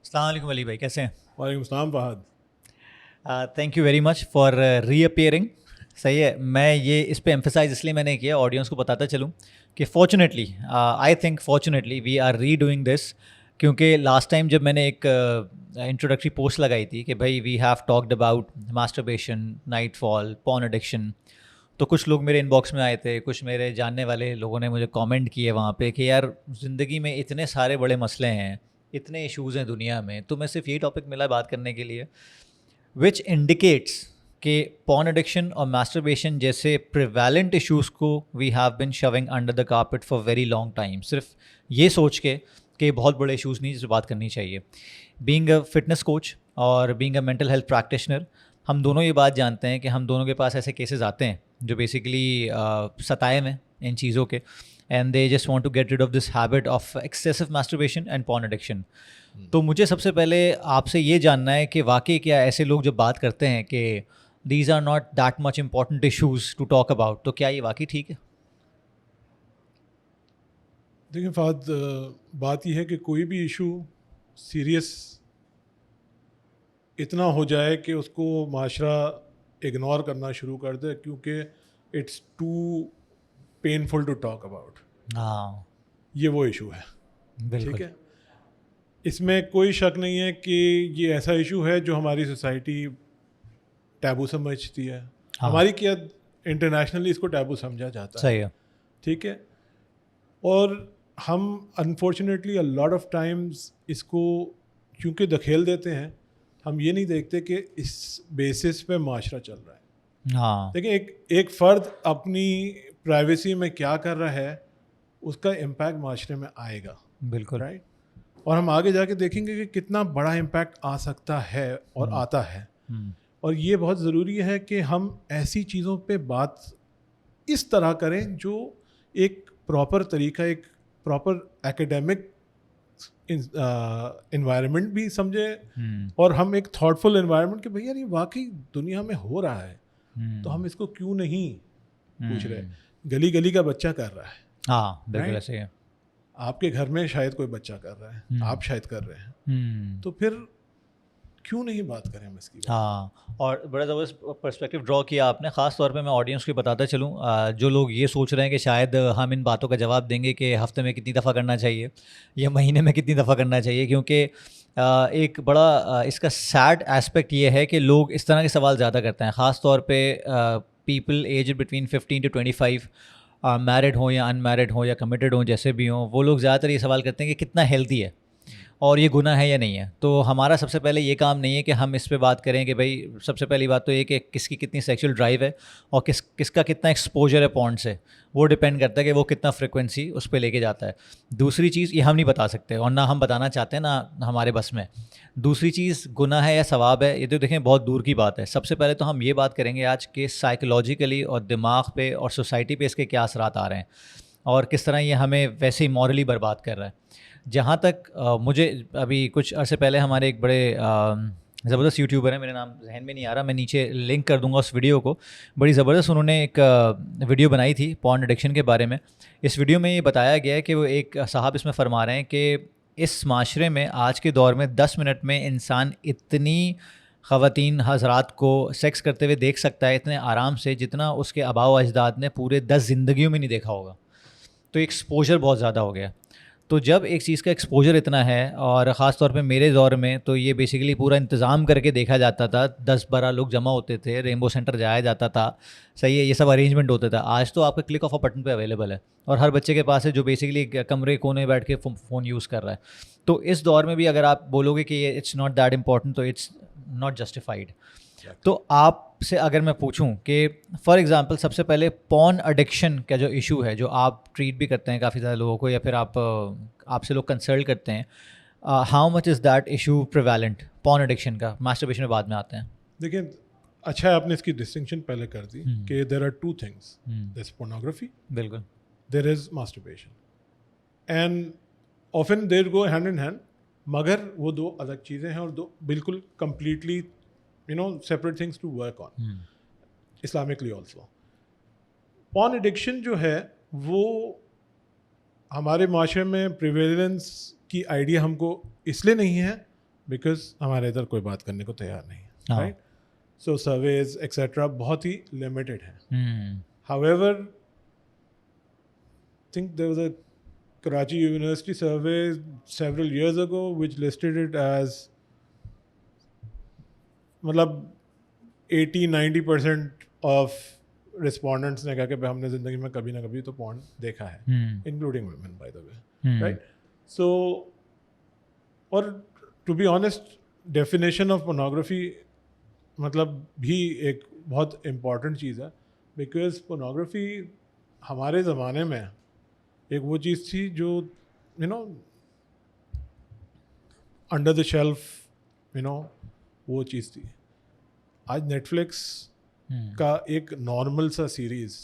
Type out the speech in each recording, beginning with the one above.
अस्सलाम वालेकुम अली भाई, कैसे हैं? वालेकुम सलाम Fahad. Thank you very much for reappearing. सही है, मैं ये इस पे एम्फेसाइज इसलिए मैंने किया ऑडियंस को बताता चलूँ कि fortunately, I think fortunately we are redoing this. क्योंकि लास्ट टाइम जब मैंने एक इंट्रोडक्टरी पोस्ट लगाई थी कि भाई we have talked about masturbation, nightfall, porn addiction, तो कुछ लोग मेरे इनबॉक्स में आए थे, कुछ मेरे जानने वाले लोगों ने मुझे कमेंट किए वहाँ पे कि यार ज़िंदगी में इतने सारे बड़े मसले हैं, इतने इश्यूज़ हैं दुनिया में, तो मैं सिर्फ ये टॉपिक मिला बात करने के लिए, विच इंडिकेट्स कि पॉर्न एडिक्शन और मास्टरबेशन जैसे प्रिवेलेंट इश्यूज़ को we have been shoving under the carpet for very long time, सिर्फ ये सोच के कि बहुत बड़े इश्यूज़ नहीं जिस बात करनी चाहिए। बीइंग अ फिटनेस कोच और being a mental health practitioner, हम दोनों ये बात जानते हैं कि हम दोनों के पास ऐसे केसेस आते हैं जो बेसिकली सताए में इन चीज़ों के, and they just want to get rid of this habit of excessive masturbation and porn addiction. तो मुझे सबसे पहले आपसे ये जानना है कि वाकई क्या ऐसे लोग जब बात करते हैं कि these are not that much important issues to talk about, तो क्या ये वाकई ठीक है? देखिए फहद, बात यह है कि कोई भी इशू सीरियस इतना हो जाए कि उसको माशरा इग्नोर करना शुरू कर दे, क्योंकि it's too painful to talk about, हाँ, ये वो इशू है। ठीक बिल्कुल। है, इसमें कोई शक नहीं है कि ये ऐसा इशू है जो हमारी सोसाइटी टैबू समझती है। हाँ, हमारी क्या, इंटरनेशनली इसको टैबू समझा जाता है। सही है। ठीक है, और हम unfortunately a lot of times इसको क्योंकि धकेल देते हैं, हम ये नहीं देखते कि इस बेसिस पे माशरा चल रहा है। हाँ, देखिए, एक फ़र्द अपनी प्राइवेसी में क्या कर रहा है, उसका इम्पैक्ट माशरे में आएगा। बिल्कुल। राइट, और हम आगे जाके देखेंगे कि कितना बड़ा इम्पैक्ट आ सकता है और हम्म, आता है। हम्म, और ये बहुत ज़रूरी है कि हम ऐसी चीज़ों पे बात इस तरह करें जो एक प्रॉपर तरीका, एक प्रॉपर एकेडमिक इन्वायरमेंट भी समझे, हम्म, और हम एक थॉटफुल इन्वायरमेंट कि भैया ये वाकई दुनिया में हो रहा है, तो हम इसको क्यों नहीं पूछ रहे। हम्म, गली गली का बच्चा कर रहा है, हाँ, बिल्कुल राइट, ऐसे ही है। आपके घर में शायद कोई बच्चा कर रहा है, हम्म, आप शायद कर रहे हैं, हम्म, तो फिर क्यों नहीं बात करें हम इसकी बारे में। हाँ, और बड़ा ज़बरदस्त पर्सपेक्टिव ड्रॉ किया आपने। ख़ास तौर पे मैं ऑडियंस को बताता चलूँ, जो लोग ये सोच रहे हैं कि शायद हम इन बातों का जवाब देंगे कि हफ्ते में कितनी दफ़ा करना चाहिए या महीने में कितनी दफ़ा करना चाहिए, क्योंकि एक बड़ा इसका सैड एस्पेक्ट ये है कि लोग इस तरह के सवाल ज़्यादा करते हैं, ख़ास तौर पे people age between 15 to 25, married हों या अनमैरिड हों या कमिटेड हों, जैसे भी हों, वो लोग ज़्यादातर ये सवाल करते हैं कि कितना हेल्दी है और ये गुनाह है या नहीं है। तो हमारा सबसे पहले ये काम नहीं है कि हम इस पे बात करें कि भाई सबसे पहली बात तो ये कि किसकी कितनी सेक्सुअल ड्राइव है और किसका कितना एक्सपोजर है पॉर्न से, वो डिपेंड करता है कि वो कितना फ्रिक्वेंसी उस पर लेके जाता है। दूसरी चीज़, ये हम नहीं बता सकते और ना हम बताना चाहते हैं, ना हमारे बस में। दूसरी चीज़, गुनाह है या सवाब है, ये तो देखें बहुत दूर की बात है। सबसे पहले तो हम ये बात करेंगे आज के साइकोलॉजिकली और दिमाग पे और सोसाइटी पे इसके क्या असरात आ रहे हैं और किस तरह ये हमें वैसे ही मॉरली बर्बाद कर रहा है। जहाँ तक मुझे अभी कुछ अरसे पहले हमारे एक बड़े ज़बरदस्त यूट्यूबर हैं, मेरे नाम जहन में नहीं आ रहा, मैं नीचे लिंक कर दूंगा उस वीडियो को। बड़ी ज़बरदस्त उन्होंने एक वीडियो बनाई थी पॉर्न एडिक्शन के बारे में। इस वीडियो में ये बताया गया है कि वो एक साहब इसमें फरमा रहे हैं कि इस माशरे में आज के दौर में 10 मिनट में इंसान इतनी ख़वातीन हज़रात को सेक्स करते हुए देख सकता है इतने आराम से, जितना उसके आबाओ अजदाद ने पूरे 10 ज़िंदगियों में नहीं देखा होगा। तो एक्सपोजर बहुत ज़्यादा हो गया। तो जब एक चीज़ का एक्सपोजर इतना है, और ख़ास तौर पे मेरे दौर में तो ये बेसिकली पूरा इंतज़ाम करके देखा जाता था, 10-12 लोग जमा होते थे, रेनबो सेंटर जाया जाता था, सही है, ये सब अरेंजमेंट होता था। आज तो आपका क्लिक ऑफ अ बटन पे अवेलेबल है और हर बच्चे के पास है जो बेसिकली कमरे कोने में बैठ के फ़ोन यूज़ कर रहा है। तो इस दौर में भी अगर आप बोलोगे कि ये इट्स नॉट दैट इम्पॉर्टेंट, तो इट्स नॉट जस्टिफाइड। तो आपसे अगर मैं पूछूं कि फॉर एग्जांपल सबसे पहले पॉर्न एडिक्शन का जो इशू है, जो आप ट्रीट भी करते हैं काफ़ी ज़्यादा लोगों को, या फिर आपसे लोग कंसल्ट करते हैं, how much is that issue prevalent porn addiction का? मास्टरबेशन में बाद में आते हैं। देखिए, अच्छा है आपने इसकी डिस्टिंक्शन पहले कर दी कि there are two things, hmm, there is pornography, बिल्कुल। There is masturbation, and often there go hand in hand, मगर वो दो अलग चीज़ें हैं और दो बिल्कुल completely separate things to work on Islamically also. Porn addiction जो है वो हमारे माशरे में प्रिवेलेंस की आइडिया हमको इसलिए नहीं है बिकॉज हमारे इधर कोई बात करने को तैयार नहीं है, हाँ। राइट? सो सर्वेज एक्सेट्रा बहुत ही लिमिटेड है. हम्म, However, I think there was a Karachi University survey several years ago which listed it as मतलब 80-90% of respondents ने कहा कि भाई हमने ज़िंदगी में कभी ना कभी तो porn देखा है, including women by the way, right? So, और to be honest, definition of pornography मतलब भी एक बहुत important चीज़ है, because pornography हमारे ज़माने में एक वो चीज़ थी जो अंडर द शेल्फ वो चीज़ थी. आज नेटफ्लिक्स का एक नॉर्मल सा सीरीज़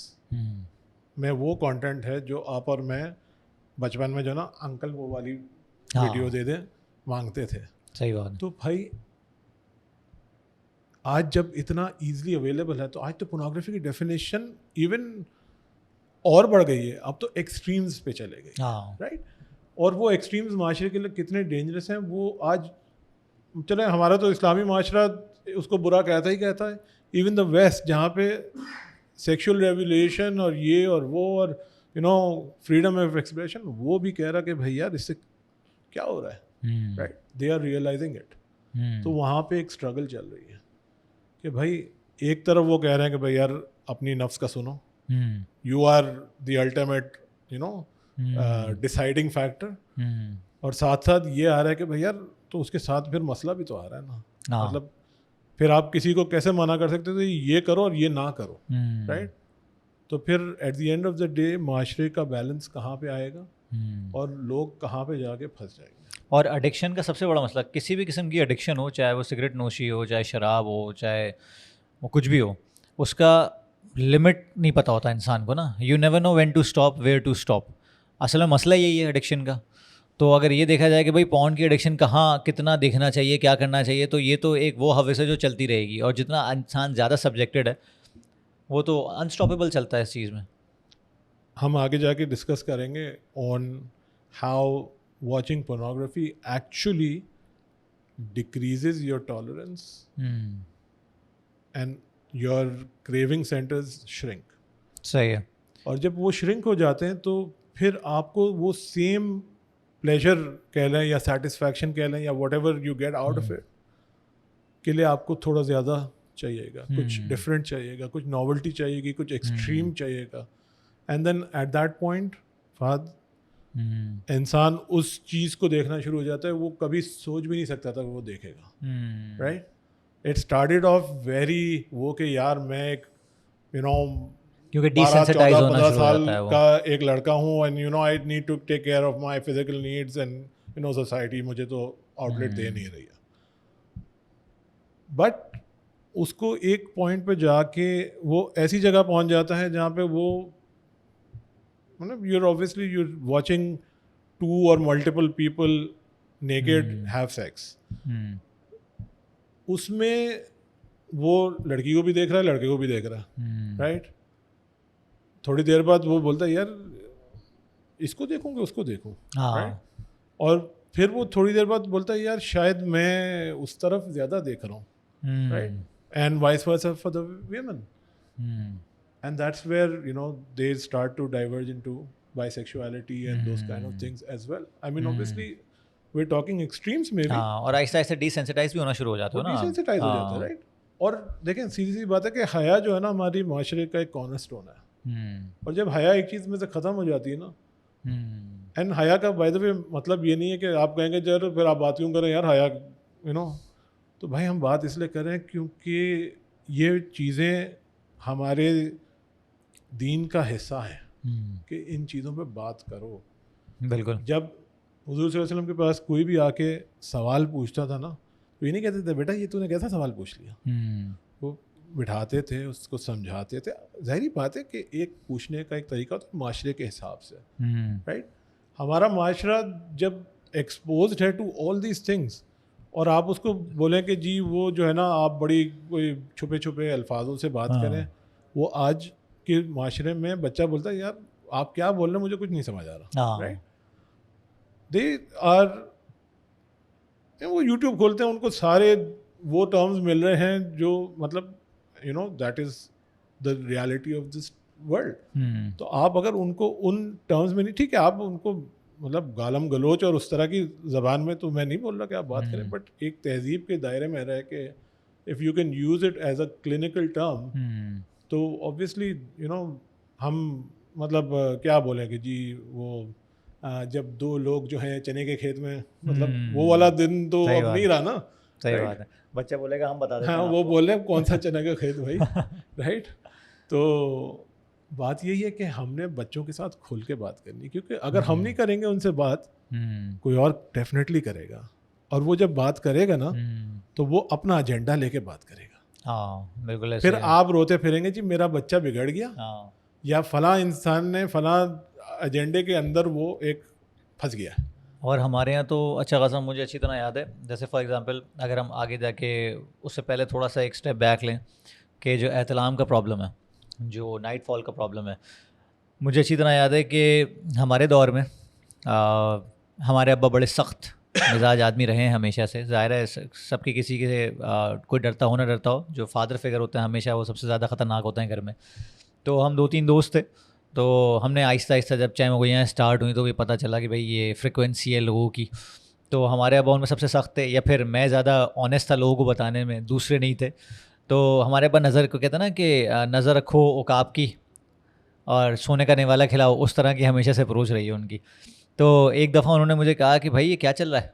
में वो कंटेंट है जो आप और मैं बचपन में जो ना अंकल वो वाली वीडियो दे दे मांगते थे. सही बात. तो भाई आज जब इतना इजीली अवेलेबल है तो आज तो पोर्नोग्राफी की डेफिनेशन इवन और बढ़ गई है. अब तो एक्सट्रीम्स पे चले गए, राइट? और वो एक्सट्रीम्स माशरे के लिए कितने डेंजरस हैं वो आज चले. हमारा तो इस्लामी माशरा उसको बुरा कहता ही कहता है. इवन द वेस्ट जहाँ पे सेक्सुअल रेवुलेशन और ये और वो और फ्रीडम ऑफ एक्सप्रेशन, वो भी कह रहा कि भाई यार इससे क्या हो रहा है, right? They are realising it. तो वहाँ पे एक स्ट्रगल चल रही है कि भाई एक तरफ वो कह रहे हैं कि भाई यार अपनी नफ्स का सुनो, you are the ultimate deciding factor. और साथ साथ ये आ रहा है कि भाई यार तो उसके साथ फिर मसला भी तो आ रहा है ना. मतलब फिर आप किसी को कैसे मना कर सकते हो ये करो और ये ना करो, राइट? तो फिर eight the end of the day माशरे का बैलेंस कहाँ पे आएगा और लोग कहाँ पे जाके फंस जाएंगे. और एडिक्शन का सबसे बड़ा मसला, किसी भी किस्म की एडिक्शन हो, चाहे वो सिगरेट नोशी हो, चाहे शराब हो, चाहे वो कुछ भी हो, उसका लिमिट नहीं पता होता इंसान को ना. You never know when to stop, where to stop. असल में मसला यही है एडिक्शन का. तो अगर ये देखा जाए कि भाई पॉर्न की एडिक्शन कहाँ कितना देखना चाहिए, क्या करना चाहिए, तो ये तो एक वो हवस है जो चलती रहेगी. और जितना इंसान ज़्यादा सब्जेक्टेड है वो तो अनस्टॉपेबल चलता है इस चीज़ में. हम आगे जाके डिस्कस करेंगे on how watching pornography actually decreases your tolerance and your craving centers shrink. सही है. और जब वो shrink हो जाते हैं तो फिर आपको वो same pleasure कह लें या satisfaction कह लें या whatever you get out of it के लिए आपको थोड़ा ज़्यादा चाहिएगा, कुछ different चाहिएगा, कुछ novelty चाहिएगी, कुछ extreme चाहिएगा. And then at that point Fahd इंसान उस चीज़ को देखना शुरू हो जाता है वो कभी सोच भी नहीं सकता था वो देखेगा, right? It started off very वो कि यार मैं एक क्योंकि डिसेंसिटाइज होना शुरू हो साल जाता है वो. का एक लड़का हूँ and I need to take care of my physical needs and society मुझे तो आउटलेट दे नहीं रही है. बट उसको एक पॉइंट पे जाके वो ऐसी जगह पहुंच जाता है जहाँ पे वो you're obviously watching two or multiple people naked have sex. उसमें वो लड़की को भी देख रहा है, लड़के को भी देख रहा है, राइट? थोड़ी देर बाद वो बोलता है यार इसको देखूं कि उसको देखूं, राइट? और फिर वो थोड़ी देर बाद बोलता है यार शायद मैं उस तरफ ज़्यादा देख रहा हूँ, right? And vice versa for the women. And that's where they start to diverge into bisexuality and those kind of things as well. I mean obviously we're talking extremes maybe. हाँ, और आहिस्ता आहिस्ता डिसेंसिटाइज भी होना शुरू हो जाते हो ना. Desensitise हो जाता है, राइट? और देखें सीधी सी बात है कि हया जो है ना हमारी माशरे का एक कॉर्नरस्टोन है. और जब हया एक चीज़ में से ख़त्म हो जाती है ना, एंड हया का बाय द वे मतलब ये नहीं है कि आप कहेंगे जर फिर आप बात क्यों करें यार हया तो भाई हम बात इसलिए करें क्योंकि ये चीज़ें हमारे दीन का हिस्सा है कि इन चीज़ों पे बात करो. बिल्कुल. जब हुजूर सल्लल्लाहु अलैहि वसल्लम के पास कोई भी आके सवाल पूछता था ना तो ये नहीं कहते थे बेटा ये तूने कैसा सवाल पूछ लिया. वो बिठाते थे, उसको समझाते थे. ज़ाहिर बात है कि एक पूछने का एक तरीका होता है माशरे के हिसाब से, राइट? हमारा माशरा जब एक्सपोज्ड है टू ऑल दीज थिंग्स और आप उसको बोलें कि जी वो जो है ना आप बड़ी कोई छुपे छुपे अल्फाजों से बात करें, वो आज के माशरे में बच्चा बोलता है यार आप क्या बोल रहे हैं मुझे कुछ नहीं समझ आ रहा, राइट? दे आर वो यूट्यूब खोलते हैं, उनको सारे वो टर्म्स मिल रहे हैं जो मतलब that is the reality of this world. तो आप अगर उनको उन टर्म्स में नहीं, ठीक है आप उनको मतलब गालम गलोच और उस तरह की ज़बान में तो मैं नहीं बोल रहा कि आप बात करें, बट एक तहजीब के दायरे में रह के if you can use it as a clinical term, तो ऑब्वियसली हम मतलब क्या बोलें कि जी वो जब दो लोग जो हैं चने के खेत में, मतलब वो वाला दिन तो सही अब बात नहीं रहा ना, सही राइट? बात है। बच्चा बोलेगा हम बता देते हाँ हैं वो आपको। बोल रहे हैं कौन सा चने का खेत भाई, राइट? तो बात यही है कि हमने बच्चों के साथ खुल के बात करनी, क्योंकि अगर हम नहीं करेंगे उनसे बात, कोई और डेफिनेटली करेगा, और वो जब बात करेगा ना तो वो अपना एजेंडा लेके बात करेगा। हाँ बिल्कुल ऐसे फिर है। आप रोते फिरेंगे जी मेरा बच्चा बिगड़ गया, हाँ या फला इंसान ने फला एजेंडे के अंदर वो एक फंस गया। और हमारे यहाँ तो अच्छा खासा मुझे अच्छी तरह याद है, जैसे फॉर एग्जांपल अगर हम आगे जाके उससे पहले थोड़ा सा एक स्टेप बैक लें कि जो एहतलाम का प्रॉब्लम है, जो नाइट फॉल का प्रॉब्लम है, मुझे अच्छी तरह याद है कि हमारे दौर में हमारे अब्बा बड़े सख्त मिजाज आदमी रहे हैं हमेशा से। ज़ाहिर है सबके किसी के कोई डरता हो ना डरता हो, जो फादर फिगर होते हैं हमेशा वो सबसे ज़्यादा ख़तरनाक होते हैं घर में। तो हम 2-3 दोस्त थे, तो हमने आहिस्ता आहिस्ता जब चैमगोइयाँ स्टार्ट हुई तो भी पता चला कि भाई ये फ्रिक्वेंसी है लोगों की। तो हमारे अब्बा उनमें सबसे सख्त थे, या फिर मैं ज़्यादा ऑनेस्ट था लोगों को बताने में, दूसरे नहीं थे। तो हमारे अब्बा नज़र को कहते हैं ना कि नज़र रखो उकाब की और सोने का निवाला खिलाओ, उस तरह की हमेशा से अप्रोच रही है उनकी। तो एक दफ़ा उन्होंने मुझे कहा कि भाई ये क्या चल रहा है?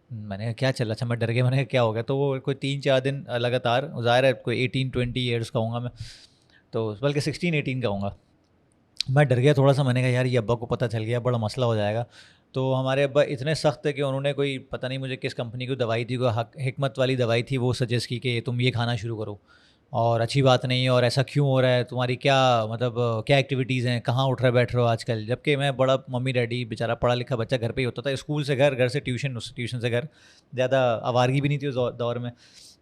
मैंने कहा क्या चल रहा? अच्छा मैं डर गया, मैंने कहा क्या हो गया? तो वो कोई 3-4 दिन लगातार, ज़ाहिर है कोई 18-20 ईयर्स का होऊंगा मैं, तो बल्कि 16-18 का होऊंगा। मैं डर गया थोड़ा सा, मैंने कहा यार ये अब्बा को पता चल गया बड़ा मसला हो जाएगा। तो हमारे अब्बा इतने सख्त थे कि उन्होंने कोई पता नहीं मुझे किस कंपनी की दवाई थी, कोई हिकमत वाली दवाई थी, वो सजेस्ट की कि तुम ये खाना शुरू करो और अच्छी बात नहीं है, और ऐसा क्यों हो रहा है, तुम्हारी क्या मतलब क्या एक्टिविटीज़ हैं, कहाँ उठ रहे बैठ रहे हो आजकल। जबकि मैं बड़ा मम्मी डैडी बेचारा पढ़ा लिखा बच्चा घर पे ही होता था, स्कूल से घर, घर से ट्यूशन, ट्यूशन से घर, ज़्यादा आवारगी भी नहीं थी उस दौर में।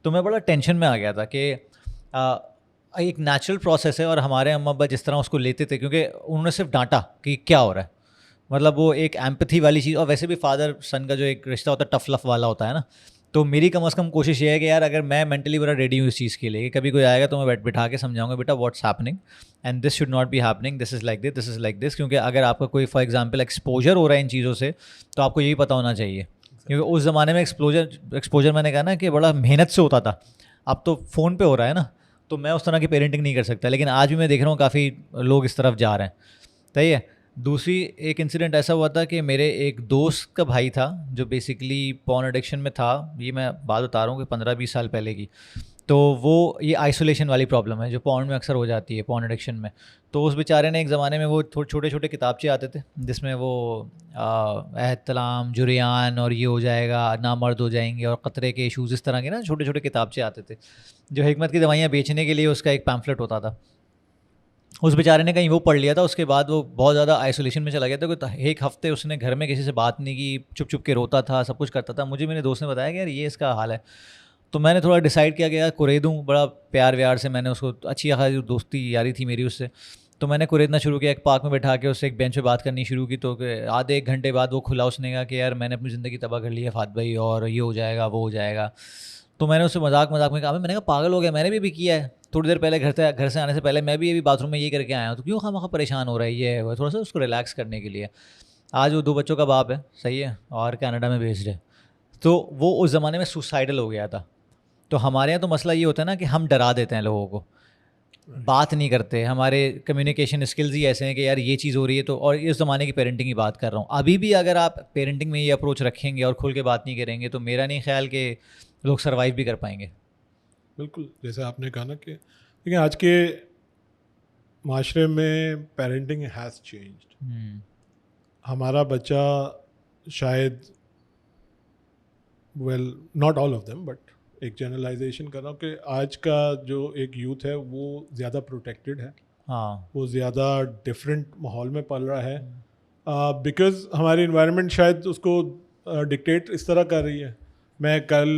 तो मैं बड़ा टेंशन में आ गया था कि एक नेचुरल प्रोसेस है, और हमारे अम्मा अब्बा जिस तरह उसको लेते थे, क्योंकि उन्होंने सिर्फ डांटा कि क्या हो रहा है, मतलब वो एक एम्पैथी वाली चीज़। और वैसे भी फादर सन का जो एक रिश्ता होता है टफ लफ वाला होता है ना। तो मेरी कम से कम कोशिश ये है कि यार अगर मैं मेंटली बड़ा रेडी हूँ इस चीज़ के लिए कि कभी कोई आएगा तो मैं बिठा के समझाऊंगा बेटा what's happening and this should not be happening, this is like this, this is like this. क्योंकि अगर आपका कोई फॉर एग्जांपल एक्सपोजर हो रहा है इन चीज़ों से, तो आपको यही पता होना चाहिए। क्योंकि उस ज़माने में एक्सपोजर मैंने कहा ना कि बड़ा मेहनत से होता था, अब तो फ़ोन पे हो रहा है ना। तो मैं उस तरह की पेरेंटिंग नहीं कर सकता, लेकिन आज भी मैं देख रहा हूँ काफ़ी लोग इस तरफ जा रहे हैं। सही है। दूसरी एक इंसिडेंट ऐसा हुआ था कि मेरे एक दोस्त का भाई था जो बेसिकली पॉर्न एडिक्शन में था। ये मैं बात बता रहा हूँ कि 15-20 साल पहले की। तो वो ये आइसोलेशन वाली प्रॉब्लम है जो पॉर्न में अक्सर हो जाती है, पॉर्न एडिक्शन में। तो उस बेचारे ने एक ज़माने में वो छोटे छोटे किताबचे आते थे जिसमें वो एहतलाम जुरियान और ये हो जाएगा, नामर्द हो जाएंगे और क़तरे के इशूज़, इस तरह के ना छोटे छोटे किताबचे आते थे जो हिकमत की दवाइयाँ बेचने के लिए उसका एक पैम्फलेट होता था। उस बेचारे ने कहीं वो पढ़ लिया था, उसके बाद वो बहुत ज़्यादा आइसोलेशन में चला गया था। कोई एक हफ़्ते उसने घर में किसी से बात नहीं की, चुप चुप के रोता था, सब कुछ करता था। मुझे मेरे दोस्त ने बताया कि यार ये इसका हाल है। तो मैंने थोड़ा डिसाइड किया कि यार कुरेद दूँ, बड़ा प्यार व्यार से मैंने उसको, अच्छी खासी दोस्ती यारी थी मेरी उससे, तो मैंने कुरेदना शुरू किया। एक पार्क में बैठा के उससे एक बेंच पे बात करनी शुरू की। तो आधे 1 घंटे बाद वो खुला, उसने कहा कि यार मैंने अपनी ज़िंदगी तबाह कर ली है फात भाई, और ये हो जाएगा वो हो जाएगा। तो मैंने उससे मजाक मजाक में कहा, मैंने कहा पागल हो गया, मैंने भी किया है थोड़ी देर पहले, घर से आने से पहले मैं भी ये बाथरूम में ये करके आया हूँ, तो क्यों खामखा परेशान हो रहा है, ये है वो, थोड़ा सा उसको रिलैक्स करने के लिए। आज वो 2 बच्चों का बाप है, सही है, और कनाडा में भेज रहे। तो वो उस ज़माने में सुसाइडल हो गया था। तो हमारे यहाँ तो मसला ये होता है ना कि हम डरा देते हैं लोगों को, बात नहीं करते। हमारे कम्युनिकेशन स्किल्स ही ऐसे हैं कि यार ये चीज़ हो रही है तो, और इस ज़माने की पेरेंटिंग की बात कर रहा हूँ। अभी भी अगर आप पेरेंटिंग में ये अप्रोच रखेंगे और खुल के बात नहीं करेंगे तो मेरा नहीं ख्याल कि लोग सर्वाइव भी कर पाएंगे। बिल्कुल, जैसे आपने कहा ना कि देखिए आज के माशरे में पेरेंटिंग हैज़ चेंज्ड। हमारा बच्चा शायद, well not all of them, but एक जनरलाइजेशन कर रहा हूँ कि आज का जो एक यूथ है वो ज़्यादा प्रोटेक्टेड है। हाँ वो ज़्यादा डिफरेंट माहौल में पल रहा है, बिकॉज़ हमारी इन्वायरमेंट शायद उसको डिक्टेट इस तरह कर रही है। मैं कल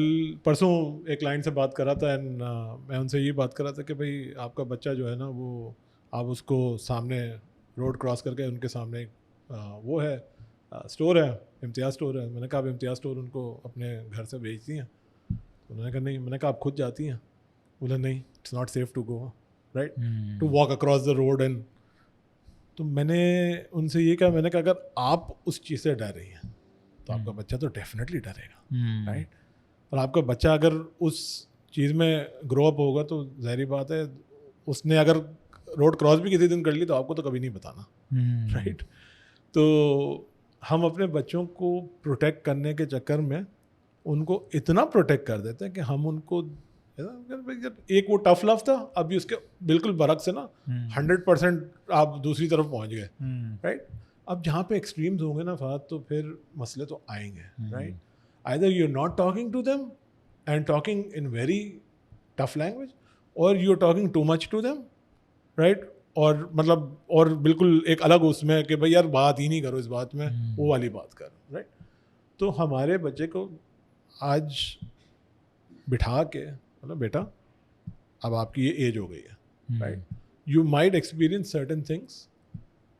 परसों एक क्लाइंट से बात कर रहा था एंड मैं उनसे ये बात कर रहा था कि भाई आपका बच्चा जो है ना, वो आप उसको सामने रोड क्रॉस करके उनके सामने वो है स्टोर है, इम्तियाज़ स्टोर है। मैंने कहा आप इम्तियाज़ स्टोर उनको अपने घर से भेजती हैं? तो उन्होंने कहा नहीं। मैंने कहा आप खुद जाती हैं? बोला नहीं, it's not safe to go, right, to walk across the road. And तो मैंने उनसे ये कहा, मैंने कहा अगर आप उस चीज़ से डर रही हैं तो आपका बच्चा तो डेफिनेटली डरेगा, राइट। और आपका बच्चा अगर उस चीज़ में ग्रो अप होगा तो ज़ाहिर बात है उसने अगर रोड क्रॉस भी किसी दिन कर ली तो आपको तो कभी नहीं बताना, राइट। तो हम अपने बच्चों को प्रोटेक्ट करने के चक्कर में उनको इतना प्रोटेक्ट कर देते हैं कि हम उनको एक वो टफ लव था, अभी उसके बिल्कुल बरक से ना 100% आप दूसरी तरफ पहुंच गए, राइट। अब जहाँ पे एक्सट्रीम्स होंगे ना फात, तो फिर मसले तो आएंगे, right. Either you are not talking to them and talking in very tough language, और you are talking too much to them, right. और मतलब और बिल्कुल एक अलग उसमें कि भाई यार बात ही नहीं करो इस बात में, वो वाली बात कर, राइट। तो हमारे बच्चे को आज बिठा के मतलब बेटा अब आपकी ये एज हो गई है, right, you might experience certain things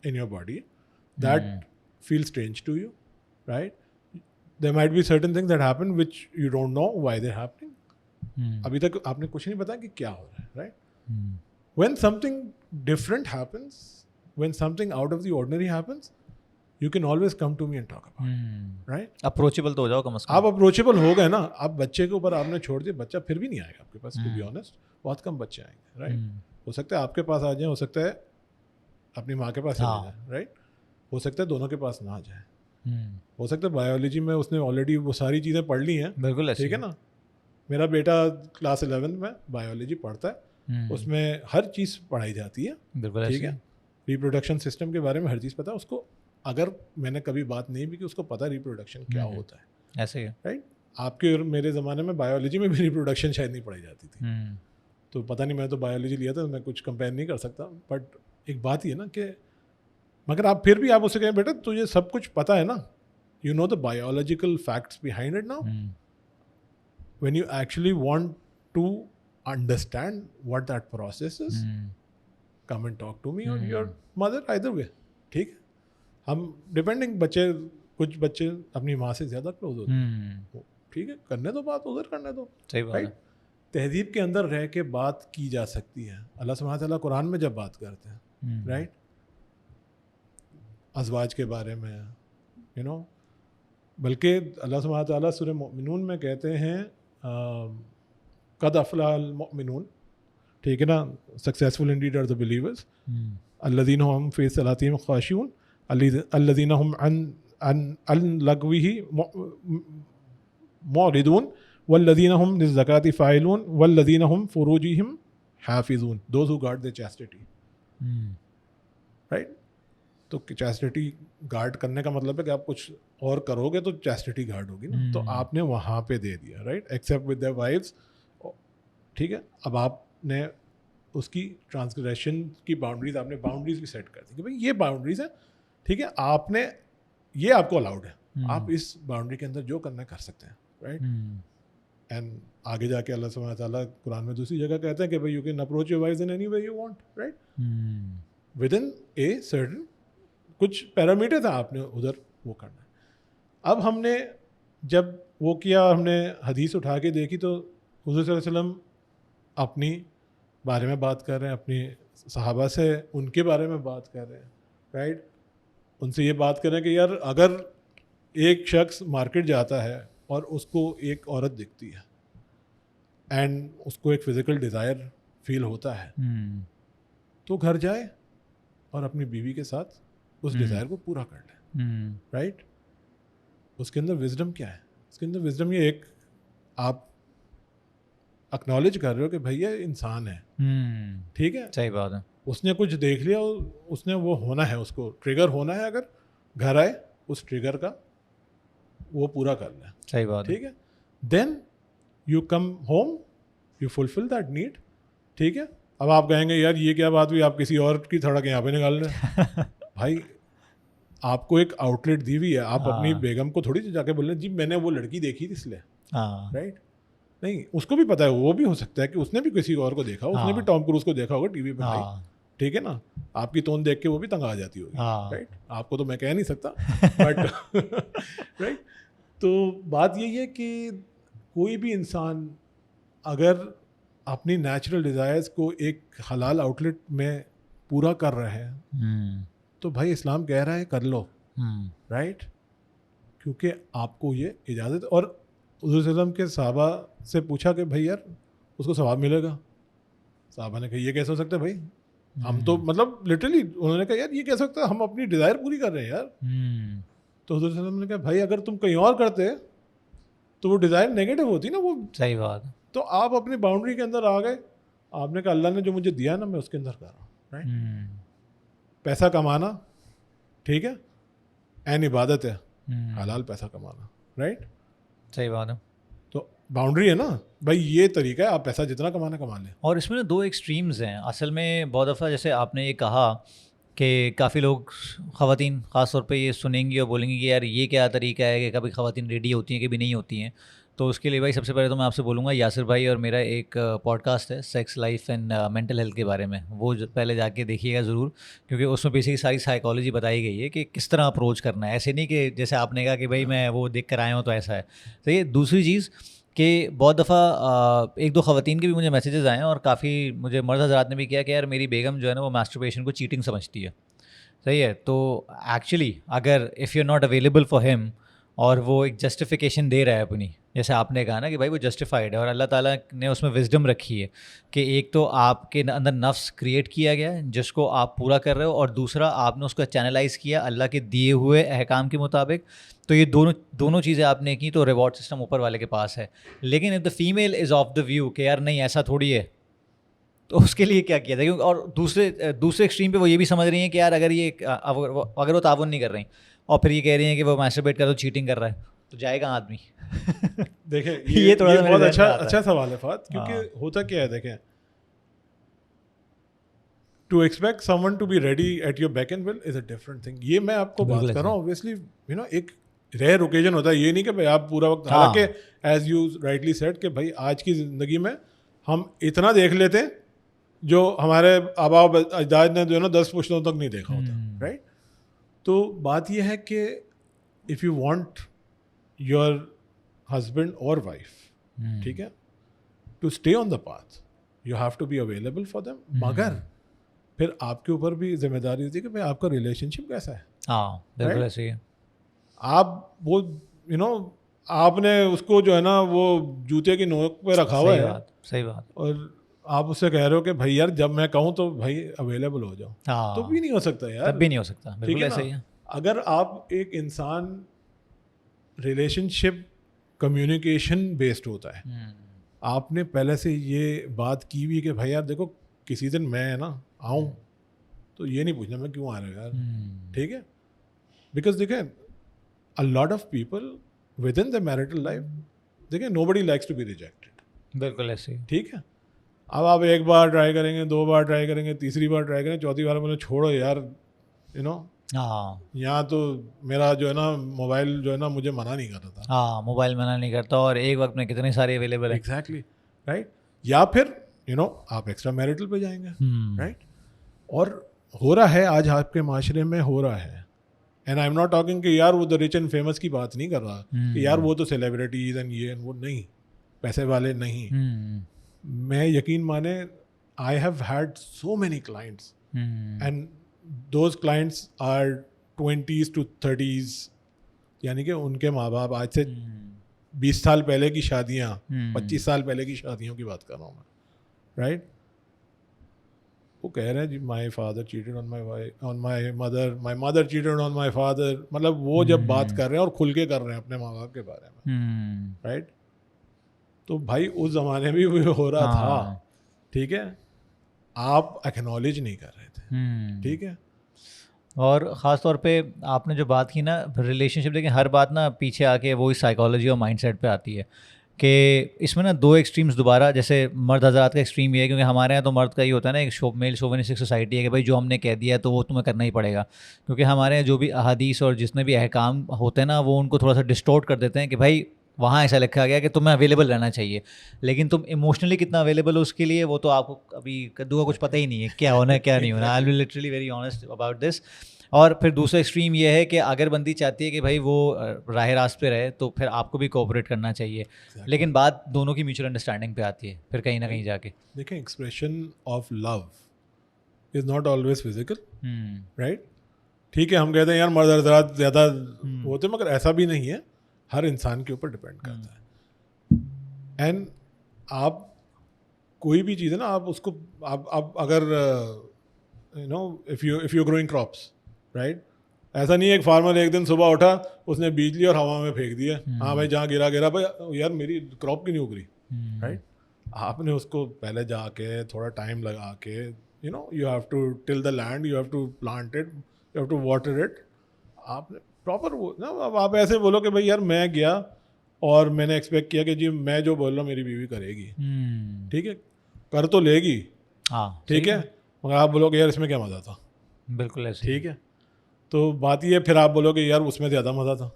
in your body that feel strange to you, right. There might be certain things that happen which you don't know why they happening. अभी तक आपने कुछ नहीं बताया कि क्या हो रहा है, right. When something different happens, when something out of the ordinary happens, you can always come to me and talk about it, right? Approachable तो हो जाओ कम से कम। आप अप्रोचेबल हो गए ना, आप बच्चे के ऊपर आपने छोड़ दिया, बच्चा फिर भी नहीं आएगा आपके पास, टू बी ऑनेस्ट। बहुत कम बच्चे आएंगे, राइट। हो सकता है आपके पास आ जाए, हो सकता है अपनी माँ के पास चले जाए, राइट। हो सकता है दोनों के पास ना आ जाए, हो सकता है बायोलॉजी में उसने ऑलरेडी वो सारी चीज़ें पढ़ ली हैं, बिल्कुल, ठीक है ना। मेरा बेटा क्लास 11 में बायोलॉजी पढ़ता है, उसमें हर चीज़ पढ़ाई जाती है, ठीक है। रिप्रोडक्शन सिस्टम के बारे में हर चीज़ पता है उसको। अगर मैंने कभी बात नहीं भी कि उसको पता रिप्रोडक्शन क्या होता है, ऐसे ही, राइट। आपके और मेरे ज़माने में बायोलॉजी में भी रिप्रोडक्शन शायद नहीं पढ़ाई जाती थी, तो पता नहीं, मैंने तो बायोलॉजी लिया था, मैं कुछ कंपेयर नहीं कर सकता। बट एक बात ही है ना कि मगर आप फिर भी आप उससे कहें बेटा तुझे सब कुछ पता है ना, you know the biological facts behind it now, when you actually want to understand what that process is, come and talk to me or your mother, either way, ठीक है। हम डिपेंडिंग बच्चे, कुछ बच्चे अपनी माँ से ज़्यादा क्लोज होते हैं, ठीक है, करने दो बात, उधर करने दो, सही बात है। तहजीब के अंदर रह के बात की जा सकती है। अल्लाह सुब्हानहू व तआला कुरान में जब बात करते हैं, राइट, अज़वाज के बारे में, यू नो, बल्कि अल्लाह सुब्हानहू व तआला सूरह मोमिनून में कहते हैं कद अफ़लहल मोमिनून, ठीक है ना, successful indeed are the believers, अल्लज़ीना हुम फ़ी सलातिहिम ख़ाशिऊन, अल्लज़ीना हुम अन लगविही मुअरिदून, वल्लज़ीना हुम लिज़्ज़काति फ़ाइलून, वल्लज़ीना हुम फ़ुरूजिहिम हाफ़िज़ून, those who guard the chastity, right. तो चैस्टिटी गार्ड करने का मतलब है कि आप कुछ और करोगे तो चैस्टिटी गार्ड होगी ना, तो आपने वहाँ पे दे दिया, right, except with their wives, ठीक है। अब आपने उसकी ट्रांसग्रेशन की बाउंड्रीज, आपने बाउंड्रीज भी सेट कर दी कि भाई ये बाउंड्रीज है, ठीक है, आपने ये आपको अलाउड है, आप इस बाउंड्री के अंदर जो करना है कर सकते हैं, राइट। एंड आगे जाके अल्लाह सुब्हानहू व तआला कुरान में दूसरी जगह कहते हैं कि भाई you can approach your wives in any way you want, right, with in a certain कुछ पैरामीटर्स हैं, आपने उधर वो करना है। अब हमने जब वो किया, हमने हदीस उठा के देखी तो हुज़ूर सल्लल्लाहु अलैहि वसल्लम अपनी बारे में बात कर रहे हैं, अपनी सहाबा से उनके बारे में बात कर रहे हैं, राइट। उनसे ये बात कर रहे हैं कि यार अगर एक शख्स मार्केट जाता है और उसको एक औरत दिखती है एंड उसको एक फ़िज़िकल डिज़ायर फील होता है, तो घर जाए और अपनी बीवी के साथ उस डिज़ायर को पूरा कर ले, राइट। उसके अंदर विजडम क्या है? उसके अंदर विजडम ये एक आप एक्नॉलेज कर रहे हो कि भैया इंसान है, ठीक है, सही बात है। उसने कुछ देख लिया, उसने वो होना है, उसको ट्रिगर होना है, अगर घर आए उस ट्रिगर का वो पूरा कर ले, सही बात, ठीक है। Then you come home, you fulfil that need, ठीक है। अब आप कहेंगे यार ये क्या बात हुई, आप किसी और की सड़क यहाँ पे निकाल रहे हैं भाई आपको एक आउटलेट दी हुई है, आप अपनी बेगम को थोड़ी जाके बोल रहे हैं जी मैंने वो लड़की देखी थी इसलिए, राइट। नहीं, उसको भी पता है, वो भी हो सकता है कि उसने भी किसी और को देखा, उसने भी टॉम क्रूज को देखा होगा टीवी पे, भाई ठीक है ना, आपकी टोन देख के वो भी तंग आ जाती होगी, हाँ। राइट? आपको तो मैं कह नहीं सकता बट राइट। तो बात यही है कि कोई भी इंसान अगर अपनी नेचुरल डिज़ायर्स को एक हलाल आउटलेट में पूरा कर रहे हैं तो भाई इस्लाम कह रहा है कर लो, राइट? क्योंकि आपको ये इजाज़त, और हुज़ूर सल्लल्लाहु अलैहि वसल्लम के सहाबा से पूछा कि भाई यार उसको सवाब मिलेगा? सहाबा ने कहा ये कैसे हो सकता है भाई, हम तो मतलब लिटरली उन्होंने कहा यार ये कैसे हो सकता है, हम अपनी डिज़ायर पूरी कर रहे हैं यार। तो हुज़ूर सल्लल्लाहु अलैहि वसल्लम ने कहा भाई अगर तुम कहीं और करते तो वो डिज़ायर नेगेटिव होती ना, वो सही बात है। तो आप अपनी बाउंड्री के अंदर आ गए, आपने कहा अल्लाह ने जो मुझे दिया ना मैं उसके अंदर कर रहा हूँ, राइट? पैसा कमाना ठीक है, एन इबादत है, हलाल पैसा कमाना, राइट? सही बात है। तो बाउंड्री है ना भाई, ये तरीका है, आप पैसा जितना कमाना कमा लें। और इसमें ना दो एक्सट्रीम्स हैं असल में। बहुत दफ़ा जैसे आपने ये कहा कि काफ़ी लोग ख़वातीन ख़ास तौर पे ये सुनेंगी और बोलेंगी कि यार ये क्या तरीका है कि कभी ख़वातीन रेडी होती हैं कभी नहीं होती हैं। तो उसके लिए भाई सबसे पहले तो मैं आपसे बोलूँगा, यासिर भाई और मेरा एक पॉडकास्ट है sex life and mental health के बारे में, वो पहले जाके देखिएगा ज़रूर, क्योंकि उसमें बेसिकली सारी साइकोलॉजी बताई गई है कि किस तरह अप्रोच करना है। ऐसे नहीं कि जैसे आपने कहा कि भाई मैं वो देख कर आया हूँ तो ऐसा है। तो ये दूसरी चीज़ कि बहुत दफ़ा एक दो ख़वातीन के भी मुझे मैसेजेस आए हैं और काफ़ी मुझे मर्द हज़रात ने भी किया कि यार मेरी बेगम जो है ना वो मास्टरबेशन को चीटिंग समझती है। सही है, तो एक्चुअली अगर if you are not available for him और वो एक जस्टिफिकेशन दे रहा है अपनी, जैसे आपने कहा ना कि भाई वो जस्टिफाइड है और अल्लाह ताला ने उसमें विजडम रखी है कि एक तो आपके अंदर नफ्स क्रिएट किया गया है जिसको आप पूरा कर रहे हो, और दूसरा आपने उसको चैनलाइज किया अल्लाह के दिए हुए अहकाम के मुताबिक। तो ये दोनों चीज़ें आपने की तो रिवॉर्ड सिस्टम ऊपर वाले के पास है। लेकिन if the female is of the view कि यार नहीं ऐसा थोड़ी है, तो उसके लिए क्या किया था? क्योंकि और दूसरे एक्सट्रीम पे वो ये भी समझ रही हैं कि यार अगर ये अगर वो ताउन नहीं कर रही और फिर ये कह रही हैं कि वो मैस्टरबेट कर तो चीटिंग कर रहा है, तो जाएगा आदमी। देखें ये थोड़ा सा मेरे बहुत ज़हन में आता है। अच्छा सवाल है फात, क्योंकि हाँ। होता क्या है, देखें to expect someone to be ready at your back and will is a different thing. ये मैं आपको बात बिल्कुल कर रहा ऐसे। हूँ ऑब्वियसली, यू नो एक रेयर ओकेजन होता है, ये नहीं कि भाई आप पूरा वक्त, हाँ। हालांकि एज यू राइटली सेड कि भाई आज की ज़िंदगी में हम इतना देख लेते हैं जो हमारे आबा अजदाद ने जो है ना 10 पुश्तों तक नहीं देखा होता, राइट? तो बात यह है कि if you want your husband और वाइफ, ठीक है, to stay on the path you have to be available for them, मगर फिर आपके ऊपर भी जिम्मेदारी होती है कि भाई आपका रिलेशनशिप कैसा है। हाँ बिल्कुल ऐसे ही है। आप वो यू नो आपने उसको जो है ना वो जूते की नोक पे रखा हुआ सही है बात, सही बात। और आप उससे कह रहे हो कि भाई यार जब मैं कहूँ तो भाई अवेलेबल हो जाओ, हाँ तो भी नहीं हो सकता यार, तब भी नहीं हो सकता, ठीक बिल्कुल है ऐसे ही ना? है। अगर आप एक इंसान रिलेशनशिप कम्युनिकेशन बेस्ड होता है, आपने पहले से ये बात की हुई कि भाई यार देखो किसी दिन मैं ना आऊँ तो ये नहीं पूछना मैं क्यों आ रहा हूँ यार, ठीक है? बिकॉज देखें a lot of people within the marital life, देखें nobody likes to be rejected, बिल्कुल ऐसे ही। ठीक है? अब आप एक बार ट्राई करेंगे, 2 बार ट्राई करेंगे, तीसरी बार ट्राई करेंगे, चौथी बार बोले छोड़ो यार, यू नो हाँ यहाँ तो मेरा जो है ना मोबाइल जो है ना मुझे मना नहीं कर रहा था, हाँ, मोबाइल मना नहीं करता और एक वक्त में कितने सारे अवेलेबल है। Exactly, right? या फिर यू नो आप एक्स्ट्रा मैरिटल पे जाएंगे, राइट? और हो रहा है आज आपके माशरे में हो रहा है, and I am not talking कि यार वो द रिच एंड फेमस की बात नहीं कर रहा कि यार वो तो सेलिब्रिटीज एंड ये एंड वो, नहीं, पैसे वाले नहीं। मैं यकीन माने I have had so many clients and those clients are 20s to 30s, यानी कि उनके माँ बाप आज से 20 साल पहले की शादियाँ, 25 साल पहले की शादियों की बात कर रहा हूँ मैं, राइट? वो कह रहे हैं जी my father cheated on my mother cheated on my father, मतलब वो जब बात कर रहे हैं और खुल के कर रहे हैं अपने माँ बाप के बारे में, राइट? तो भाई उस ज़माने में भी हो रहा था, ठीक है? आप एक्नॉलेज नहीं कर रहे थे, ठीक है? और ख़ास तौर पे आपने जो बात की ना रिलेशनशिप, लेकिन हर बात ना पीछे आके वही साइकोलॉजी और माइंडसेट पे आती है कि इसमें ना दो एक्सट्रीम्स दोबारा, जैसे मर्द हज़रात का एक्सट्रीम ये है, क्योंकि हमारे यहाँ तो मर्द का ही होता है ना, एक मेल शोविनिस्टिक सोसाइटी है कि भाई जो हमने कह दिया है तो वो तुम्हें करना ही पड़ेगा, क्योंकि हमारे यहाँ जो भी अहादीस और जितने भी अहकाम होते हैं ना वो उनको थोड़ा सा डिस्टोर्ट कर देते हैं कि भाई वहाँ ऐसा लिखा गया कि तुम्हें अवेलेबल रहना चाहिए, लेकिन तुम इमोशनली कितना अवेलेबल हो उसके लिए वो तो आपको अभी कद्दू का कुछ पता ही नहीं है क्या होना है क्या नहीं होना। I will literally very honest about this. और फिर दूसरा एक्सट्रीम ये है कि अगर बंदी चाहती है कि भाई वो राह रास्त पे रहे तो फिर आपको भी कोऑपरेट करना चाहिए, लेकिन बात दोनों की म्यूचुअल अंडरस्टैंडिंग पे आती है फिर कहीं ना कहीं जाके। देखें, expression of love is not always physical, right? ठीक है, हम कहते हैं यार मर्द हजरात ज़्यादा होते, मगर ऐसा भी नहीं है, हर इंसान के ऊपर डिपेंड करता है। एंड आप कोई भी चीज़ है ना, आप उसको आप अगर you know if you growing crops, right? ऐसा नहीं है एक फार्मर एक दिन सुबह उठा, उसने बीज लिया और हवा में फेंक दिया, हाँ भाई जहाँ गिरा गिरा, भाई यार मेरी क्रॉप क्यों नहीं उग रही, राइट? आपने उसको पहले जाके थोड़ा टाइम लगा के, you know, you have to till the land, you have to plant it, you have to water it. आपने प्रॉपर वो ना, अब आप ऐसे बोलो कि भाई यार मैं गया और मैंने एक्सपेक्ट किया कि जी मैं जो बोल रहा हूँ मेरी बीवी करेगी, ठीक है, कर तो लेगी, हाँ ठीक है, मगर आप बोलोगे यार इसमें क्या मज़ा था, बिल्कुल ऐसे। ठीक है, तो बात ये फिर आप बोलोगे यार उसमें ज़्यादा मज़ा था,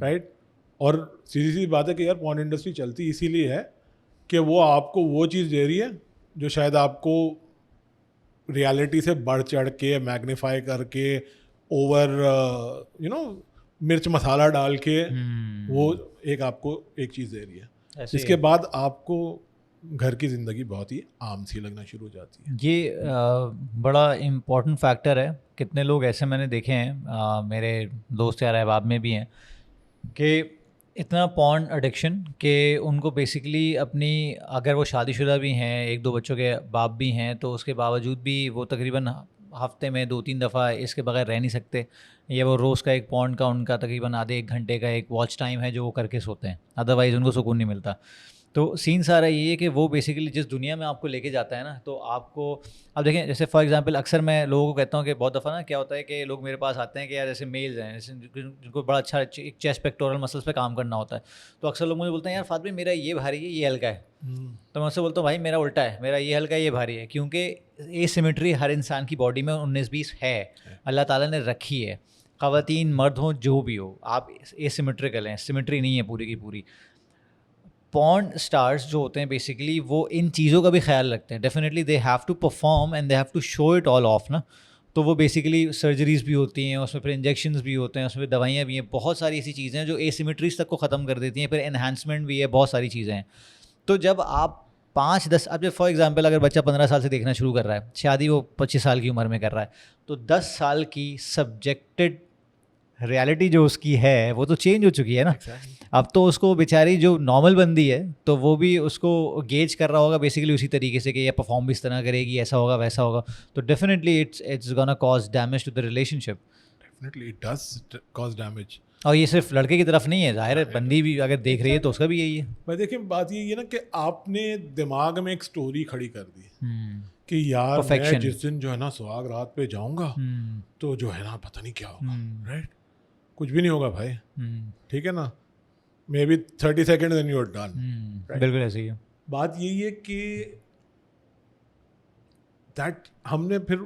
राइट? और सीधी सी बात है कि यार पॉर्न इंडस्ट्री चलती इसीलिए है कि वो आपको वो चीज़ दे रही है जो शायद आपको रियलिटी से बढ़ चढ़ के मैग्नीफाई करके ओवर यू नो मिर्च मसाला डाल के वो एक आपको एक चीज़ दे रही है, ऐसे इसके बाद आपको घर की ज़िंदगी बहुत ही आम सी लगना शुरू हो जाती है। ये बड़ा इम्पोर्टेंट फैक्टर है। कितने लोग ऐसे मैंने देखे हैं, मेरे दोस्त यार अहबाब में भी हैं, कि इतना पॉर्न एडिक्शन कि उनको बेसिकली अपनी, अगर वो शादीशुदा भी हैं, एक दो बच्चों के बाप भी हैं, तो उसके बावजूद भी वो तकरीबन हफ्ते में 2-3 दफ़ा इसके बगैर रह नहीं सकते, या वो रोज़ का एक पॉर्न का उनका तकरीबन आधे 1 घंटे का एक वॉच टाइम है जो वो करके सोते हैं, अदरवाइज़ उनको सुकून नहीं मिलता। तो सीन सारा ये है कि वो बेसिकली जिस दुनिया में आपको लेके जाता है ना, तो आपको, अब देखें जैसे फॉर एग्जांपल अक्सर मैं लोगों को कहता हूँ कि बहुत दफ़ा ना क्या होता है कि लोग मेरे पास आते हैं कि यार जैसे मेल्स हैं, जैसे जिनको बड़ा अच्छा एक चेस्ट पेक्टोरल मसल्स पे काम करना होता है, तो अक्सर लोग मुझे बोलते हैं यार फात भाई मेरा ये भारी है ये हल्का है, तो मैं उससे बोलता हूँ भाई मेरा उल्टा है, मेरा ये हल्का है ये भारी है, क्योंकि एसिमेट्री हर इंसान की बॉडी में 19-20 है, अल्लाह ताला ने रखी है। ख़वातीन मर्द हों जो भी हो, आप एसिमेट्रिकल हैं, सिमेट्री नहीं है पूरी की पूरी। पॉर्न स्टार्स जो होते हैं बेसिकली वो इन चीज़ों का भी ख्याल रखते हैं, definitely they have to perform and they have to show it all off ना, तो वो बेसिकली सर्जरीज भी होती हैं, उसमें फिर इंजेक्शंस भी होते हैं, उसमें दवाइयाँ भी हैं, बहुत सारी ऐसी चीज़ें हैं जो एसिमेट्रीज तक को ख़त्म कर देती हैं, फिर एनहांसमेंट भी है, बहुत सारी चीज़ें हैं। तो जब आप 5-10, अब जब फॉर एग्जांपल अगर बच्चा 15 साल से देखना शुरू कर रहा है, शादी वो 25 साल की उम्र में कर रहा है, तो 10 साल की सब्जेक्टेड रियलिटी जो उसकी है वो तो चेंज हो चुकी है ना। अब तो उसको बेचारी जो नॉर्मल बंदी है तो वो भी उसको गेज कर रहा होगा बेसिकली उसी तरीके से कि ये परफॉर्म भी इस तरह करेगी, ऐसा होगा वैसा होगा, तो definitely it's gonna cause damage to the relationship. Definitely it does cause damage. और ये सिर्फ लड़के की तरफ नहीं है, जाहिर है बंदी भी अगर देख रही है तो उसका भी यही है। भाई देखिए बात ये है ना कि आपने दिमाग में एक स्टोरी खड़ी कर दी कि यार मैं जिस दिन जो है ना सुहाग रात पे जाऊंगा तो जो है ना पता नहीं क्या होगा, राइट? कुछ भी नहीं होगा भाई, ठीक है ना, maybe 30 second then you are done. बिल्कुल ऐसे ही है। बात यही है कि दैट हमने फिर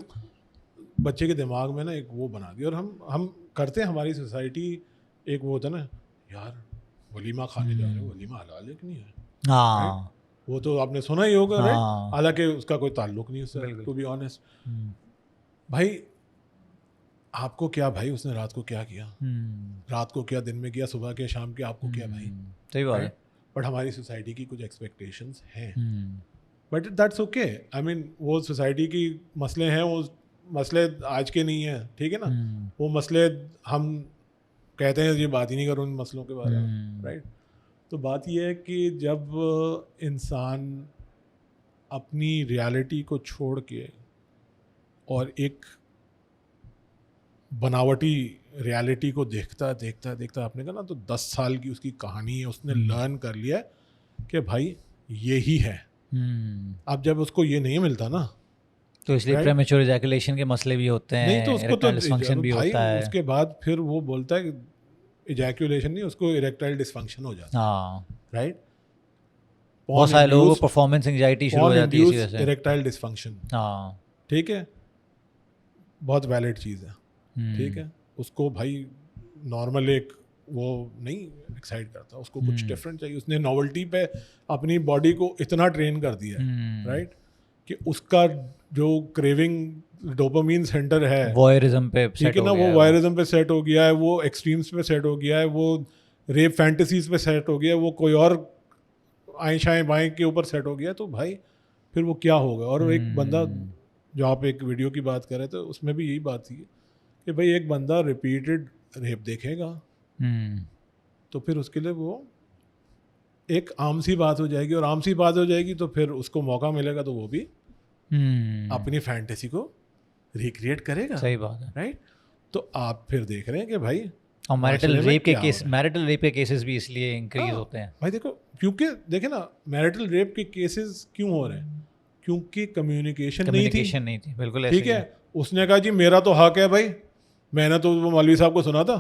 बच्चे के दिमाग में ना एक वो बना दिया, और हम करते हैं, हमारी सोसाइटी एक वो होता है ना, यार वलीमा खाने जा रहे हो, वलीमा हलाल है कि नहीं है, हाँ वो तो आपने सुना ही होगा, राइट? हाँ हालांकि उसका कोई ताल्लुक नहीं उससे, टू बी ऑनेस्ट। भाई आपको क्या भाई, उसने रात को क्या किया, रात को क्या, दिन में किया, सुबह के शाम के, आपको क्या भाई, सही बात है। बट हमारी सोसाइटी की कुछ एक्सपेक्टेशंस हैं, but that's okay. I mean वो सोसाइटी की मसले हैं, वो मसले आज के नहीं हैं, ठीक है ना, वो मसले हम कहते हैं ये बात ही नहीं करो उन मसलों के बारे में, राइट? तो बात ये है कि जब इंसान अपनी रियलिटी को छोड़ के और एक बनावटी रियलिटी को देखता देखता आपने कहा ना, तो 10 साल की उसकी कहानी है, उसने लर्न कर लिया कि भाई ये ही है। अब जब उसको ये नहीं मिलता ना, तो इसलिए प्रीमेच्योर इजैकुलेशन के मसले भी होते हैं, नहीं तो उसको तो डिस्फंक्शन भी भाई होता है। उसके बाद फिर वो बोलता है इजैकुलेशन नहीं, उसको इरेक्टाइल डिस्फंक्शन हो जाता है, राइट? बहुत सारे लोगों को परफॉर्मेंस एंजाइटी शुरू हो जाती है इसी वजह से। इरेक्टाइल डिस्फंक्शन, हाँ ठीक है, बहुत वैलिड चीज़ है, ठीक है, उसको भाई नॉर्मल एक वो नहीं एक्साइट करता, उसको कुछ डिफरेंट चाहिए। उसने नॉवेल्टी पे अपनी बॉडी को इतना ट्रेन कर दिया है, राइट, कि उसका जो क्रेविंग डोपामीन सेंटर है, वॉयरिज्म पे ठीक सेट है हो ना, गया वो है वायरिज्म पे सेट हो गया है, वो एक्सट्रीम्स पे सेट हो गया है, वो रेप फैंटेसीज पे सेट हो गया है, वो कोई और आएँ शाएँ बाएँ के ऊपर सेट हो गया है, तो भाई फिर वो क्या होगा। और एक बंदा, जो आप एक वीडियो की बात कर रहे थे, उसमें भी यही बात थी कि भाई एक बंदा रिपीटेड रेप देखेगा तो फिर उसके लिए वो एक आम सी बात हो जाएगी, और आम सी बात हो जाएगी तो फिर उसको मौका मिलेगा तो वो भी अपनी फैंटेसी को रिक्रिएट करेगा। सही बात है। राइट, तो आप फिर देख रहे हैं कि भाई और मैरिटल माशरे में रेप के क्या केस, हो रहा है। मैरिटल रेप के केसेस भी इसलिए इंक्रीज हाँ, होते हैं। भाई देखो, क्योंकि देखे ना, मैरिटल रेप के केसेस क्यों हो रहे हैं, क्योंकि कम्युनिकेशन नहीं थी। कम्युनिकेशन नहीं थी, बिल्कुल ऐसे ठीक ही है, उसने कहा जी मेरा तो हक है भाई, मैंने तो वो मौलवी साहब को सुना था,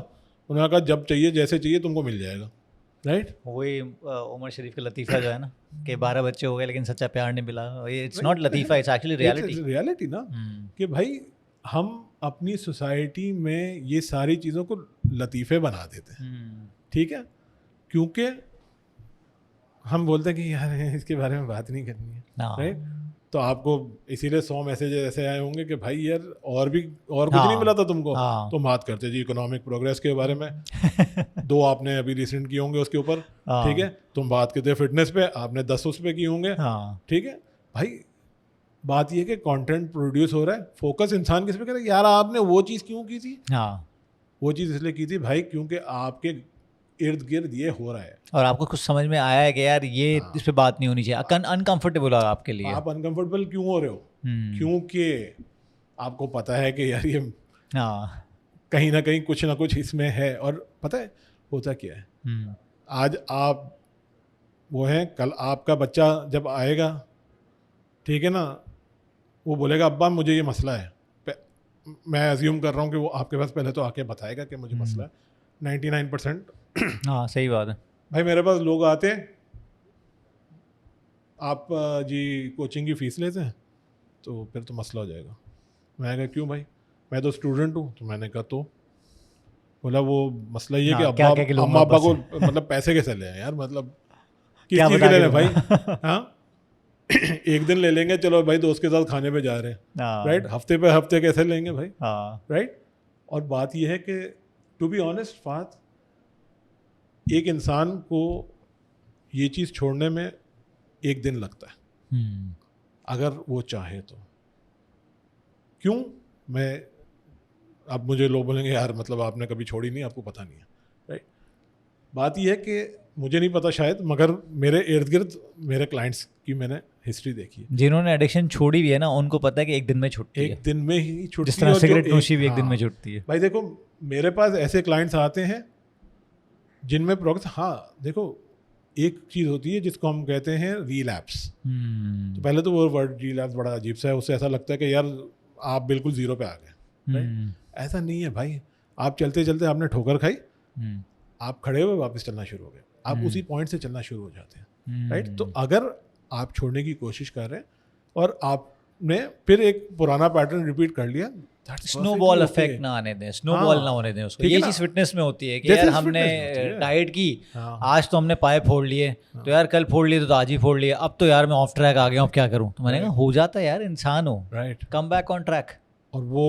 उन्होंने कहा जब चाहिए जैसे चाहिए तुमको मिल जाएगा। राइट, वही उमर शरीफ का लतीफ़ा जो है ना कि 12 बच्चे हो गए लेकिन सच्चा प्यार नहीं मिला, ये इट्स नॉट लतीफ़ा, इट्स एक्चुअली रियलिटी। रियलिटी ना, कि भाई हम अपनी सोसाइटी में ये सारी चीज़ों को लतीफ़े बना देते हैं। ठीक है, क्योंकि हम बोलते हैं कि यार इसके बारे में बात नहीं करनी है। राइट, तो आपको इसीलिए 100 मैसेजेस ऐसे आए होंगे कि भाई यार और कुछ नहीं मिला था तुमको, तो बात करते जी इकोनॉमिक प्रोग्रेस के बारे में। 2 आपने अभी रिसेंट किए होंगे उसके ऊपर, ठीक है, तुम बात करते फिटनेस पे, आपने 10 उस पे किए होंगे। ठीक है भाई, बात ये कि कंटेंट प्रोड्यूस हो रहा है, फोकस इंसान किस पे करे, यार आपने वो चीज़ क्यों की थी, वो चीज़ इसलिए की थी भाई क्योंकि आपके इर्द गिर्द ये हो रहा है, और आपको कुछ समझ में आया है कि यार ये इस पे बात नहीं होनी चाहिए, अनकंफर्टेबल हो आपके लिए। आप अनकंफर्टेबल क्यों हो रहे हो, क्योंकि आपको पता है कि यार ये कहीं ना कहीं कुछ ना कुछ इसमें है। और पता है होता क्या है, आज आप वो हैं, कल आपका बच्चा जब आएगा, ठीक है ना, वो बोलेगा अब्बा मुझे ये मसला है, मैं अज्यूम कर रहा हूँ कि वो आपके पास पहले तो आके बताएगा कि मुझे मसला है 99%। हाँ सही बात है भाई, मेरे पास लोग आते हैं, आप जी कोचिंग की फ़ीस लेते हैं, तो फिर तो मसला हो जाएगा। मैं कहा क्यों भाई, मैं तो स्टूडेंट हूँ। तो मैंने कहा तो बोला वो मसला ये कि अम्मा अब्बा को मतलब पैसे कैसे ले आए यार, मतलब किस चीज़ के ले रहे भाई। हाँ एक दिन ले लेंगे, चलो भाई दोस्त के साथ खाने पे जा रहे हैं, राइट, हफ्ते पे हफ्ते कैसे लेंगे भाई। राइट, और बात यह है कि टू बी ऑनेस्ट बात, एक इंसान को ये चीज़ छोड़ने में 1 दिन लगता है अगर वो चाहे तो। क्यों, मैं अब मुझे लोग बोलेंगे यार मतलब आपने कभी छोड़ी नहीं, आपको पता नहीं है। राइट, बात यह है कि मुझे नहीं पता शायद, मगर मेरे इर्द गिर्द मेरे क्लाइंट्स की मैंने हिस्ट्री देखी है, जिन्होंने एडिक्शन छोड़ी भी है ना, उनको पता है कि 1 दिन में छुट्टी है, 1 दिन में ही छुट्टी। जिस तरह सिगरेट नोशी भी 1 दिन में छुटती है। भाई देखो, मेरे पास ऐसे क्लाइंट्स आते हैं जिनमें प्रोग्रेस, हाँ देखो एक चीज़ होती है जिसको हम कहते हैं रीलैप्स। तो पहले तो वो वर्ड रीलैप्स बड़ा अजीब सा है, उससे ऐसा लगता है कि यार आप बिल्कुल ज़ीरो पे आ गए। राइट, ऐसा नहीं है भाई, आप चलते चलते आपने ठोकर खाई, आप खड़े हुए वापस चलना शुरू हो गए, आप उसी पॉइंट से चलना शुरू हो जाते हैं। राइट, तो अगर आप छोड़ने की कोशिश कर रहे हैं और आपने फिर एक पुराना पैटर्न रिपीट कर लिया, स्नोबॉल इफेक्ट ना आने दें, स्नोबॉल ना होने दें उसको। ये चीज़ फिटनेस में होती है कि यार हमने डाइट की, आज तो हमने पाए फोड़ लिए, तो यार कल फोड़ लिए तो आज ही फोड़ लिए, अब तो यार मैं ऑफ ट्रैक आ गया हूँ, अब क्या करूँ। तो मैंने कहा हो जाता है यार, इंसान हो, right, come back on track. और वो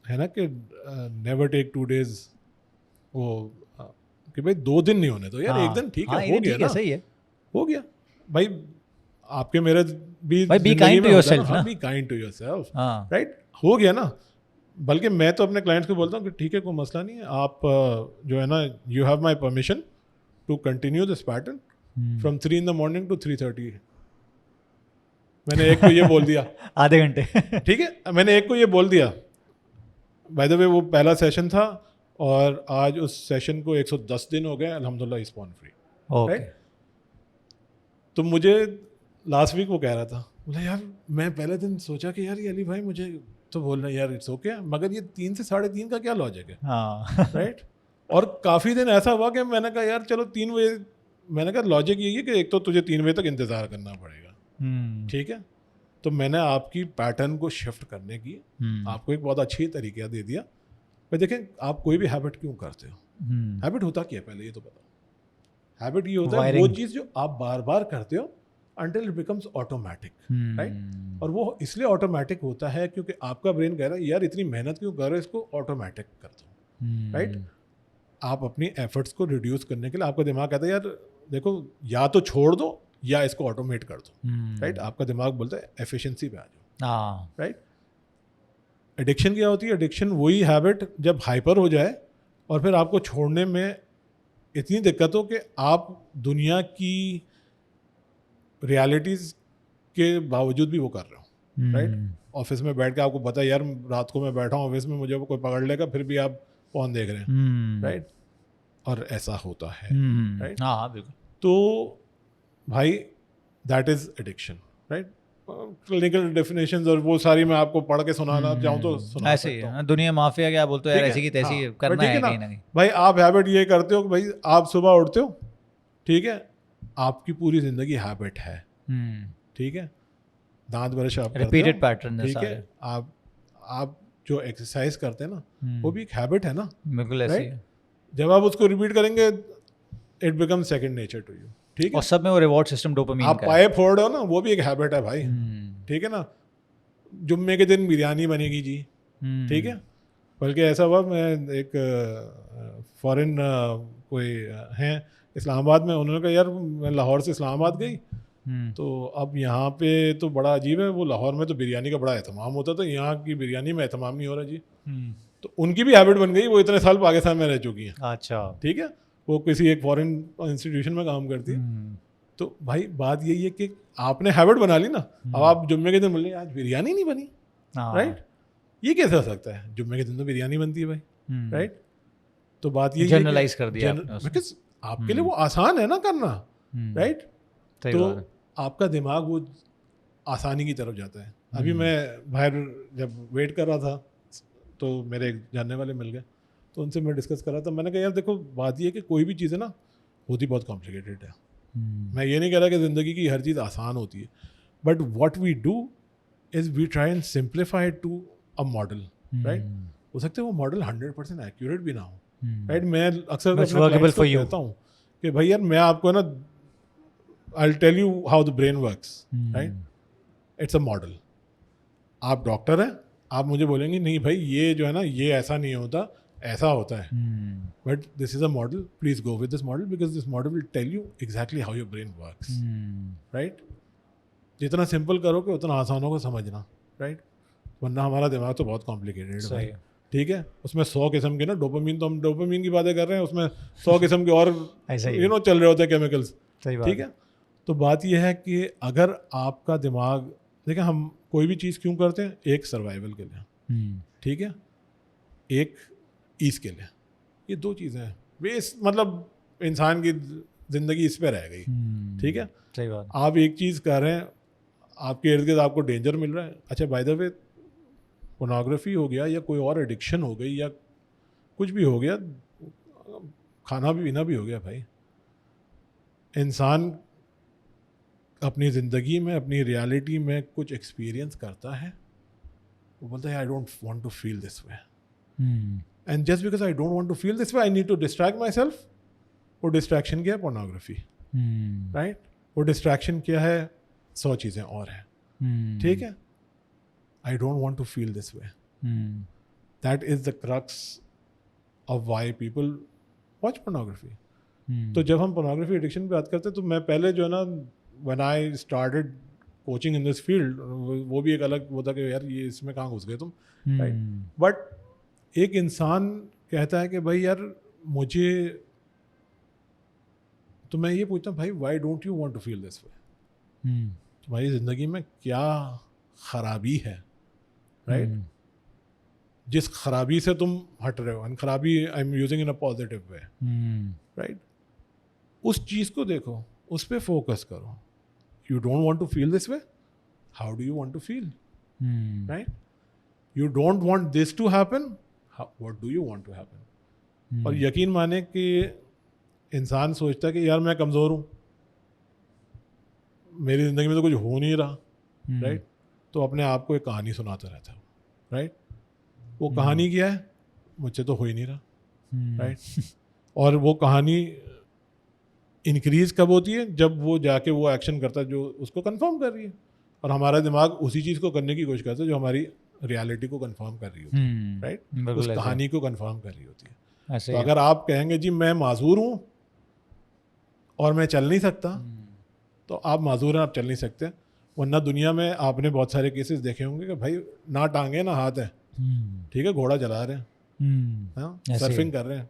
है ना कि नेवर टेक 2 days, वो कि भाई 2 दिन नहीं होने तो यार 1 दिन ठीक है, हो गया ना, सही है, हो गया भाई। आपके मेरे भी बी काइंड टू योरसेल्फ ना, be kind to yourself. Right, हो गया ना। बल्कि मैं तो अपने क्लाइंट्स को बोलता हूँ कि ठीक है, कोई मसला नहीं है, आप जो है ना, you have my permission to continue this pattern from 3 in the morning to 3:30। मैंने एक को ये बोल दिया आधे घंटे ठीक है, मैंने एक को ये बोल दिया। बाय द वे वो पहला सेशन था और आज उस सेशन को 110 दिन हो गए अल्हम्दुलिल्लाह, इज स्पॉन फ्री। राइट, तो मुझे लास्ट वीक वो कह रहा था, बोला यार मैं पहले दिन सोचा कि यार ये अली भाई मुझे तो बोल रहा है यार इट्स ओके, मगर ये 3 से 3:30 का क्या लॉजिक है। राइट, और काफ़ी दिन ऐसा हुआ कि मैंने कहा यार चलो 3 बजे, मैंने कहा लॉजिक यही है कि एक तो तुझे 3 बजे तक इंतज़ार करना पड़ेगा, ठीक है, तो मैंने आपकी पैटर्न को शिफ्ट करने की आपको एक बहुत अच्छी तरीका दे दिया। भाई देखें, आप कोई भी हैबिट क्यों करते हो, हैबिट होता क्या है पहले ये तो बताओ। हैबिट ये होता है Wiring. वो चीज़ जो आप बार बार करते हो until it becomes automatic, right? और वो इसलिए ऑटोमेटिक होता है क्योंकि आपका ब्रेन कह रहा है यार इतनी मेहनत क्यों कर रहे हो, इसको ऑटोमेटिक कर दो, राइट? आप अपनी एफर्ट्स को रिड्यूस करने के लिए आपका दिमाग कहता है यार देखो या तो छोड़ दो या इसको ऑटोमेट कर दो, राइट? आपका दिमाग बोलता है एफिशिएंसी पे आ जाओ, राइट? एडिक्शन क्या होती है? एडिक्शन वही हैबिट जब हाइपर हो जाए और फिर आपको छोड़ने में इतनी दिक्कत हो कि आप दुनिया की रियलिटीज़ के बावजूद भी वो कर रहे हो, राइट? ऑफिस में बैठ के आपको पता है यार रात को मैं बैठा हूँ ऑफिस में, मुझे कोई पकड़ लेगा, फिर भी आप फोन देख रहे हैं, राइट? और ऐसा होता है, राइट? हाँ बिल्कुल। तो भाई that is addiction, right? Clinical definitions और वो सारी मैं आपको पढ़ के सुनाना चाहूँ तो सुना ऐसे ही सकता हूँ। है, दुनिया माफिया क्या बोलते हो यार, ठीक ऐसी है? की तैसी हाँ, करना ठीक है है ना? कहीं ना कहीं। भाई आप हैबिट ये करते हो कि भाई आप सुबह उठते हो, ठीक है, आपकी पूरी जिंदगी हैबिट है, ठीक है, दांत ब्रश आप करते हो, रिपीटेड पैटर्न है ठीक है, सारे। आप जो एक्सरसाइज करते हैं ना वो भी एक हैबिट है ना, बिल्कुल ऐसे ही राइट? है। जब आप उसको रिपीट करेंगे it become second nature to you, ठीक है? और सब में वो रिवॉर्ड सिस्टम डोपामीन आप का है। पाए फोड़ हो ना, वो भी एक हैबिट है भाई, ठीक है ना? जुम्मे के दिन बिरयानी बनेगी जी, ठीक है? बल्कि ऐसा हुआ, मैं एक फॉरेन कोई हैं इस्लामाबाद में, उन्होंने कहा यार मैं लाहौर से इस्लामाबाद गई, तो अब यहाँ पे तो बड़ा अजीब है, वो लाहौर में तो बिरयानी का बड़ा एहतमाम होता था, यहाँ की बिरयानी में एहतमाम नहीं हो रहा जी। तो उनकी भी हैबिट बन गई, वो इतने साल पाकिस्तान में रह चुकी हैं, अच्छा। ठीक है, वो किसी एक फॉरेन इंस्टीट्यूशन में काम करती है। तो भाई बात यही है कि आपने हैबिट बना ली ना, अब आप जुम्मे के दिन बोले आज बिरयानी नहीं बनी, राइट? ये कैसे हो सकता है? जुम्मे के दिन तो बिरयानी बनती है भाई, राइट? तो बात यही जनरलाइज कर दिया आपने उसमें। बिकॉज आपके लिए वो आसान है ना करना, राइट? सही तो बात है। आपका दिमाग वो आसानी की तरफ जाता है। अभी मैं बाहर जब वेट कर रहा था तो मेरे एक जानने वाले मिल गए, तो उनसे मैं डिस्कस कर रहा था, मैंने कहा यार देखो बात ये है कि कोई भी चीज़ है ना होती बहुत कॉम्प्लिकेटेड है। मैं ये नहीं कह रहा कि ज़िंदगी की हर चीज़ आसान होती है, but what we do is we try and simplify to a model, right? हो सकता है वो मॉडल 100% एक्यूरेट भी ना हो, राइट? मैं अक्सर अपने clients को कहता हूँ कि भाई यार मैं आपको ना I'll tell you how the brain works, right? It's a model. आप डॉक्टर हैं, आप मुझे बोलेंगे नहीं भाई ये जो है ना ये ऐसा नहीं होता, ऐसा होता है, but this is a model, please go with this model because this model will tell you exactly how your brain works, right? जितना सिंपल करोगे उतना आसान होगा समझना, राइट? वरना हमारा दिमाग तो बहुत कॉम्प्लिकेटेड है भाई, ठीक है? उसमें 100 किस्म के ना डोपामीन, तो हम डोपामीन की बातें कर रहे हैं, उसमें 100 किस्म के और चल रहे होते हैं केमिकल्स, ठीक है? तो बात यह है कि अगर आपका दिमाग, देखिए हम कोई भी चीज़ क्यों करते हैं, एक सर्वाइवल के लिए, ठीक है, एक ईज के लिए, ये दो चीज़ें हैं। बेस मतलब इंसान की ज़िंदगी इस पे रह गई, ठीक है? सही बात। आप एक चीज़ कर रहे हैं, आपके इर्द गिर्द आपको डेंजर मिल रहा है, अच्छा बाय द वे पोर्नोग्राफी हो गया या कोई और एडिक्शन हो गई या कुछ भी हो गया, खाना भी पीना भी हो गया भाई, इंसान अपनी ज़िंदगी में अपनी रियलिटी में कुछ एक्सपीरियंस करता है, वो बोलता है I don't want to feel this way, and just because I don't want to feel this way I need to distract myself. वो डिस्ट्रैक्शन क्या है? Pornography, right? वो डिस्ट्रैक्शन क्या है? 100 चीज़ें और हैं, ठीक है? I don't want to feel this way, that is the crux of why people watch pornography. तो जब हम पोर्नोग्राफी एडिक्शन पे बात करते हैं, तो मैं पहले जो है ना when I started coaching in this field, वो भी एक अलग वो था कि यार ये इसमें कहाँ घुस गए तुम, राइट? बट एक इंसान कहता है कि भाई यार मुझे, तो मैं ये पूछता हूँ भाई why don't you want to feel this way? तुम्हारी ज़िंदगी में क्या खराबी है, राइट? जिस खराबी से तुम हट रहे हो, खराबी I am using in a positive way, right? उस चीज़ को देखो, उस पर फोकस करो। You don't want to feel this way? How do you want to feel? Right? You don't want this to happen? What do you want to happen? और यकीन माने कि इंसान सोचता है कि यार मैं कमज़ोर हूँ, मेरी ज़िंदगी में तो कुछ हो नहीं रहा, राइट? तो अपने आप को एक कहानी सुनाता रहता है, राइट? वो कहानी क्या है? मुझसे तो हो ही नहीं रहा, राइट? और वो कहानी इंक्रीज कब होती है? जब वो जाके वो एक्शन करता है जो उसको कंफर्म कर रही है, और हमारा दिमाग उसी चीज़ को करने की कोशिश करता है जो हमारी रियलिटी को कंफर्म कर रही होती है, राइट? उस बिल्कुल ऐसे कहानी को कंफर्म कर रही होती है। ऐसे तो ही है। अगर आप कहेंगे जी मैं माजूर हूँ और मैं चल नहीं सकता, तो आप माजूर हैं, आप चल नहीं सकते। वरना दुनिया में आपने बहुत सारे केसेस देखे होंगे कि भाई ना टांगे ना हाथ है, ठीक है, घोड़ा चला रहे हैं, हाँ, ऐसे ही है। सर्फिंग कर रहे हैं,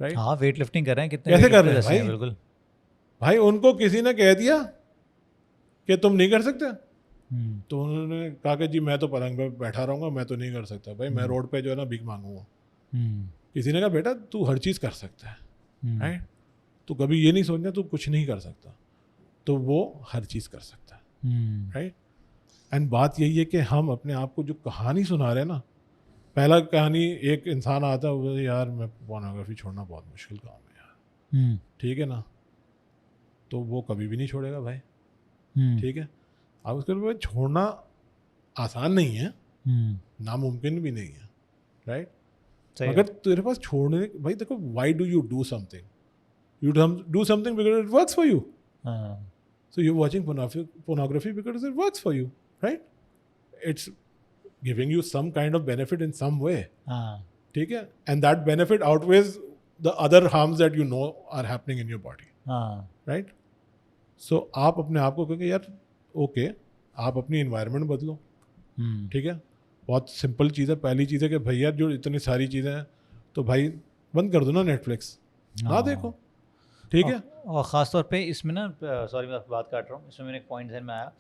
राइट? हाँ, वेट लिफ्टिंग कर रहे हैं, कितने कैसे वेट कर रहे लिफ्टर्स हैं ऐसे हैं, भाई? बिल्कुल। भाई उनको किसी ने कह दिया कि तुम नहीं कर सकते, हम्म, तो उन्होंने कहा कि जी मैं तो पलंग पे बैठा रहूंगा, मैं तो नहीं कर सकता भाई, मैं रोड पे जो है ना भीख मांगूंगा। हम्म, किसी ने कहा बेटा तू हर चीज़ कर सकता है, हम्म, राइट? तो कभी ये नहीं सोचना तू कुछ नहीं कर सकता, तो वो हर चीज़ कर सकता है, हम्म, राइट? एंड बात यही है कि हम अपने आप को जो कहानी सुना रहे हैं ना, पहला कहानी एक इंसान आता है वो यार मैं पोर्नोग्राफी छोड़ना बहुत मुश्किल काम है यार, ठीक है ना, तो वो कभी भी नहीं छोड़ेगा भाई, ठीक है? अब उसके बाद छोड़ना आसान नहीं है, नामुमकिन भी नहीं है, राइट? सही मगर तेरे पास छोड़ने, भाई देखो, why do you do something? You do something because it works for you, हाँ, so you're watching pornography because it works for you, right? It's giving you some kind of benefit in some way, हाँ, ठीक है? And that benefit outweighs the other harms that you know are happening in your body, हाँ, right? So आप अपने आप को कहेंगे यार ओके, आप अपनी environment बदलो, ठीक है? बहुत सिंपल चीज़ है। पहली चीज़ है कि भैया जो इतनी सारी चीज़ें हैं तो भाई बंद कर दो ना नेटफ्लिक्स, ना हाँ। देखो, ठीक है? और ख़ास तौर पे इसमें ना, सॉरी मैं आपकी बात काट रहा हूँ, इसमें मेरे एक पॉइंट ध्यान में आया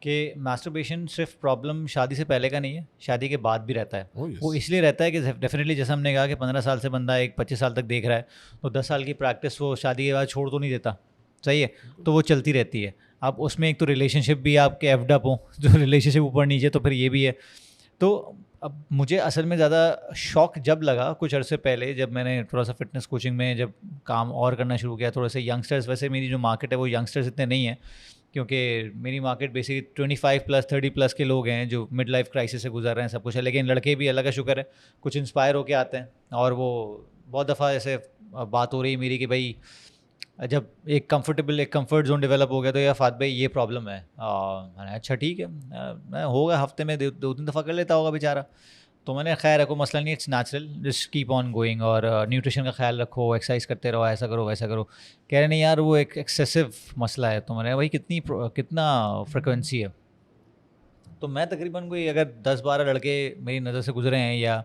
कि मास्टरबेशन सिर्फ प्रॉब्लम शादी से पहले का नहीं है, शादी के बाद भी रहता है। Oh, yes. वो इसलिए रहता है कि डेफिनेटली जैसा हमने कहा कि 15 साल से बंदा एक 25 साल तक देख रहा है, तो 10 साल की प्रैक्टिस वो शादी के बाद छोड़ तो नहीं देता, सही है? तो वो चलती रहती है। अब उसमें एक तो रिलेशनशिप भी आपके एफ्ड अप हो, जो रिलेशनशिप ऊपर नीचे, तो फिर ये भी है। तो अब मुझे असल में ज़्यादा शौक जब लगा कुछ अरसे पहले, जब मैंने थोड़ा सा फिटनेस कोचिंग में जब काम और करना शुरू किया, थोड़े से यंगस्टर्स, वैसे मेरी जो मार्केट है वो यंगस्टर्स इतने नहीं है, क्योंकि मेरी मार्केट बेसिकली 25 प्लस 30 प्लस के लोग हैं जो मिड लाइफ क्राइसिस से गुजर रहे हैं, सब कुछ है। लेकिन लड़के भी, अल्लाह का शुक्र है, कुछ इंस्पायर होके आते हैं। और वो बहुत दफ़ा ऐसे बात हो रही है मेरी कि भाई जब एक कंफर्ट जोन डेवलप हो गया तो यार फात भाई ये प्रॉब्लम है। मैंने अच्छा ठीक है, मैं होगा हफ्ते में 2-3 दफ़ा कर लेता होगा बेचारा। तो मैंने खैर कोई मसला नहीं, it's natural, just keep on going, और न्यूट्रिशन का ख्याल रखो, एक्सरसाइज करते रहो, ऐसा करो वैसा करो। कह रहे नहीं यार वो एक एक्सेसिव मसला है। तो मैंने भाई कितना फ्रिक्वेंसी है? तो मैं तकरीबन कोई अगर 10-12 लड़के मेरी नज़र से गुजरे हैं या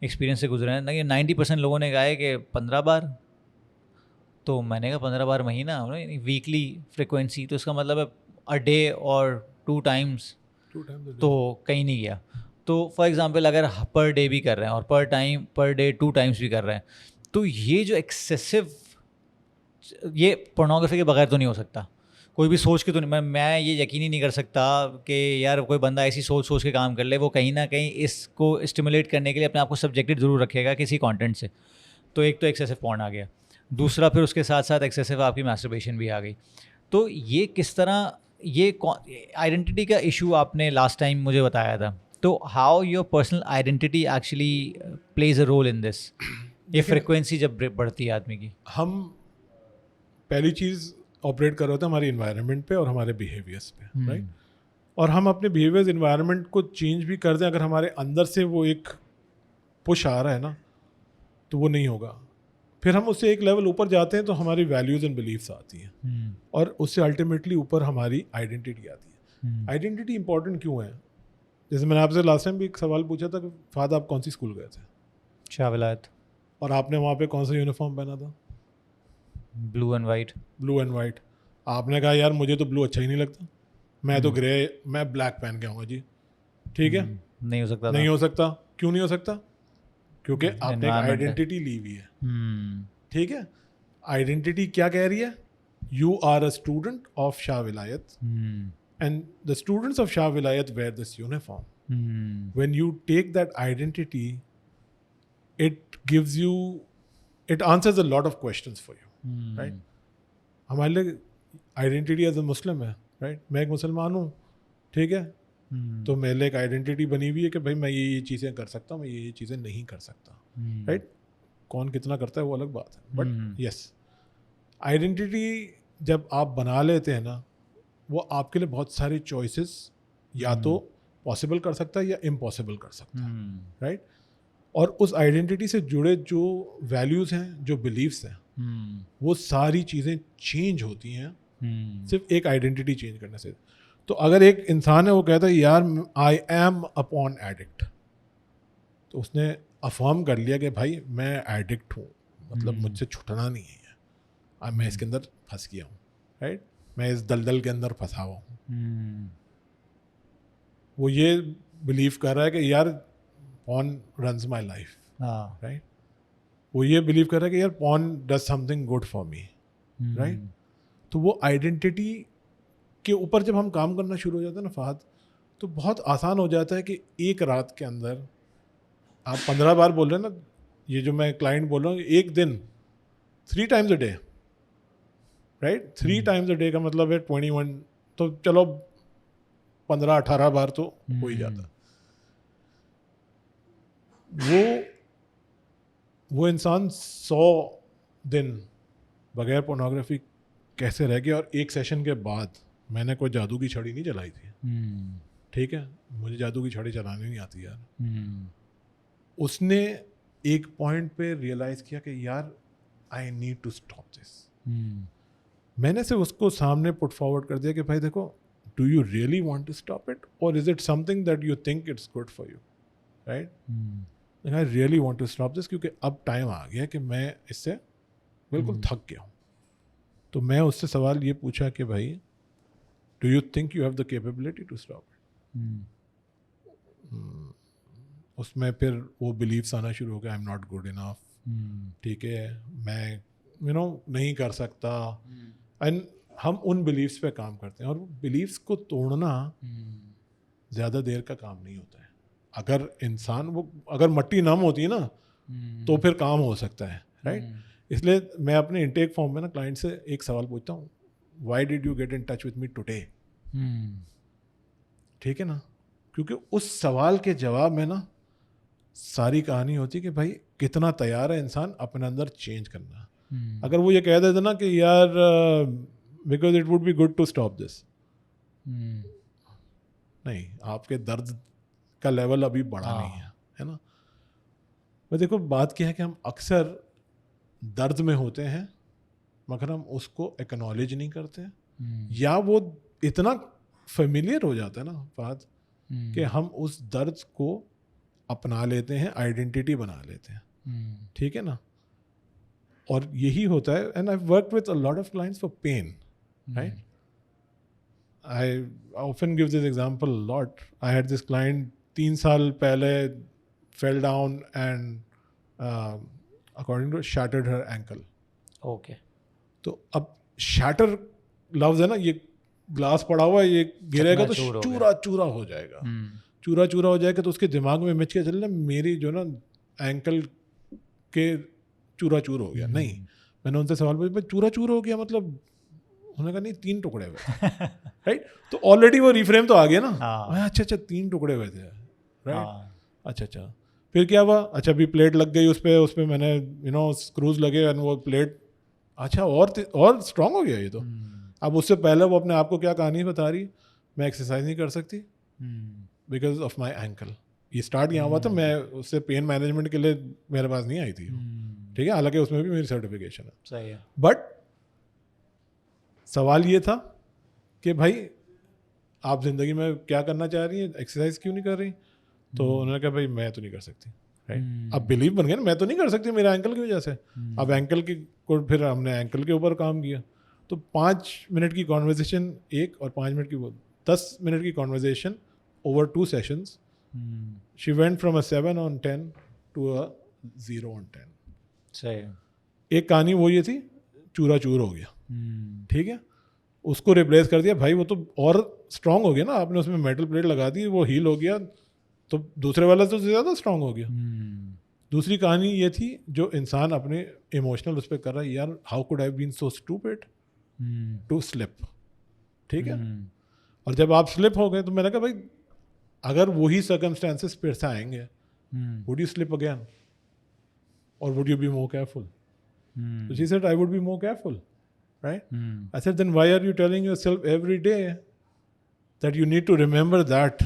एक्सपीरियंस से गुजरे हैं ना, 90% लोगों ने कहा है कि 15 बार। तो मैंने कहा 15 बार महीना, वीकली फ्रिक्वेंसी, तो इसका मतलब है अ डे और 2 टाइम्स, 2 times a day. तो कहीं नहीं गया। तो फॉर एग्जांपल अगर पर डे भी कर रहे हैं और पर डे 2 टाइम्स भी कर रहे हैं, तो ये जो एक्सेसिव, ये पोर्नोग्राफी के बगैर तो नहीं हो सकता। कोई भी सोच के तो नहीं, मैं ये यकीन ही नहीं कर सकता कि यार कोई बंदा ऐसी सोच के काम कर ले, वो कहीं ना कहीं इसको स्टिमुलेट करने के लिए अपने आप को सब्जेक्टेड ज़रूर रखेगा किसी कंटेंट से। तो एक तो एक्सेसिव पॉर्न आ गया, दूसरा फिर उसके साथ साथ एक्सेसिव आपकी मैस्टरबेशन भी आ गई। तो ये किस तरह, ये आइडेंटिटी का इशू आपने लास्ट टाइम मुझे बताया था, तो how your personal identity actually plays a role in this, ये फ्रिक्वेंसी जब बढ़ती है आदमी की? हम पहली चीज़ ऑपरेट कर रहे होते हैं हमारी इन्वायरमेंट पे और हमारे बिहेवियर्स पे, राइट? और हम अपने बिहेवियर्स इन्वायरमेंट को चेंज भी कर दें, अगर हमारे अंदर से वो एक पुश आ रहा है ना, तो वो नहीं होगा। फिर हम उससे एक लेवल ऊपर जाते हैं तो हमारी वैल्यूज़ एंड बिलीफ्स आती हैं, और उससे अल्टीमेटली ऊपर हमारी आइडेंटिटी आती है। आइडेंटिटी इंपॉर्टेंट क्यों है? जैसे मैंने आपसे लास्ट टाइम भी एक सवाल पूछा था कि फाद आप कौन सी स्कूल गए थे, शाह विलायत, और आपने वहाँ पे कौन सा यूनिफॉर्म पहना था? Blue and white. Blue and white. आपने कहा यार मुझे तो ब्लू अच्छा ही नहीं लगता, मैं तो ग्रे, मैं ब्लैक पहन के आऊँगा जी, ठीक है? नहीं हो सकता नहीं था। हो सकता। क्यों नहीं हो सकता? क्योंकि आपने एक Environment है। आइडेंटिटी ली हुई है, ठीक है? आइडेंटिटी क्या कह रही है? You are a student of Shah Wilayat, and the students of Shah Wilayat wear this uniform. When you take that identity, it gives you, it answers a lot of questions for you, right? हमारे लिए आइडेंटिटी एज अ मुस्लिम है, right? मैं एक मुसलमान हूँ, ठीक है? तो मेरे लिए एक आइडेंटिटी बनी हुई है कि भाई मैं ये चीज़ें कर सकता हूँ, मैं ये चीज़ें नहीं कर सकता, राइट? कौन कितना करता है वो अलग बात है, बट यस आइडेंटिटी जब आप बना लेते हैं ना, वो आपके लिए बहुत सारे चॉइसेस या तो पॉसिबल कर सकता है या इम्पॉसिबल कर सकता है, राइट? और उस आइडेंटिटी से जुड़े जो वैल्यूज़ हैं, जो बिलीव्स हैं, वो सारी चीज़ें चेंज होती हैं सिर्फ एक आइडेंटिटी चेंज करने से। तो अगर एक इंसान है वो कहता है यार आई एम अपॉन एडिक्ट, तो उसने अफर्म कर लिया कि भाई मैं एडिक्ट हूँ, मतलब मुझसे छूटना नहीं है, मैं इसके अंदर फंस गया हूँ, राइट? मैं इस दलदल के अंदर फंसा हुआ हूँ। वो ये बिलीव कर रहा है कि यार porn runs my life, right? वो ये बिलीव कर रहा है कि यार porn does something good for me, right? तो वो आइडेंटिटी के ऊपर जब हम काम करना शुरू हो जाता है ना फहद, तो बहुत आसान हो जाता है कि एक रात के अंदर आप 15 बार बोल रहे हैं ना, ये जो मैं क्लाइंट बोल रहा हूँ, एक दिन 3 times a day, right? 3 times a day का मतलब है 21, तो चलो 15-18 बार तो हो ही जाता। वो इंसान 100 दिन बगैर पोर्नोग्राफी कैसे रह गया? और एक सेशन के बाद मैंने कोई जादू की छड़ी नहीं चलाई थी, ठीक है, मुझे जादू की छड़ी चलानी नहीं आती यार। उसने एक पॉइंट पे रियलाइज किया कि यार I need to stop this. मैंने सिर्फ उसको सामने पुट फॉरवर्ड कर दिया कि भाई देखो, do you really want to stop it or is it something that you think it's good for you, right? I really want to stop this, क्योंकि अब टाइम आ गया कि मैं इससे बिल्कुल थक गया हूँ। तो मैं उससे सवाल ये पूछा कि भाई do you think you have the capability to stop it? उसमें फिर वो बिलीव्स आना शुरू हो गया, I am not good enough, ठीक है, मैं नहीं कर सकता। एंड हम उन बिलीव्स पे काम करते हैं, और बिलीव्स को तोड़ना ज़्यादा देर का काम नहीं होता है। अगर इंसान अगर मट्टी नम होती है ना तो फिर काम हो सकता है, राइट? इसलिए मैं अपने इंटेक फॉर्म में ना क्लाइंट से एक सवाल पूछता हूँ, why did you get in touch with me today? ठीक है ना, क्योंकि उस सवाल के जवाब में ना सारी कहानी होती है कि भाई कितना तैयार है इंसान अपने अंदर चेंज करना। अगर वो ये कह देते ना कि यार because it would be good to stop this, नहीं, आपके दर्द का लेवल अभी बढ़ा नहीं है ना? मैं देखो बात क्या है कि हम अक्सर दर्द में होते हैं मगर हम उसको एक्नॉलेज नहीं करते, या वो इतना फेमिलियर हो जाता है ना बात कि हम उस दर्द को अपना लेते हैं, आइडेंटिटी बना लेते हैं, ठीक है ना? और यही होता है। And I work with a lot of clients for pain, right? I often give this example lot. I had this client 3 साल पहले fell down and according to shattered her ankle. Okay, तो अब शैटर लफ्ज है ना, ये glass पड़ा हुआ है, ये गिरेगा तो चूरा चूरा हो जाएगा, चूरा चूरा हो जाएगा। तो उसके दिमाग में मिच के चल रहा मेरी जो ना एंकल के चूरा चूर हो गया। नहीं, मैंने उनसे सवाल पूछा, चूरा चूर हो गया मतलब? उन्होंने कहा नहीं, 3 टुकड़े हुए, राइट? तो ऑलरेडी वो रिफ्रेम तो आ गया ना। अच्छा 3 टुकड़े हुए थे, राइट? अच्छा फिर क्या हुआ? अच्छा अभी प्लेट लग गई उस पर मैंने स्क्रूज लगे एंड वो प्लेट अच्छा और स्ट्रांग हो गया ये तो। अब उससे पहले वो अपने आप को क्या कहानी बता रही, मैं एक्सरसाइज नहीं कर सकती बिकॉज ऑफ माई एंकल। ये स्टार्ट यहाँ हुआ था, मैं उससे पेन मैनेजमेंट के लिए मेरे पास नहीं आई थी, ठीक है, हालांकि उसमें भी मेरी सर्टिफिकेशन है, सही है। बट सवाल ये था कि भाई आप ज़िंदगी में क्या करना चाह रही हैं, एक्सरसाइज क्यों नहीं कर रही? तो उन्होंने कहा भाई मैं तो नहीं कर सकती, राइट? अब बिलीव बन गया ना, मैं तो नहीं कर सकती मेरे एंकल की वजह से। अब एंकल की को फिर हमने एंकल के ऊपर काम किया। तो 5 मिनट की कॉन्वर्जेसन एक और 5 मिनट की 10 मिनट की conversation over 2 sessions, she went from a 7 on 10 to a 0 on 10। सही। एक कहानी वो ये थी, चूरा चूर हो गया, ठीक है, उसको रिप्लेस कर दिया, भाई वो तो और स्ट्रांग हो गया ना, आपने उसमें मेटल प्लेट लगा दी, वो हील हो गया, तो दूसरे वाला तो ज़्यादा स्ट्रांग हो गया। दूसरी कहानी ये थी जो इंसान अपने इमोशनल उस पर कर रहा है, यार how could I been so stupid to slip, ठीक है? और जब आप स्लिप हो गए तो मैंने कहा भाई अगर वही सर्कमस्टेंसेस फिर से आएंगे, would you slip again? or would you be more careful? So she said, I would be more careful, right? I said, then why are you telling yourself every day that you need to remember that?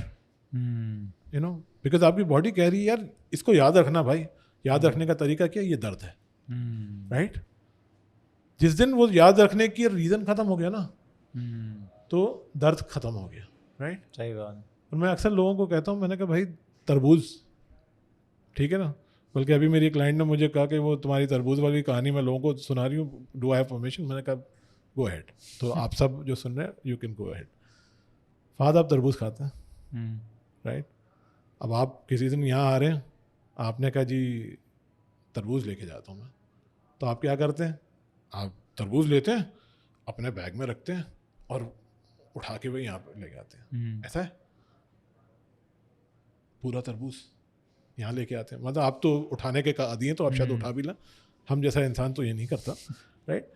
You know, because आपकी body कह रही है यार इसको याद रखना भाई, याद रखने का तरीका क्या है? ये दर्द है, राइट? जिस दिन वो याद रखने की रीज़न ख़त्म हो गया ना, तो दर्द ख़त्म हो गया, राइट? सही बात है। और मैं अक्सर लोगों को कहता हूँ, मैंने कहा भाई तरबूज, ठीक है ना, बल्कि अभी मेरी क्लाइंट ने मुझे कहा कि वो तुम्हारी तरबूज वाली कहानी मैं लोगों को सुना रही हूँ, डू आई हैव परमिशन? मैंने कहा गो अहेड। तो आप सब जो सुन रहे हैं, you can go ahead. Fahd आप तरबूज खाते हैं, राइट? अब आप किसी दिन यहाँ आ रहे हैं, आपने कहा जी तरबूज लेके जाता हूँ मैं, तो आप क्या करते हैं? आप तरबूज लेते हैं, अपने बैग में रखते हैं और उठा के वही यहाँ पर लेके आते हैं। ऐसा है, पूरा तरबूज यहाँ लेके आते हैं। मतलब आप तो उठाने के आदी हैं, तो आप शायद उठा भी लें, हम जैसा इंसान तो ये नहीं करता, राइट?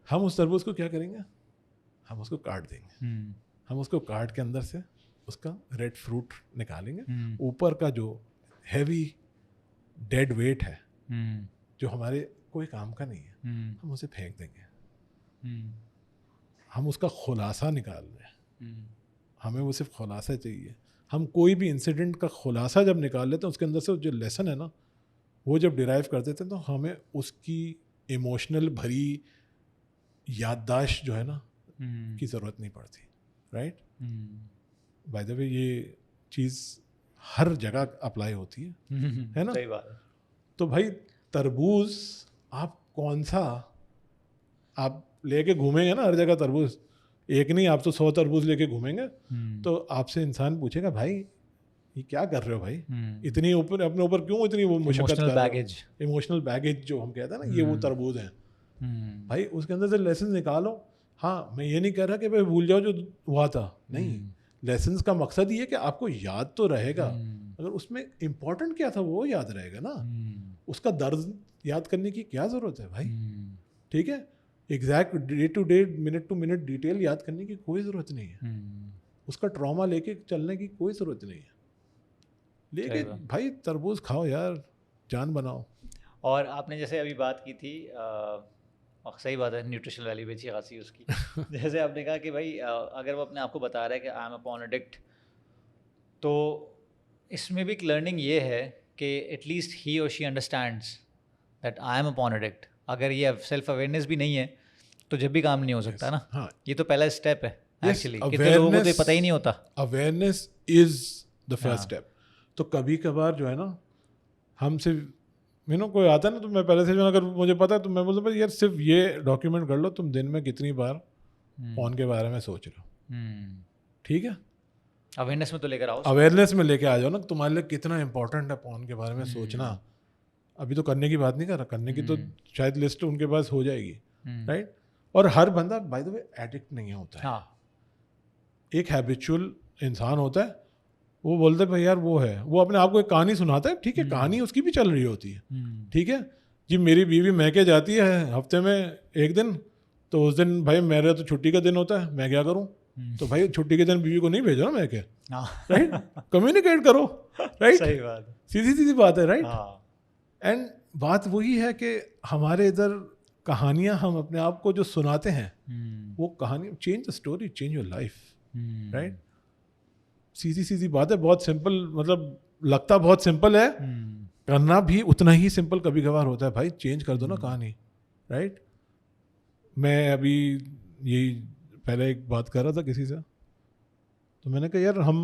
हम उस तरबूज को क्या करेंगे? हम उसको काट देंगे। हम उसको काट के अंदर से उसका रेड फ्रूट निकालेंगे, ऊपर का जो हैवी डेड वेट है, जो हमारे कोई काम का नहीं है, हम उसे फेंक देंगे। हम उसका खुलासा निकाल रहे हैं, हमें वो सिर्फ खुलासा चाहिए। हम कोई भी इंसिडेंट का खुलासा जब निकाल लेते हैं, उसके अंदर से जो लेसन है ना, वो जब डिराइव कर देते हैं, तो हमें उसकी इमोशनल भरी याददाश्त जो है ना की ज़रूरत नहीं पड़ती, राइट? बाय द वे ये चीज़ हर जगह अप्लाई होती है ना? सही बात है। तो भाई तरबूज आप कौन सा आप लेके घूमेंगे ना हर जगह तरबूज, एक नहीं, आप तो 100 तरबूज लेके घूमेंगे, तो आपसे इंसान पूछेगा भाई ये क्या कर रहे हो भाई, इतनी ऊपर अपने ऊपर क्यों इतनी वो मुशक्कत कर रहे हो? इमोशनल बैगेज जो हम कहते हैं ना, ये वो तरबूज हैं। भाई उसके अंदर से लेसन निकालो। हाँ, मैं ये नहीं कह रहा कि भाई भूल जाओ जो हुआ था, नहीं। लेसन्स का मकसद ये है कि आपको याद तो रहेगा, अगर उसमें इम्पोर्टेंट क्या था वो याद रहेगा ना। उसका दर्द याद करने की क्या ज़रूरत है भाई, ठीक है? Exact day to day, minute to minute detail याद करने की कोई ज़रूरत नहीं है। उसका ट्रॉमा लेके चलने की कोई ज़रूरत नहीं है। लेकिन भाई तरबूज खाओ यार, जान बनाओ। और आपने जैसे अभी बात की थी, सही बात है, न्यूट्रिशनल वैल्यू भी अच्छी खासी उसकी। जैसे आपने कहा कि भाई अगर वो अपने आप को बता रहा है कि I am a porn addict, तो इसमें भी एक लर्निंग ये है कि एटलीस्ट ही और she understands that I am a porn addict. अगर ये सेल्फ अवेयरनेस भी नहीं है तो जब भी काम नहीं हो सकता ना। हाँ, ये तो पहला स्टेप है एक्चुअली। कितने लोगों को तो पता ही नहीं होता। Awareness is the first step. तो कभी कभार जो है ना, हमसे कोई आता है ना, तो मैं पहले से जो अगर मुझे पता है तो मैं बोलता हूँ यार सिर्फ ये डॉक्यूमेंट कर लो, तुम दिन में कितनी बार फोन के बारे में सोच रहे हो, ठीक है? अवेयरनेस में तो लेकर आओ, अवेयरनेस में लेके आ जाओ ना, तुम्हारे लिए कितना इंपॉर्टेंट है फोन के बारे में सोचना। अभी तो करने की बात नहीं कर रहा, करने की तो शायद लिस्ट उनके पास हो जाएगी, राइट? और हर बंदा बाय द वे एडिक्ट नहीं होता है। हाँ। एक हैबिचुअल इंसान होता है, वो बोलते भाई यार वो है, वो अपने आप को एक कहानी सुनाता है, ठीक है? कहानी उसकी भी चल रही होती है, ठीक है जी। मेरी बीवी मैके जाती है हफ्ते में एक दिन, तो उस दिन भाई मेरा तो छुट्टी का दिन होता है, मैं क्या करूँ? तो भाई छुट्टी के दिन बीवी को नहीं भेजो ना मैके, राइट? कम्युनिकेट करो, राइट? सही बात है, सीधी सीधी बात है, राइट? एंड बात वही है कि हमारे इधर कहानियाँ हम अपने आप को जो सुनाते हैं, वो कहानी change the story, change your life, right? सीधी सीधी बात है, बहुत सिंपल, मतलब लगता बहुत सिंपल है, करना भी उतना ही सिंपल कभी कभार होता है। भाई चेंज कर दो ना कहानी, राइट? मैं अभी यही पहले एक बात कर रहा था किसी से, तो मैंने कहा यार हम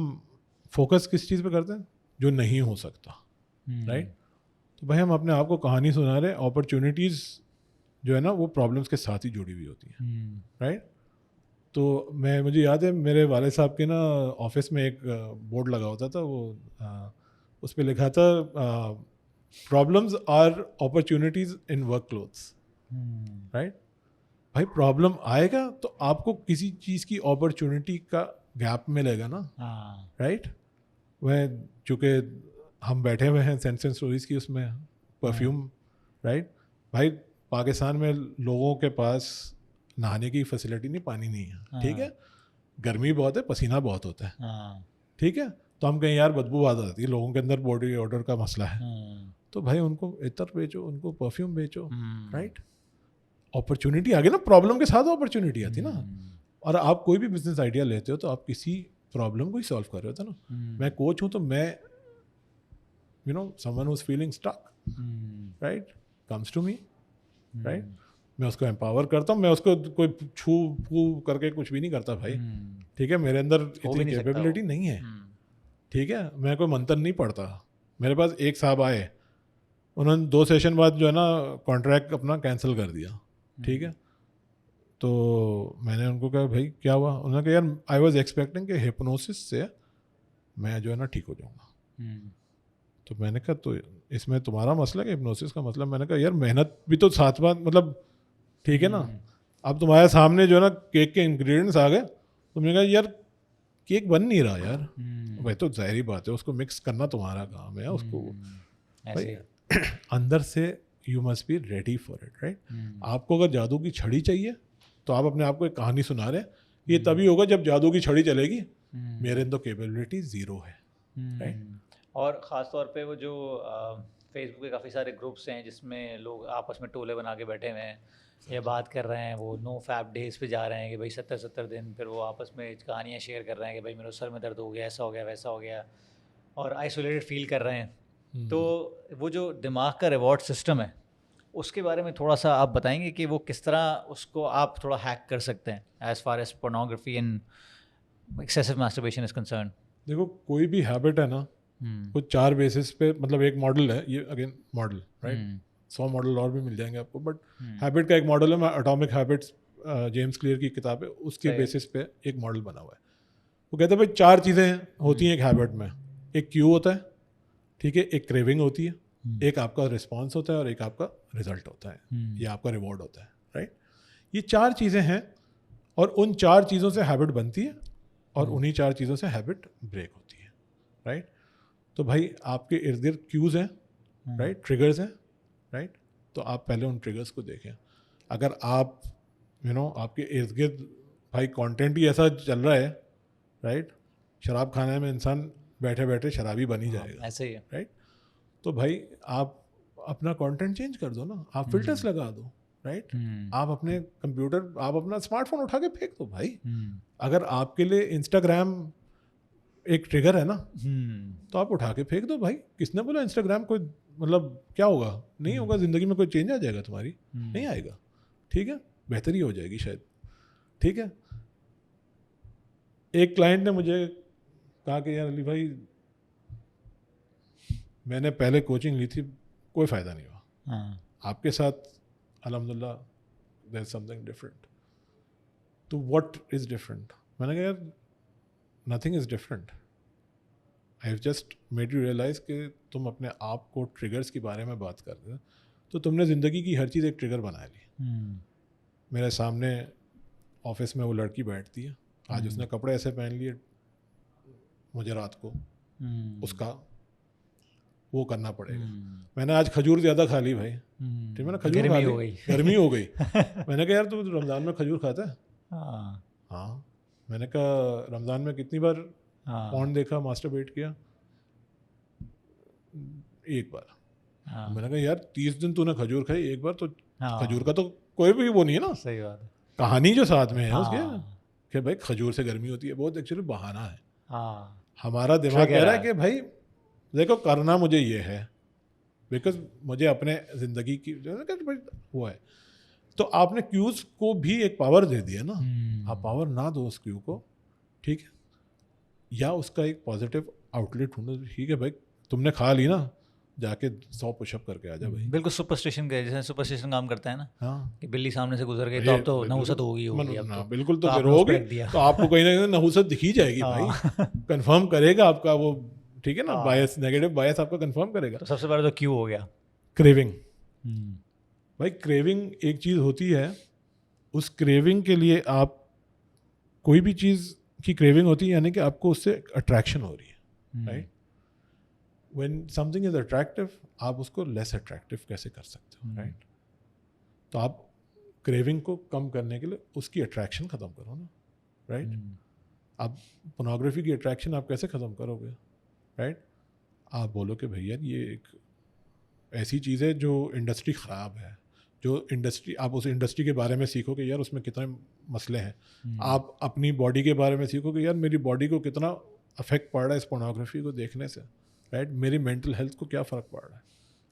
फोकस किस चीज़ पे करते हैं? जो नहीं हो सकता, राइट? तो भाई हम अपने आप को कहानी सुना रहे, अपॉर्चुनिटीज़ जो है ना वो प्रॉब्लम्स के साथ ही जुड़ी हुई होती है, राइट? तो मुझे याद है मेरे वाले साहब के ना ऑफिस में एक बोर्ड लगा होता था, वो उस पर लिखा था problems are opportunities in work clothes, right? भाई प्रॉब्लम आएगा तो आपको किसी चीज़ की अपॉर्चुनिटी का गैप मिलेगा ना, राइट? वह चूँकि हम बैठे हुए हैं सेंस एंड स्टोरीज़ की उसमें परफ्यूम, राइट? भाई पाकिस्तान में लोगों के पास नहाने की फैसिलिटी नहीं, पानी नहीं है, ठीक है? गर्मी बहुत है, पसीना बहुत होता है, ठीक है? तो हम कहें यार बदबू आ जाती है, लोगों के अंदर बॉडी ऑर्डर का मसला है, तो भाई उनको इतर बेचो, उनको परफ्यूम बेचो, राइट? अपॉर्चुनिटी आ गई ना, प्रॉब्लम के साथ अपॉर्चुनिटी आती ना। और आप कोई भी बिजनेस आइडिया लेते हो तो आप किसी प्रॉब्लम को ही सॉल्व कर रहे होते ना। मैं कोच हूँ तो मैं someone whose feeling stuck, right, comes to me, right, मैं उसको एम्पावर करता हूँ। मैं उसको कोई छू फू करके कुछ भी नहीं करता भाई, ठीक है? मेरे अंदर इतनी कैपेबिलिटी नहीं है, ठीक है? मैं कोई मंत्र नहीं पढ़ता। मेरे पास एक साहब आए, उन्होंने 2 सेशन बाद जो है ना कॉन्ट्रैक्ट अपना कैंसिल कर दिया, ठीक है? तो मैंने उनको कहा भाई क्या हुआ? उन्होंने कहा यार आई वाज एक्सपेक्टिंग कि हिप्नोसिस से मैं जो है ना ठीक हो जाऊंगा। तो मैंने कहा तो इसमें तुम्हारा मसला है कि हिप्नोसिस का मतलब? मैंने कहा यार मेहनत भी तो साथ बात, मतलब ठीक है ना। अब तुम्हारे सामने जो है ना केक के इंग्रेडिएंट्स आ गए, तो मैंने कहा यार केक बन नहीं रहा यार। भाई तो जाहिर बात है उसको मिक्स करना तुम्हारा काम है, उसको भाई अंदर से you must be ready for it, right? आपको अगर जादू की छड़ी चाहिए तो आप अपने आप को एक कहानी सुना रहे हैं, ये तभी होगा जब जादू की छड़ी चलेगी। मेरे अंदर कैपेबिलिटी ज़ीरो है, राइट? और ख़ास तौर पे वो जो फेसबुक पे काफ़ी सारे ग्रुप्स हैं जिसमें लोग आपस में टोले बना के बैठे हुए हैं या बात कर रहे हैं, वो नो फैप डेज़ पे जा रहे हैं कि भाई 70-70 दिन, फिर वो आपस में कहानियाँ शेयर कर रहे हैं कि भाई मेरे सर में दर्द हो गया, ऐसा हो गया, वैसा हो गया, और आइसोलेटेड फील कर रहे हैं। तो वो जो दिमाग का रिवॉर्ड सिस्टम है उसके बारे में थोड़ा सा आप बताएंगे कि वो किस तरह उसको आप थोड़ा हैक कर सकते हैं as far as pornography and excessive masturbation is concern? देखो कोई भी हैबिट है ना, वो 4 बेसिस पे, मतलब एक मॉडल है ये, अगेन मॉडल, राइट? 100 मॉडल और भी मिल जाएंगे आपको, बट हैबिट का एक मॉडल है। एटॉमिक हैबिट्स, जेम्स क्लियर की किताब है, उसके बेसिस पे एक मॉडल बना हुआ है। वो कहते हैं भाई 4 चीज़ें होती हैं एक हैबिट में। एक क्यू होता है, ठीक है, एक क्रेविंग होती है, एक आपका रिस्पॉन्स होता है, और एक आपका रिजल्ट होता है या आपका रिवॉर्ड होता है, राइट? ये 4 चीज़ें हैं, और उन 4 चीज़ों से हैबिट बनती है, और उन्हीं 4 चीज़ों से हैबिट ब्रेक होती है, राइट? तो भाई आपके इर्द गिर्द क्यूज़ हैं, राइट, ट्रिगर्स हैं, राइट? तो आप पहले उन ट्रिगर्स को देखें। अगर आप आपके इर्द गिर्द भाई कंटेंट ही ऐसा चल रहा है, राइट, शराब खाने में इंसान बैठे बैठे शराबी बन ही जाएगा, ऐसे ही है, राइट? तो भाई आप अपना कंटेंट चेंज कर दो ना, आप फिल्टर्स लगा दो, राइट? आप अपने कंप्यूटर, आप अपना स्मार्टफोन उठा के फेंक दो भाई। अगर आपके लिए इंस्टाग्राम एक ट्रिगर है ना, तो आप उठा के फेंक दो भाई। किसने बोला इंस्टाग्राम कोई, मतलब क्या होगा? नहीं होगा, ज़िंदगी में कोई चेंज आ जाएगा तुम्हारी? नहीं आएगा, ठीक है? बेहतरी हो जाएगी शायद, ठीक है? एक क्लाइंट ने मुझे कहा कि यार अली भाई मैंने पहले कोचिंग ली थी, कोई फ़ायदा नहीं हुआ, आपके साथ अल्हम्दुलिल्लाह देयर इज समथिंग डिफरेंट। तो व्हाट इज़ डिफरेंट? मैंने कहा यार nothing is different, I have just made you realise कि तुम अपने आप को ट्रिगर्स के बारे में बात कर रहे हो, तो तुमने ज़िंदगी की हर चीज़ एक ट्रिगर बना ली। मेरे सामने ऑफिस में वो लड़की बैठती है, आज उसने कपड़े ऐसे पहन लिए, मुझे रात को उसका वो करना पड़ेगा। मैंने आज खजूर ज़्यादा खा ली भाई, ठीक है ना, खजूर खा ली, गर्मी हो गई। मैंने कहा यार तू रमज़ान में खजूर खाता है? हाँ। मैंने कहा रमज़ान में कितनी बार पॉर्न देखा, मास्टरबेट किया? एक बार। मैंने कहा यार 30 दिन तूने खजूर खाई, एक बार तो खजूर का तो कोई भी वो नहीं है ना। सही बात है। कहानी जो साथ में है उसके कि भाई खजूर से गर्मी होती है, बहुत एक्चुअली बहाना है। हमारा दिमाग कह रहा है कि भाई देखो करना मुझे ये है, बिकॉज मुझे अपने ज़िंदगी की वो है। तो आपने क्यूज़ को भी एक पावर दे दिया ना, आप पावर ना दो उस क्यू को, ठीक है, या उसका एक पॉजिटिव आउटलेट ढूंढो। ठीक है भाई तुमने खा ली ना, जाके 100 पुशअप करके आ जा भाई। बिल्कुल सुपरस्टिशन के जैसे सुपरस्टिशन काम करता है ना, हाँ कि बिल्ली सामने से गुजर गई तो अब तो नहुसत होगी अब तो। बिल्कुल, तो फिर होगी, तो आपको कहीं ना कहीं नहुसत दिखी जाएगी भाई, कंफर्म करेगा आपका वो, ठीक है ना, बायस, नेगेटिव बायस आपका कंफर्म करेगा। तो सबसे पहले तो क्यू हो गया क्रेविंग। भाई क्रेविंग एक चीज़ होती है, उस क्रेविंग के लिए आप कोई भी चीज़ की क्रेविंग होती है, यानी कि आपको उससे अट्रैक्शन हो रही है, right? When something is attractive, आप उसको लेस अट्रैक्टिव कैसे कर सकते हो, राइट? तो आप क्रेविंग को कम करने के लिए उसकी अट्रैक्शन ख़त्म करो ना, राइट? आप पोर्नोग्राफी की अट्रैक्शन आप कैसे ख़त्म करोगे, राइट? आप बोलो कि भैया ये एक ऐसी चीज़ है जो इंडस्ट्री ख़राब है, जो इंडस्ट्री आप उस इंडस्ट्री के बारे में सीखो कि यार उसमें कितने मसले हैं। आप अपनी बॉडी के बारे में सीखो कि यार मेरी बॉडी को कितना अफेक्ट पड़ रहा है इस पोर्नोग्राफी को देखने से, राइट। मेरी मेंटल हेल्थ को क्या फ़र्क पड़ रहा है।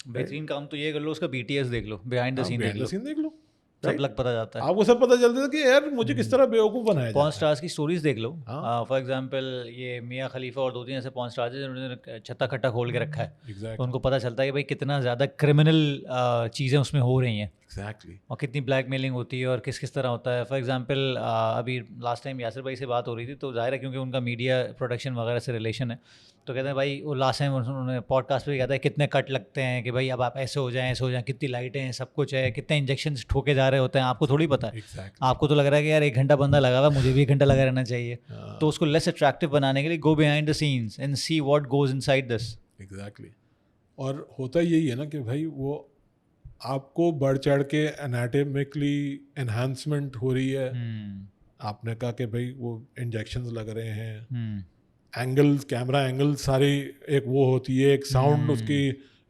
बेहतरीन काम तो ये कर लो, उसका BTS देख लो, बिहाइंड द सीन देख लो, सीन देख लो, सब लग पता जाता है। आपको सब पता चलता है कि यार मुझे किस तरह बेवकूफ़ बनाया पॉर्न जाता है। स्टार्स की स्टोरीज देख लो, हाँ। फॉर एग्जांपल ये मियाँ खलीफा और 2-3 ऐसे पॉर्न स्टार्स हैं जिन्होंने छत्ता खट्टा खोल के रखा है, तो एग्जैक्टली उनको पता चलता है कि भाई कितना ज़्यादा क्रिमिनल चीज़ें उसमें हो रही हैं एग्जैक्टली। और कितनी ब्लैकमेलिंग होती है और किस किस तरह होता है। फॉर एग्जांपल अभी लास्ट टाइम यासिर भाई से बात हो रही थी, तो जाहिर है क्योंकि उनका मीडिया प्रोडक्शन वगैरह से रिलेशन है, तो कहते हैं भाई वो लास्ट टाइम उन्होंने पॉडकास्ट पे भी कहता है कितने कट लगते हैं कि भाई अब आप ऐसे हो जाएं, कितनी लाइटें हैं, सब कुछ है, कितने इंजेक्शन ठोके जा रहे होते हैं, आपको थोड़ी पता है। एग्जैक्टली। आपको तो लग रहा है कि यार 1 घंटा बंदा लगा हुआ है, मुझे भी 1 घंटा लगा रहना चाहिए। तो उसको लेस अट्रैक्टिव बनाने के लिए go behind the scenes and see what goes inside this. Exactly. और होता यही है ना कि भाई वो आपको बढ़ चढ़ के एनाटॉमिकली एनहांसमेंट हो रही है। आपने कहा कि भाई वो इंजेक्शंस लग रहे हैं, एंगल्स, कैमरा एंगल सारी एक वो होती है, एक साउंड उसकी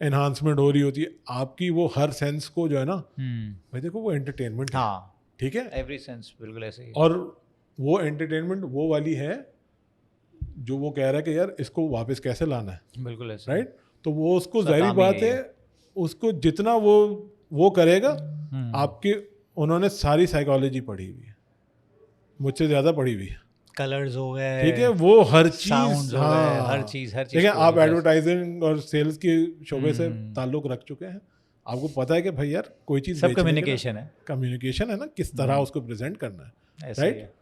एनहांसमेंट हो रही होती है। आपकी वो हर सेंस को जो है ना, भाई देखो वो एंटरटेनमेंट है, हाँ, ठीक है। एवरी सेंस बिल्कुल ऐसे ही। और वो एंटरटेनमेंट वो वाली है जो वो कह रहा है कि यार इसको वापस कैसे लाना है, बिल्कुल ऐसे, राइट। तो वो उसको उसका जाहिर काम ही बात यही है, उसको जितना वो करेगा, आपके उन्होंने सारी साइकोलॉजी पढ़ी हुई है, मुझसे ज़्यादा पढ़ी हुई है, कलर्स हो गए, ठीक है। वो हर चीज़, साउंड्स हो गए, हर चीज़ ठीक है। आप एडवर्टाइजिंग और सेल्स के शोबे से ताल्लुक़ रख चुके हैं, आपको पता है कि भाई यार कोई चीज़ सब कम्युनिकेशन है, कम्युनिकेशन है ना, किस तरह उसको प्रेजेंट करना है, ऐसे राइट। ही है।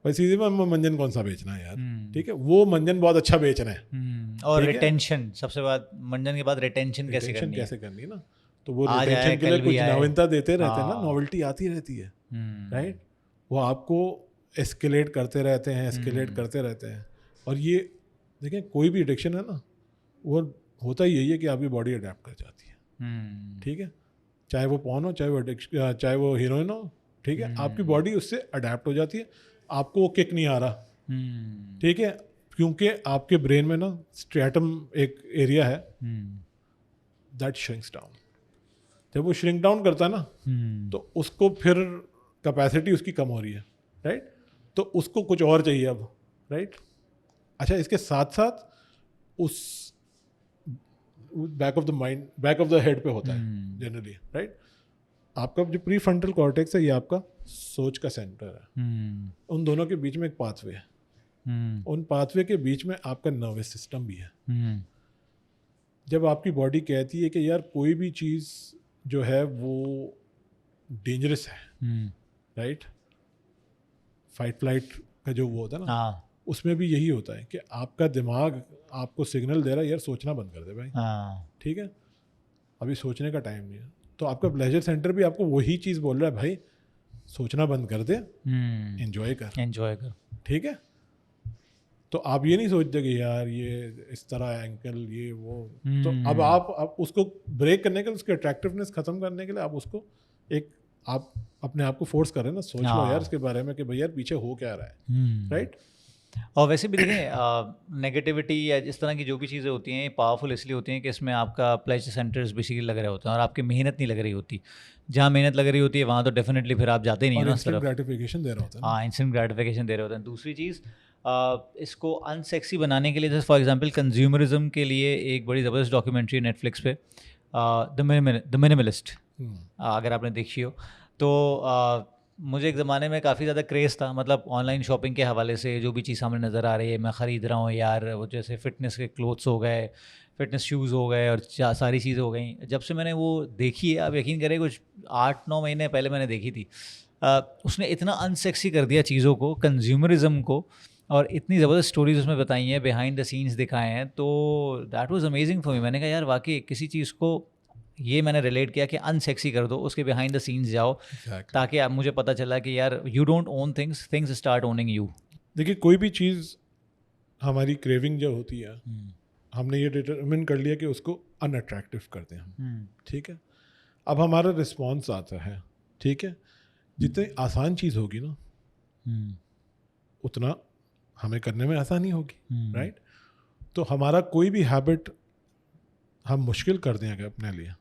भाई सीधे में मंजन कौन सा बेचना है यार, ठीक है। वो मंजन बहुत अच्छा बेच रहे हैं, और ठीक है? रिटेंशन सबसे बाद, मंजन के बाद रिटेंशन कैसे रिटेंशन करनी है। कैसे करनी है ना, तो वो आज आए, रिटेंशन के लिए कल भी कुछ आए। नवीनता देते रहते हैं ना, हाँ। नॉवेल्टी आती रहती है, राइट। वो आपको एस्केलेट करते रहते हैं, एस्केलेट करते रहते हैं। और ये देखें, कोई भी एडिक्शन है ना, वो होता ही यही है कि आपकी बॉडी अडेप्ट कर जाती है, ठीक है। चाहे वो पॉर्न हो, चाहे वो एडिक्शन, चाहे वो हीरोइन हो, ठीक है। आपकी बॉडी उससे अडेप्ट हो जाती है, आपको वो किक नहीं आ रहा, ठीक है, क्योंकि आपके ब्रेन में ना स्ट्रेटम एक एरिया है दैट श्रिंक्स डाउन। जब वो श्रिंक डाउन करता है ना, तो उसको फिर कैपेसिटी उसकी कम हो रही है, राइट। तो उसको कुछ और चाहिए अब, राइट। अच्छा, इसके साथ साथ उस back of the mind, back of the head पे होता है जनरली, राइट। आपका जो प्री फ्रंटल कॉर्टेक्स है, ये आपका सोच का सेंटर है। उन दोनों के बीच में एक पाथवे है, उन पाथवे के बीच में आपका नर्वस सिस्टम भी है। जब आपकी बॉडी कहती है कि यार कोई भी चीज़ जो है वो डेंजरस है, राइट, फाइट फ्लाइट का जो वो होता है ना, उसमें भी यही होता है कि आपका दिमाग आपको सिग्नल दे रहा है यार सोचना बंद कर दे भाई, ठीक है, अभी सोचने का टाइम नहीं है। तो आपका प्लेजर सेंटर भी आपको वही चीज़ बोल रहा है, भाई सोचना बंद कर दे, एंजॉय कर, ठीक है। तो आप ये नहीं सोचते कि यार ये इस तरह एंकल ये वो, तो अब आप उसको ब्रेक करने के लिए, उसके अट्रैक्टिवनेस खत्म करने के लिए आप उसको आप अपने आप को फोर्स कर रहे हैं ना, सोच लो यार इसके बारे में कि भाई यार पीछे हो क्या रहा है, राइट। और वैसे भी देखें, नेगेटिविटी या इस तरह की जो भी चीज़ें होती हैं, पावरफुल इसलिए होती हैं कि इसमें आपका प्लेजर सेंटर्स बेसिकली लग रहे होते हैं और आपकी मेहनत नहीं लग रही होती। जहाँ मेहनत लग रही होती है वहाँ तो डेफिनेटली फिर आप जाते नहीं है ना उस तरफ। ग्रेटिफिकेशन दे रहे होते हैं। हाँ, इंस्टेंट ग्रेटिफिकेशन दे रहे होते हैं। दूसरी चीज़, इसको अनसेक्सी बनाने के लिए, जैसे फॉर एग्जांपल कंज्यूमरिज्म के लिए एक बड़ी ज़बरदस्त डॉक्यूमेंट्री है नेटफ्लिक्स पे, द मिनिमलिस्ट, अगर आपने देखी हो तो। मुझे एक ज़माने में काफ़ी ज़्यादा क्रेज़ था, मतलब ऑनलाइन शॉपिंग के हवाले से जो भी चीज़ सामने नज़र आ रही है मैं ख़रीद रहा हूँ यार, वो जैसे फ़िटनेस के क्लोथ्स हो गए, फ़िटनेस शूज़ हो गए और सारी चीज़ें हो गई। जब से मैंने वो देखी है, आप यकीन करें कुछ 8-9 महीने पहले मैंने देखी थी, उसने इतना अनसेक्सी कर दिया चीज़ों को, कंज्यूमरिज्म को, और इतनी ज़बरदस्त स्टोरीज उसमें बताई हैं, बिहाइंड द सीन्स दिखाए हैं, तो that was amazing for me. मैंने कहा यार वाकई किसी चीज़ को, ये मैंने रिलेट किया कि अनसेक्सी कर दो, उसके बिहाइंड द सीन्स जाओ, ताकि आप मुझे पता चला कि यार you don't own things, things start owning you. देखिए, कोई भी चीज़ हमारी क्रेविंग जो होती है, हमने ये डिटरमिन कर लिया कि उसको अनअट्रैक्टिव करते हैं हम, ठीक है। अब हमारा रिस्पॉन्स आता है, ठीक है, जितनी आसान चीज़ होगी ना उतना हमें करने में आसानी होगी, राइट। तो हमारा कोई भी हैबिट हम मुश्किल कर देंगे अपने लिए।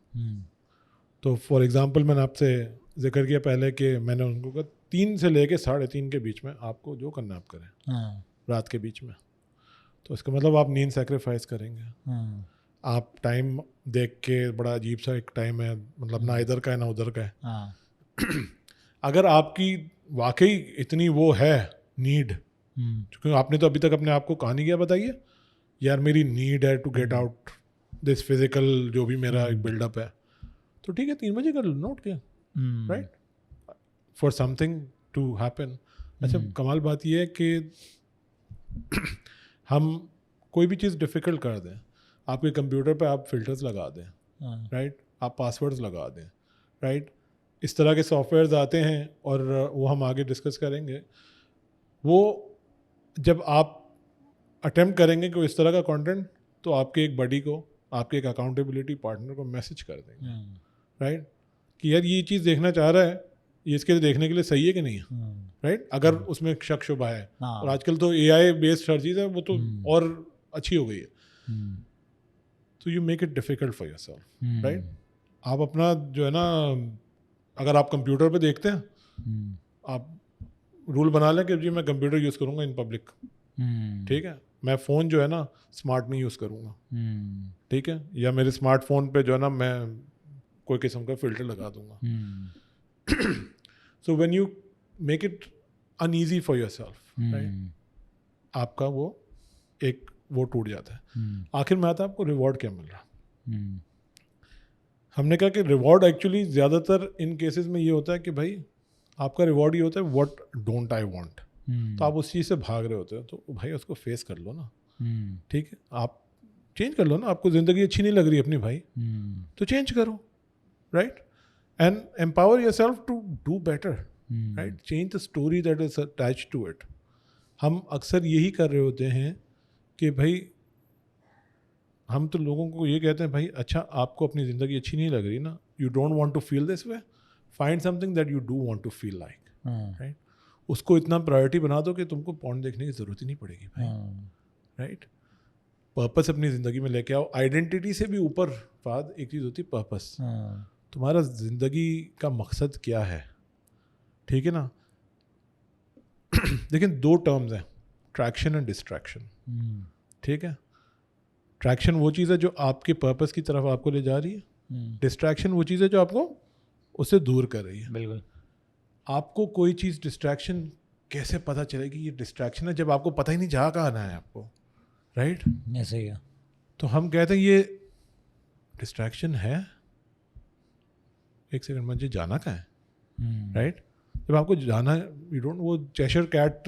तो फॉर एग्जांपल मैंने आपसे जिक्र किया पहले कि मैंने उनको कहा 3 से लेके 3:30 के बीच में आपको जो करना है आप करें, रात के बीच में। तो इसका मतलब आप नींद सेक्रीफाइस करेंगे, आप टाइम देख के, बड़ा अजीब सा एक टाइम है, मतलब ना इधर का है ना उधर का है। अगर आपकी वाकई इतनी वो है नीड, क्योंकि आपने तो अभी तक अपने आप को कहानी क्या बताइए, यार मेरी नीड है to get out this physical जो भी मेरा एक बिल्डअप है, तो ठीक है 3 बजे कर लो, नोट किया, right, for something to happen. अच्छा, कमाल बात यह है कि हम कोई भी चीज़ डिफ़िकल्ट कर दें, आपके कंप्यूटर पे आप फिल्टर्स लगा दें, राइट, आप पासवर्ड्स लगा दें, राइट, इस तरह के सॉफ्टवेयर्स आते हैं और वो हम आगे डिस्कस करेंगे। वो जब आप अटेम्प्ट करेंगे कि इस तरह का कंटेंट, तो आपके एक बडी को, आपके एक अकाउंटेबिलिटी पार्टनर को मैसेज कर देंगे, राइट, कि यार ये चीज़ देखना चाह रहा है, ये इसके लिए देखने के लिए सही है कि नहीं है, राइट, अगर उसमें शक शुबा है। और आजकल तो AI बेस्ड हर चीज़ है, वो तो और अच्छी हो गई है। तो you make it difficult for yourself, right. आप अपना जो है ना, अगर आप कंप्यूटर पे देखते हैं, आप रूल बना लें कि जी मैं कंप्यूटर यूज़ करूँगा इन पब्लिक, ठीक है, मैं फ़ोन जो है ना स्मार्ट नहीं यूज़ करूँगा, ठीक है, या मेरे स्मार्टफोन पे जो है ना मैं कोई किस्म का फ़िल्टर लगा दूँगा। So when you make it uneasy for yourself, right, आपका वो एक वो टूट जाता है। आखिर में आता है आपको रिवॉर्ड क्या मिल रहा। हमने कहा कि रिवॉर्ड एक्चुअली ज़्यादातर इन केसेस में ये होता है कि भाई आपका रिवॉर्ड ये होता है व्हाट डोंट आई वांट। तो आप उस चीज़ से भाग रहे होते हो, तो भाई उसको फेस कर लो ना, ठीक है, आप चेंज कर लो ना। आपको ज़िंदगी अच्छी नहीं लग रही अपनी भाई, तो चेंज करो, right, and empower yourself to do better, right, change the story that is attached to it. हम अक्सर यही कर रहे होते हैं कि भाई हम तो लोगों को ये कहते हैं, भाई अच्छा आपको अपनी ज़िंदगी अच्छी नहीं लग रही ना, you don't want to feel this way, find something that you do want to feel like, right, उसको इतना प्रायोरिटी बना दो कि तुमको पॉइंट देखने की ज़रूरत ही नहीं पड़ेगी भाई, राइट। पर्पस अपनी ज़िंदगी में लेके आओ। आइडेंटिटी से भी ऊपर फाद एक चीज़ होती है पर्पस। तुम्हारा ज़िंदगी का मकसद क्या है, ठीक है ना। लेकिन 2 टर्म्स हैं, ट्रैक्शन एंड डिस्ट्रैक्शन, ठीक है। ट्रैक्शन वो चीज़ है जो आपके पर्पस की तरफ आपको ले जा रही है, डिस्ट्रैक्शन वो चीज़ है जो आपको उससे दूर कर रही है। बिल्कुल। आपको कोई चीज़ डिस्ट्रैक्शन कैसे पता चलेगी ये डिस्ट्रैक्शन है, जब आपको पता ही नहीं जा कहाँ आना है आपको, राइट, ऐसे ही है। तो हम कहते हैं ये डिस्ट्रैक्शन है, एक सेकंड मुझे जाना कहाँ है, राइट। जब आपको जाना है, यू डोंट, वो Cheshire cat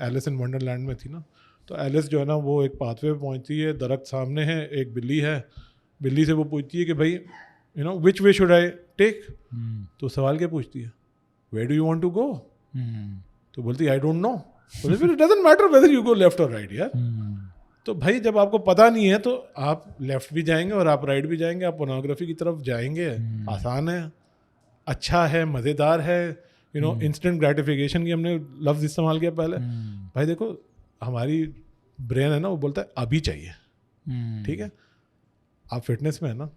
Alice in Wonderland में थी ना, तो एलिस जो है ना वो एक पाथवे पे पहुंचती है, दरख्त सामने है, एक बिल्ली है, बिल्ली से वो पूछती है कि भाई you know which way should I take, तो सवाल क्या पूछती है, where do you want to go, तो बोलती है आई डोंट नो, बोलती it doesn't matter whether you go left और राइट यार। तो भाई जब आपको पता नहीं है तो आप लेफ्ट भी जाएंगे और आप राइट भी जाएंगे, आप पोर्नोग्राफी की तरफ जाएंगे, आसान है, अच्छा है, मज़ेदार है, यू नो, इंस्टेंट ग्रेटिफिकेशन की हमने लफ्ज़ इस्तेमाल किया पहले। भाई देखो हमारी ब्रेन है ना, वो बोलता है अभी चाहिए, ठीक है। आप फिटनेस में है ना,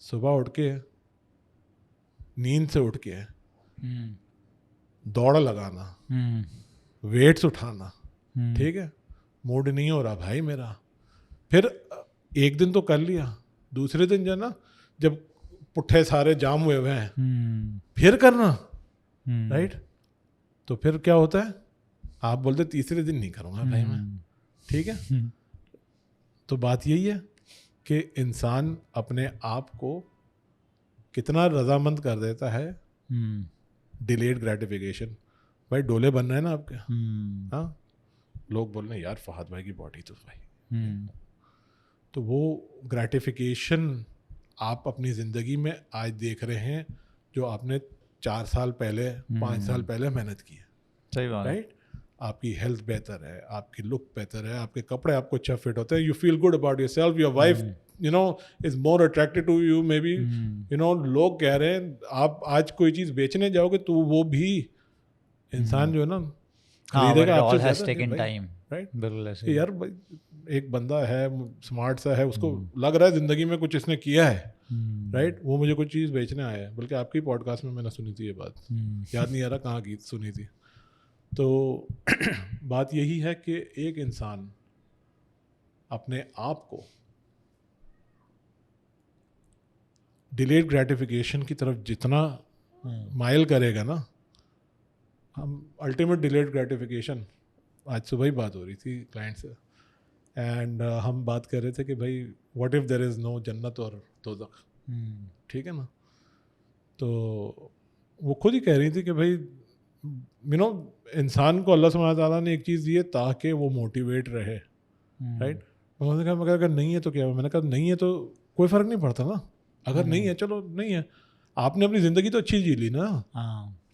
सुबह उठ के नींद से उठ के दौड़ लगाना, वेट्स उठाना, ठीक है, मूड नहीं हो रहा भाई मेरा, फिर एक दिन तो कर लिया, दूसरे दिन जो है ना जब पुट्ठे सारे जाम हुए हुए हैं फिर करना, राइट, तो फिर क्या होता है, आप बोलते तीसरे दिन नहीं करूँगा भाई मैं, ठीक है। तो बात यही है कि इंसान अपने आप को कितना रजामंद कर देता है डिलेड ग्रेटिफिकेशन। भाई डोले बन रहे हैं ना आपके, हाँ, लोग बोल रहे हैं यार फहद भाई की बॉडी तो भाई, तो वो ग्रेटिफिकेशन आप अपनी ज़िंदगी में आज देख रहे हैं जो आपने 4 साल पहले 5 साल पहले मेहनत की है, सही बात, राइट। आपकी हेल्थ बेहतर है, आपकी लुक बेहतर है, आपके कपड़े आपको अच्छा फिट होते हैं, you feel good about yourself, your wife you know is more attracted to you, maybe you know, लोग कह रहे हैं आप आज कोई चीज़ बेचने जाओगे तो वो भी इंसान जो है ना हाँ, but it खरीदेगा all आपसे has ज़्यादा नहीं taken भाई, time. राइट? बिल्कुल ऐसे कि ही। यार भाई एक बंदा है स्मार्ट सा है, उसको लग रहा है ज़िंदगी में कुछ इसने किया है, राइट? वो मुझे कुछ चीज़ बेचने आया है, बल्कि आपकी पॉडकास्ट में मैंने सुनी थी ये बात, याद नहीं आ रहा कहाँ की सुनी थी। तो बात यही है कि एक इंसान अपने आप को डिलेड ग्रेटिफिकेशन की तरफ जितना माइल करेगा ना, हम अल्टीमेट डिलेड ग्रेटिफिकेशन, आज सुबह ही बात हो रही थी क्लाइंट से, एंड हम बात कर रहे थे कि भाई what if there is no जन्नत और दोज़ख, ठीक है ना? तो वो खुद ही कह रही थी कि भाई यू नो इंसान को अल्लाह सुब्हानहू व तआला ने एक चीज़ दी है ताकि वो मोटिवेट रहे, राइट? उन्होंने कहा मगर अगर नहीं है तो क्या? मैंने कहा नहीं है तो कोई फ़र्क नहीं पड़ता ना, अगर नहीं है चलो नहीं है, आपने अपनी ज़िंदगी तो अच्छी जी ली ना,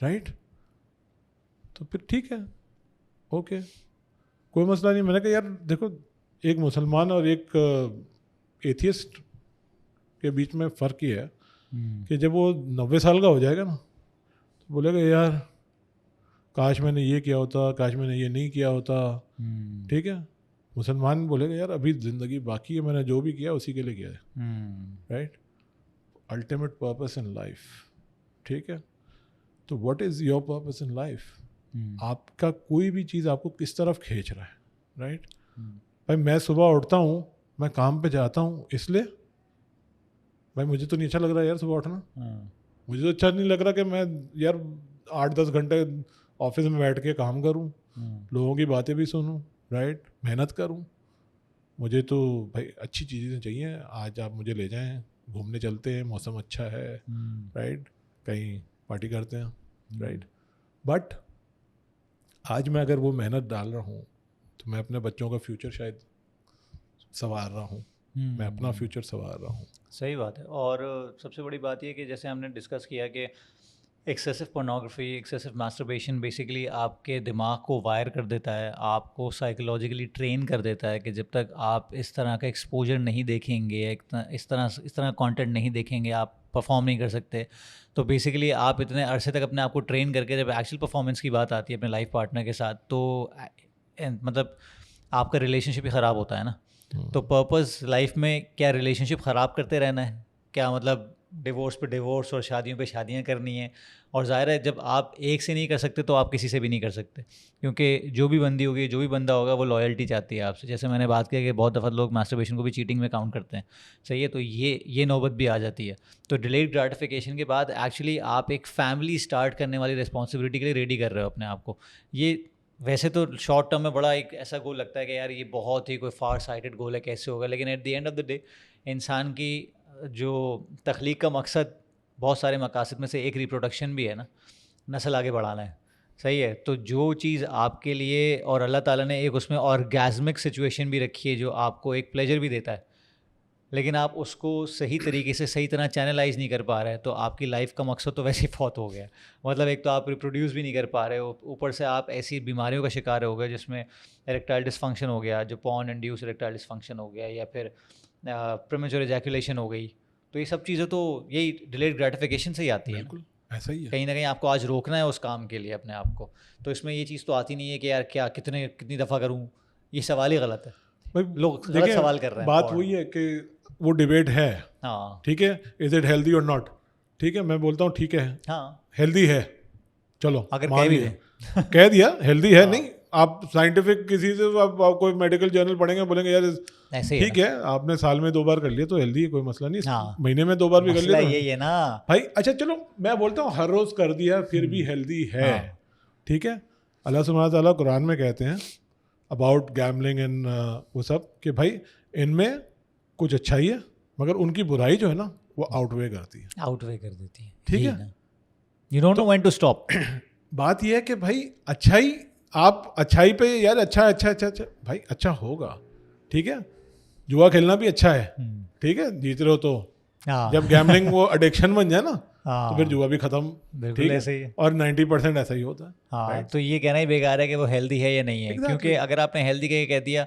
राइट? तो फिर ठीक है, ओके, कोई मसला नहीं। मैंने कहा यार देखो, एक मुसलमान और एक एथियस्ट के बीच में फ़र्क ये है कि जब वो 90 साल का हो जाएगा ना, तो बोलेगा यार काश मैंने ये किया होता, काश मैंने ये नहीं किया होता, ठीक है? मुसलमान बोलेगा यार अभी ज़िंदगी बाकी है, मैंने जो भी किया उसी के लिए किया है, right? Ultimate purpose in life, ठीक है? तो what is your purpose in life? आपका कोई भी चीज़ आपको किस तरफ खींच रहा है, राइट? भाई मैं सुबह उठता हूँ, मैं काम पे जाता हूँ, इसलिए भाई मुझे तो नहीं अच्छा लग रहा यार सुबह उठना, मुझे तो अच्छा नहीं लग रहा कि मैं यार 8-10 घंटे ऑफिस में बैठ के काम करूँ, लोगों की बातें भी सुनूँ, राइट? मेहनत करूँ। मुझे तो भाई अच्छी चीज़ें चाहिए, आज आप मुझे ले जाएं, घूमने चलते हैं, मौसम अच्छा है, राइट? कहीं पार्टी करते हैं, राइट? बट आज मैं अगर वो मेहनत डाल रहा हूँ तो मैं अपने बच्चों का फ्यूचर शायद संवार रहा हूँ, मैं अपना फ्यूचर संवार रहा हूँ। सही बात है। और सबसे बड़ी बात ये कि जैसे हमने डिस्कस किया कि excessive pornography, excessive masturbation basically आपके दिमाग को वायर कर देता है, आपको साइकोलॉजिकली ट्रेन कर देता है कि जब तक आप इस तरह का एक्सपोजर नहीं देखेंगे, इस तरह कंटेंट नहीं देखेंगे, आप परफॉर्म नहीं कर सकते। तो बेसिकली आप इतने अरसे तक अपने आप को ट्रेन करके जब एक्चुअल परफॉर्मेंस की बात आती है अपने लाइफ पार्टनर के साथ, तो मतलब आपका रिलेशनशिप ही ख़राब होता है ना। तो पर्पस लाइफ में क्या रिलेशनशिप ख़राब करते रहना है? क्या मतलब डिवोर्स पे डिवोर्स और शादियों पे शादियां करनी है? और ज़ाहिर है जब आप एक से नहीं कर सकते तो आप किसी से भी नहीं कर सकते, क्योंकि जो भी बंदी होगी, जो भी बंदा होगा, वो लॉयल्टी चाहती है आपसे। जैसे मैंने बात किया कि बहुत दफ़ा लोग मास्टरबेशन को भी चीटिंग में काउंट करते हैं, सही है? तो ये नौबत भी आ जाती है। तो डिलेड ग्रेटिफिकेशन के बाद एक्चुअली आप एक फैमिली स्टार्ट करने वाली रिस्पॉन्सिबिलिटी के लिए रेडी कर रहे हो अपने आप को। ये वैसे तो शॉर्ट टर्म में बड़ा एक ऐसा गोल लगता है कि यार ये बहुत ही कोई फार साइटेड गोल है, कैसे होगा? लेकिन eight the end of the day इंसान की जो तख्लीक का मकसद, बहुत सारे मकासद में से एक रिप्रोडक्शन भी है ना, नस्ल आगे बढ़ाना है, सही है? तो जो चीज़ आपके लिए, और अल्लाह ताला ने एक उसमें ऑर्गेज़मिक सिचुएशन भी रखी है जो आपको एक प्लेजर भी देता है, लेकिन आप उसको सही तरीके से सही तरह चैनलाइज नहीं कर पा रहे हैं, तो आपकी लाइफ का मकसद तो वैसे ही फौत हो गया। मतलब एक तो आप रिप्रोड्यूस भी नहीं कर पा रहे हो, ऊपर से आप ऐसी बीमारियों का शिकार हो गए जिसमें इरेक्टाइल डिसफंक्शन हो गया, जो पॉर्न इंड्यूस इरेक्टाइल डिसफंक्शन हो गया, या फिर प्रीमेच्योर एजैकुलेशन हो गई। तो ये सब चीज़ें तो यही डिलेड ग्रेटिफिकेशन से ही आती है ना। बिल्कुल ऐसा ही है। कहीं ना कहीं आपको आज रोकना है उस काम के लिए अपने आप को, तो इसमें ये चीज़ तो आती नहीं है कि यार क्या कितनी दफ़ा करूँ। ये सवाल ही गलत है, भाई लोग गलत देखिए, सवाल कर रहे हैं। बात वही है कि वो डिबेट है, हाँ ठीक है, इज इट हेल्दी और नॉट, ठीक है, मैं बोलता हूँ ठीक है, हाँ, हेल्दी है, चलो अगर मान कह भी लिया, कह दिया हेल्दी है। नहीं, आप साइंटिफिक किसी से आप कोई मेडिकल जर्नल पढ़ेंगे, बोलेंगे यार ऐसे ही ठीक है, आपने साल में 2 बार कर लिया तो हेल्दी है, कोई मसला नहीं, हाँ। महीने में 2 बार भी कर मसला लिया तो यही है ना भाई अच्छा चलो, मैं बोलता हूँ हर रोज़ कर दिया फिर भी हेल्दी है, हाँ। ठीक है। अल्लाह सुब्हानहू व तआला कुरान में कहते हैं अबाउट गैम्बलिंग एंड वो सब कि भाई इनमें कुछ अच्छाई है, मगर उनकी बुराई जो है ना वो आउटवे करती है, आउटवे कर देती है, ठीक यही है। ना। You don't know when to stop. बात यह है कि भाई अच्छाई, आप अच्छाई पे यार अच्छा भाई अच्छा होगा, ठीक है। जुआ खेलना भी अच्छा है, ठीक है, जीत रहे हो तो। हाँ जब गैम्बलिंग वो एडिक्शन बन जाए ना तो फिर हाँ, जुआ भी खत्म, बिल्कुल ठीक ऐसे ही है। है। और 90% ऐसा ही होता है, हाँ right? तो ये कहना ही बेकार है कि वो हेल्दी है या नहीं है, Exactly. क्योंकि अगर आपने हेल्दी कह दिया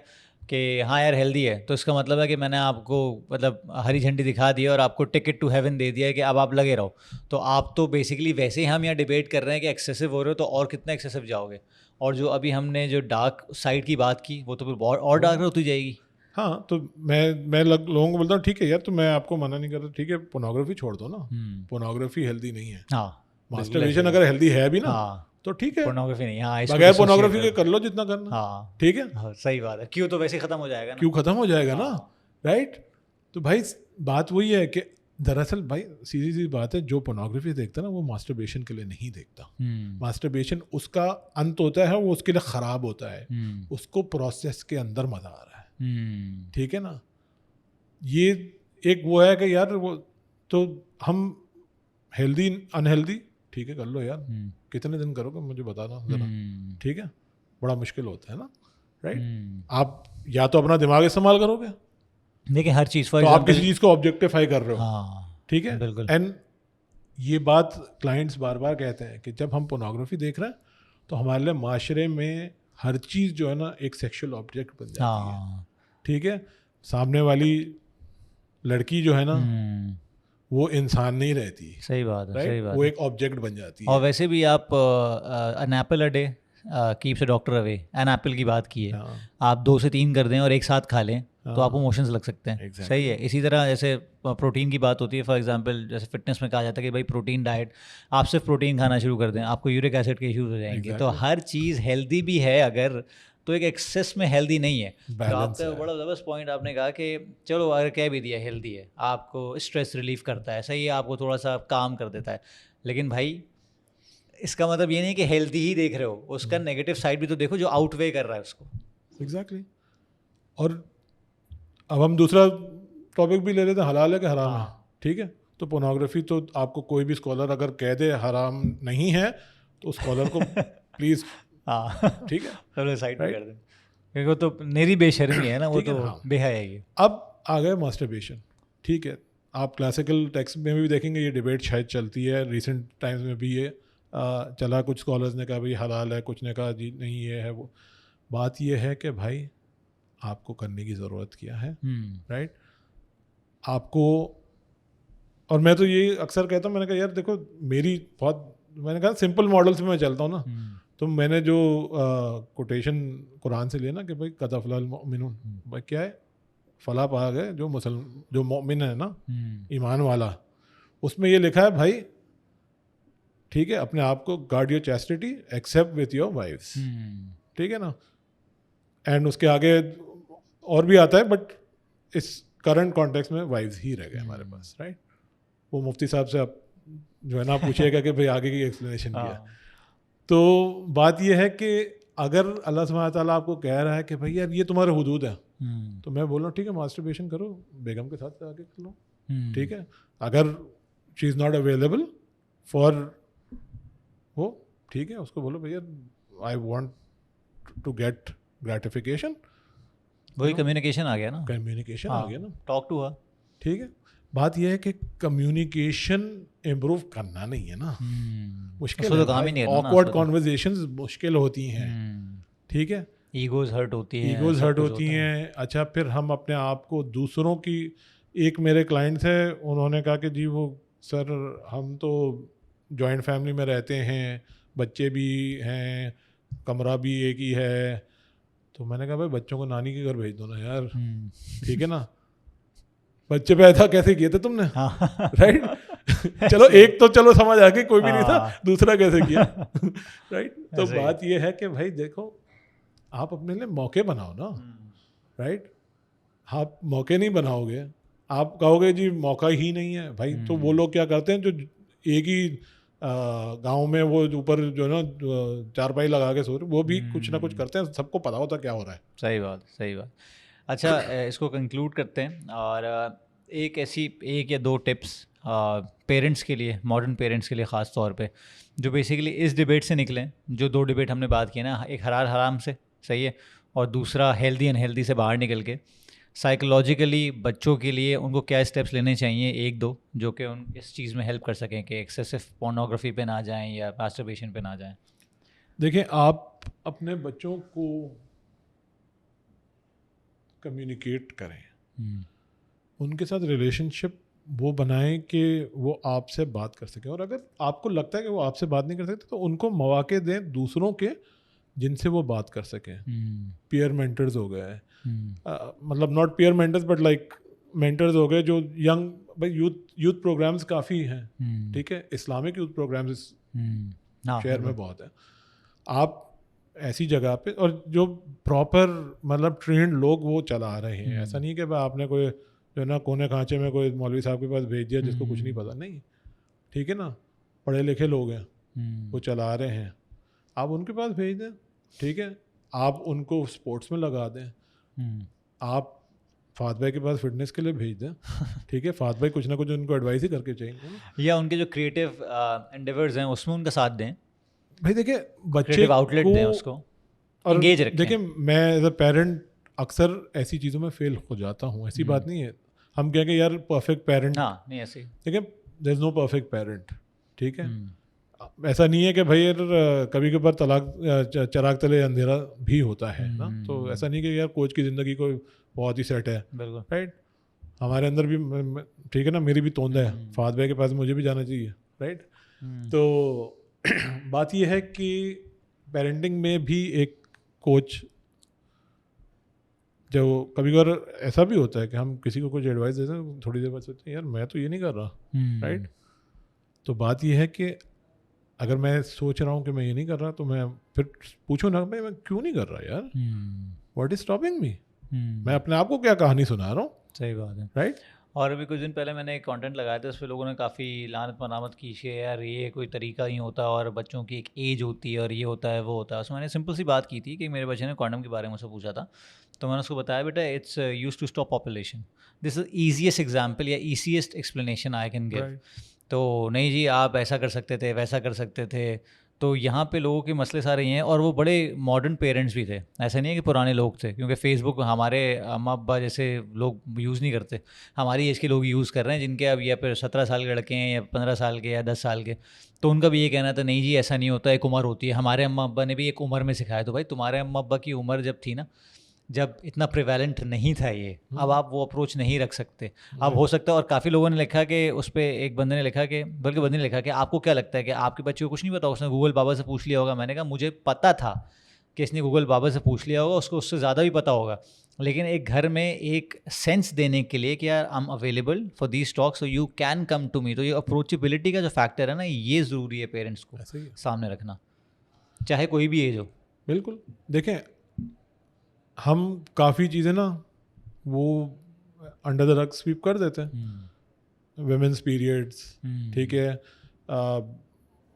कि हाँ यार हेल्दी है, तो इसका मतलब है कि मैंने आपको मतलब हरी झंडी दिखा दी है और आपको टिकट टू हेवन दे दिया है कि अब आप लगे रहो। तो आप तो बेसिकली वैसे ही हम यहाँ डिबेट कर रहे हैं कि एक्सेसिव हो रहे हो, तो और कितना एक्सेसिव जाओगे। और जो अभी हमने जो डार्क साइड की बात की, वो तो फिर और डार्क होती जाएगी। हाँ, तो मैं लोगों को बोलता हूँ ठीक है यार, तो मैं आपको मना नहीं कर रहा, ठीक है पोर्नोग्राफी छोड़ दो ना, पोर्नोग्राफी हेल्दी नहीं है। हाँ बिल्कुल ऐसे मास्टरबेशन ही। अगर हेल्दी है भी ना हाँ तो ठीक है, पोर्नोग्राफी नहीं, हाँ इसको बगैर डिसोशिएट पोर्नोग्राफी कर के दो। कर लो जितना करना, हाँ ठीक है, हाँ सही बात है, क्यों तो वैसे ही ख़त्म हो जाएगा ना। क्यों ख़त्म हो जाएगा ना, हाँ राइट। तो भाई बात वही है कि दरअसल भाई सीधी सी बात है, जो पोर्नोग्राफी देखता है ना वो मास्टरबेशन के लिए नहीं देखता। मास्टरबेशन उसका अंत होता है, वो उसके लिए ख़राब होता है, उसको प्रोसेस के अंदर मज़ा आ रहा है, ठीक है ना। ये एक वो है कि यार वो तो हम हेल्दी अनहेल्दी ठीक है कर लो यार, कितने दिन करोगे मुझे बताना ज़रा, ठीक है, बड़ा मुश्किल होता है ना, राइट। आप या तो अपना दिमाग इस्तेमाल करोगे, देखिए हर चीज़ फॉर तो आप एग्जांपल। किसी चीज़ को ऑब्जेक्टिफाई कर रहे हो, हाँ ठीक है। बिल्कुल। एंड ये बात क्लाइंट्स बार बार कहते हैं कि जब हम पोर्नोग्राफी देख रहे हैं तो हमारे लिए माशरे में हर चीज़ जो है ना एक सेक्सुअल ऑब्जेक्ट बन जाती है, हाँ ठीक है। सामने वाली लड़की जो है ना वो इंसान नहीं रहती, सही बात है, सही राइट, बात वो है। एक ऑब्जेक्ट बन जाती और है। वैसे भी आप an apple a day keeps a doctor away, an apple की बात की है, हाँ आप 2 से 3 कर दें और एक साथ खा लें तो आपको हाँ मोशंस लग सकते हैं। Exactly. सही है। इसी तरह जैसे प्रोटीन की बात होती है, फॉर एग्जांपल जैसे फिटनेस में कहा जाता है कि भाई प्रोटीन डाइट, आप सिर्फ प्रोटीन खाना शुरू कर दें आपको यूरिक एसिड के इश्यूज हो जाएंगे। तो Exactly. हर चीज़ हेल्दी भी है अगर, तो एक एक्सेस में हेल्दी नहीं है। जो बैलेंस आपका है। बड़ा ज़बरदस्त पॉइंट आपने कहा कि चलो अगर कह भी दिया हेल्दी है, आपको स्ट्रेस रिलीफ करता है, सही है, आपको थोड़ा सा काम कर देता है, लेकिन भाई इसका मतलब ये नहीं कि हेल्दी ही देख रहे हो, उसका नेगेटिव साइड भी तो देखो जो आउटवे कर रहा है उसको। Exactly exactly. और अब हम दूसरा टॉपिक भी ले लेते हैं, हलाल है कि हराम है, हाँ ठीक है। तो पोर्नोग्राफी तो आपको कोई भी स्कॉलर अगर कह दे हराम नहीं है तो स्कॉलर को प्लीज़, हाँ ठीक है, चलो साइड पे राइट, कर दें, क्योंकि वो तो मेरी बेशर्मी है ना, वो ठीक है तो ना। हाँ, बेहया है ये। अब आ गए मास्टरबेशन, ठीक है। आप क्लासिकल टेक्स्ट में भी देखेंगे ये डिबेट शायद चलती है, रिसेंट टाइम्स में भी ये चला, कुछ स्कॉलर्स ने कहा भाई हलाल है, कुछ ने कहा जी नहीं ये है वो। बात ये है कि भाई आपको करने की ज़रूरत क्या है, राइट। आपको, और मैं तो ये अक्सर कहता हूँ, मैंने कहा यार देखो मेरी बहुत, मैंने कहा सिंपल मॉडल्स में मैं चलता हूँ ना। तो मैंने जो कोटेशन कुरान से लिया ना कि भाई कद अफ़लहल मुमिनून, भाई क्या है, फला पा गए जो मोमिन है ना, ईमान वाला, उसमें ये लिखा है भाई, ठीक है, अपने आप को guard your chastity except with your wifes, ठीक है ना। एंड उसके आगे और भी आता है, बट इस करंट कॉन्टेक्स्ट में वाइफ्स ही रह गए हमारे पास, राइट। वो मुफ्ती साहब से आप जो है ना पूछिएगा कि भाई आगे की एक्सप्लेनेशन क्या है। तो बात यह है कि अगर अल्लाह सुब्हानहू व तआला आपको कह रहा है कि भाई यार ये तुम्हारे हुदूद है, तो मैं बोल रहा हूँ ठीक है मास्टरबेशन करो, बेगम के साथ आगे कर लो, ठीक है। अगर she is not available for वो, ठीक है, उसको बोलो भैया I want to get gratification, वही कम्युनिकेशन आ गया ना, कम्युनिकेशन आ गया ना, टॉक टू हर। ठीक है। बात यह है कि कम्युनिकेशन इम्प्रूव करना नहीं है ना, मुश्किल उसको है तो काम ही नहीं करना ना, ऑकवर्ड उसको तो। कॉन्वर्जेशंस मुश्किल होती हैं, ठीक है, ईगोज हर्ट होती हैं, ईगोज सब हर्ट कुछ होती होता है। हैं। अच्छा, फिर हम अपने आप को दूसरों की, एक मेरे क्लाइंट थे, उन्होंने कहा कि जी वो सर हम तो जॉइंट फैमिली में रहते हैं, बच्चे भी हैं, कमरा भी एक ही है। तो मैंने कहा भाई बच्चों को नानी के घर भेज दो ना यार, ठीक है ना, बच्चे पैदा कैसे किए थे तुमने, हाँ राइट। चलो एक तो चलो समझ आ गई, कोई भी नहीं था, हाँ। दूसरा कैसे किया, राइट। तो ऐसे ही। बात ये है कि भाई देखो आप अपने लिए मौके बनाओ ना, राइट। आप मौके नहीं बनाओगे, आप कहोगे जी मौका ही नहीं है भाई, तो वो लोग क्या करते हैं जो एक ही गांव में वो ऊपर जो है ना चारपाई लगा के सो रहे, वो भी कुछ ना कुछ करते हैं, सबको पता होता क्या हो रहा है। सही बात, सही बात। अच्छा इसको कंक्लूड करते हैं, और एक ऐसी 1 या 2 टिप्स पेरेंट्स के लिए, मॉडर्न पेरेंट्स के लिए ख़ास तौर पे, जो बेसिकली इस डिबेट से निकलें, जो 2 डिबेट हमने बात की ना, एक हलाल हराम से, सही है, और दूसरा हेल्दी अनहेल्दी से बाहर निकल के साइकोलॉजिकली बच्चों के लिए उनको क्या स्टेप्स लेने चाहिए, 1-2 जो कि उन इस चीज़ में हेल्प कर सकें कि एक्सेसिव पोर्नोग्राफी पे ना जाएं या मास्टरबेशन पे ना जाएं। देखिए आप अपने बच्चों को कम्युनिकेट करें, उनके साथ रिलेशनशिप वो बनाएं कि वो आपसे बात कर सकें। और अगर आपको लगता है कि वो आपसे बात नहीं कर सकते तो उनको मौके दें दूसरों के जिनसे वो बात कर सकें। पीयर मेंटर्स हो गए, मतलब not peer mentors but like mentors हो गए जो यंग, भाई यूथ प्रोग्राम्स काफ़ी हैं, ठीक है, इस्लामिक यूथ प्रोग्राम्स शहर में बहुत है। आप ऐसी जगह पे, और जो प्रॉपर मतलब ट्रेंड लोग वो चला रहे हैं, ऐसा नहीं कि भाई आपने कोई जो है ना कोने खांचे में कोई मौलवी साहब के पास भेज दिया जिसको कुछ नहीं पता, नहीं, ठीक है ना, पढ़े लिखे लोग हैं वो चला रहे हैं, आप उनके पास भेज दें, ठीक है, आप उनको स्पोर्ट्स में लगा दें, आप फात भाई के पास फिटनेस के लिए भेज दें, ठीक है, फात भाई कुछ ना कुछ उनको एडवाइस ही करके चाहिए, या उनके जो क्रिएटिव एंडेवर्स हैं उसमें उनका साथ दें, भाई देखिए बच्चे क्रिएटिव आउटलेट दें उसको, और engage रखें। देखिए मैं एज अ पेरेंट अक्सर ऐसी चीज़ों में फेल हो जाता हूँ, ऐसी बात नहीं है, हम कहेंगे यार परफेक्ट पेरेंट, हाँ नहीं ऐसे ही, देखिए there is no perfect parent, ठीक है, ऐसा नहीं है कि भाई यार कभी कभार चराग तले अंधेरा भी होता है ना, तो ऐसा नहीं कि यार कोच की ज़िंदगी को बहुत ही सेट है, बिल्कुल राइट, हमारे अंदर भी ठीक है ना, मेरी भी तोंद है, फाद भाई के पास मुझे भी जाना चाहिए, राइट, तो बात यह है कि पेरेंटिंग में भी एक कोच, जो कभी कभार ऐसा भी होता है कि हम किसी को कुछ एडवाइस देते हैं, थोड़ी देर बाद सोचते हैं यार मैं तो ये नहीं कर रहा, राइट, तो बात यह है कि अगर मैं सोच रहा हूँ कि मैं ये नहीं कर रहा तो मैं फिर पूछूँ ना, भाई मैं क्यों नहीं कर रहा यार, व्हाट इज स्टॉपिंग मी, मैं अपने आप को क्या कहानी सुना रहा हूँ, सही बात है, राइट। और अभी कुछ दिन पहले मैंने एक कंटेंट लगाया था, उस पर लोगों ने काफ़ी लानत मनामत की कि यार ये कोई तरीका नहीं होता और बच्चों की एक एज होती है और ये होता है वो होता है। उसमें मैंने सिंपल सी बात की थी कि मेरे बच्चे ने कॉन्डम के बारे में मुझसे पूछा था, तो मैंने उसको बताया बेटा it's use to stop population, this is easiest example या easiest explanation I can give. तो नहीं जी आप ऐसा कर सकते थे वैसा कर सकते थे, तो यहाँ पे लोगों के मसले सारे ये हैं, और वो बड़े मॉडर्न पेरेंट्स भी थे, ऐसा नहीं है कि पुराने लोग थे, क्योंकि फेसबुक हमारे अम्मा अब्बा जैसे लोग यूज़ नहीं करते, हमारी एज के लोग यूज़ कर रहे हैं, जिनके अब या फिर 17 साल के लड़के हैं या 15 साल के या 10 साल के, तो उनका भी ये कहना था नहीं जी ऐसा नहीं होता, एक उम्र होती है, हमारे अम्मा अब्बा ने भी एक उम्र में सिखाया, तो भाई तुम्हारे अम्मा अब्बा की उम्र जब थी ना, जब इतना प्रिवेलेंट नहीं था ये, अब आप वो अप्रोच नहीं रख सकते। अब हो सकता है, और काफ़ी लोगों ने लिखा कि उस पर, एक बंदे ने लिखा कि, बल्कि बंदे ने लिखा कि आपको क्या लगता है कि आपके बच्चे को कुछ नहीं पता, उसने गूगल बाबा से पूछ लिया होगा। मैंने कहा मुझे पता था कि इसने गूगल बाबा से पूछ लिया होगा, उसको उससे ज़्यादा भी पता होगा, लेकिन एक घर में एक सेंस देने के लिए कि यार I am available for these talks so you can come to me, तो ये अप्रोचेबिलिटी का जो फैक्टर है ना, ये ज़रूरी है पेरेंट्स को सामने रखना, चाहे कोई भी एज हो। बिल्कुल, देखें हम काफ़ी चीज़ें ना वो अंडर द रग स्वीप कर देते हैं, वुमेन्स पीरियड्स, ठीक है,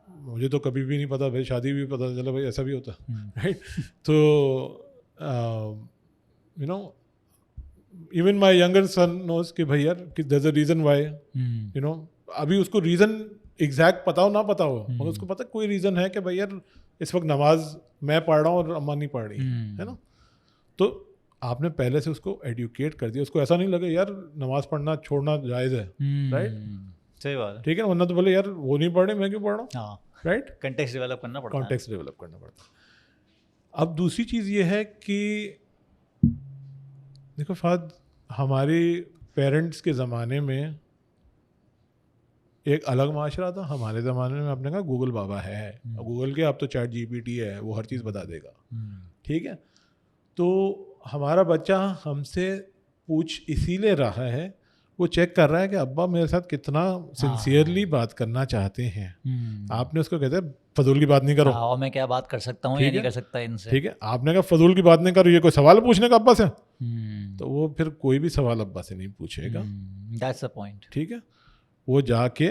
मुझे तो कभी भी नहीं पता भाई, शादी भी पता चला भाई ऐसा भी होता, राइट, तो you know even my younger son knows कि भाई यार there is a reason why, you know, अभी उसको रीज़न एग्जैक्ट पता हो ना पता हो, मगर उसको पता कोई रीज़न है कि भाई यार इस वक्त नमाज मैं पढ़ रहा हूँ और अम्मा नहीं पढ़ रही है ना, तो आपने पहले से उसको एडुकेट कर दिया, उसको ऐसा नहीं लगे यार नमाज पढ़ना छोड़ना जायज़ है, राइट, सही बात है, ठीक है, वरना तो बोले यार वो नहीं पढ़ रहे मैं क्यों पढ़ रहा हूँ, हाँ, राइट, कंटेक्स्ट डेवलप करना पड़ता है, कॉन्टेक्स्ट डेवलप करना पड़ता है। अब दूसरी चीज़ ये है कि देखो फाद, हमारे पेरेंट्स के ज़माने में एक अलग माशरा था, हमारे ज़माने में आपने कहा गूगल बाबा है, गूगल के अब तो चैट जीपीटी है, वो हर चीज़ बता देगा, ठीक है, तो हमारा बच्चा हमसे पूछ इसीलिए रहा है, वो चेक कर रहा है कि अब्बा मेरे साथ कितना सिंसियरली बात करना चाहते हैं, आपने उसको कहते हैं फजूल की बात नहीं करो, और मैं क्या बात कर सकता हूँ या नहीं कर सकता इनसे, ठीक है, आपने कहा फजूल की बात नहीं करो, ये कोई सवाल पूछने का अब्बा से, तो वो फिर कोई भी सवाल अब्बा से नहीं पूछेगा, दैट्स द पॉइंट, ठीक है, वो जाके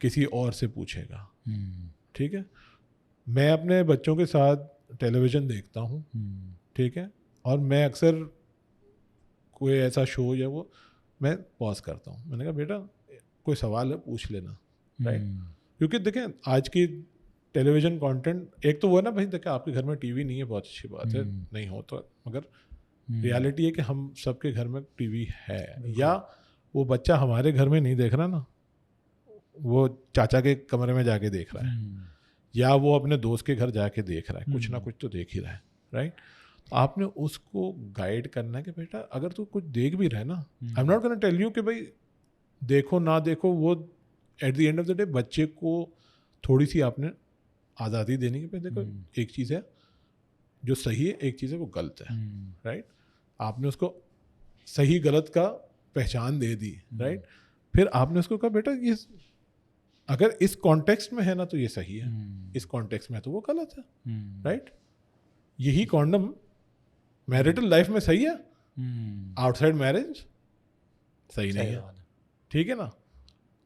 किसी और से पूछेगा, ठीक है। मैं अपने बच्चों के साथ टेलीविज़न देखता हूँ, ठीक है, और मैं अक्सर कोई ऐसा शो या वो मैं पॉज करता हूँ, मैंने कहा बेटा कोई सवाल है पूछ लेना, राइट, क्योंकि देखें आज की टेलीविज़न कंटेंट, एक तो वो है ना भाई, देखें आपके घर में टीवी नहीं है, बहुत अच्छी बात है, नहीं हो तो, मगर रियलिटी है कि हम सबके घर में टीवी है, या वो बच्चा हमारे घर में नहीं देख रहा ना, वो चाचा के कमरे में जाके देख रहा है, या वो अपने दोस्त के घर जाके देख रहा है, कुछ ना कुछ तो देख ही रहा है, राइट। आपने उसको गाइड करना है कि बेटा अगर तू कुछ देख भी रहा है ना, I am not gonna tell you कि भाई देखो ना देखो, वो at the end of the day बच्चे को थोड़ी सी आपने आज़ादी देनी है। देखो एक चीज़ है जो सही है, एक चीज़ है वो गलत है, राइट। आपने उसको सही गलत का पहचान दे दी, राइट। फिर आपने उसको कहा बेटा ये अगर इस कॉन्टेक्स्ट में है ना तो ये सही है, इस कॉन्टेक्स्ट में तो वो गलत है, राइट। यही कॉन्डम मैरिटल लाइफ में सही है, आउटसाइड मैरिज सही नहीं है, ठीक है ना।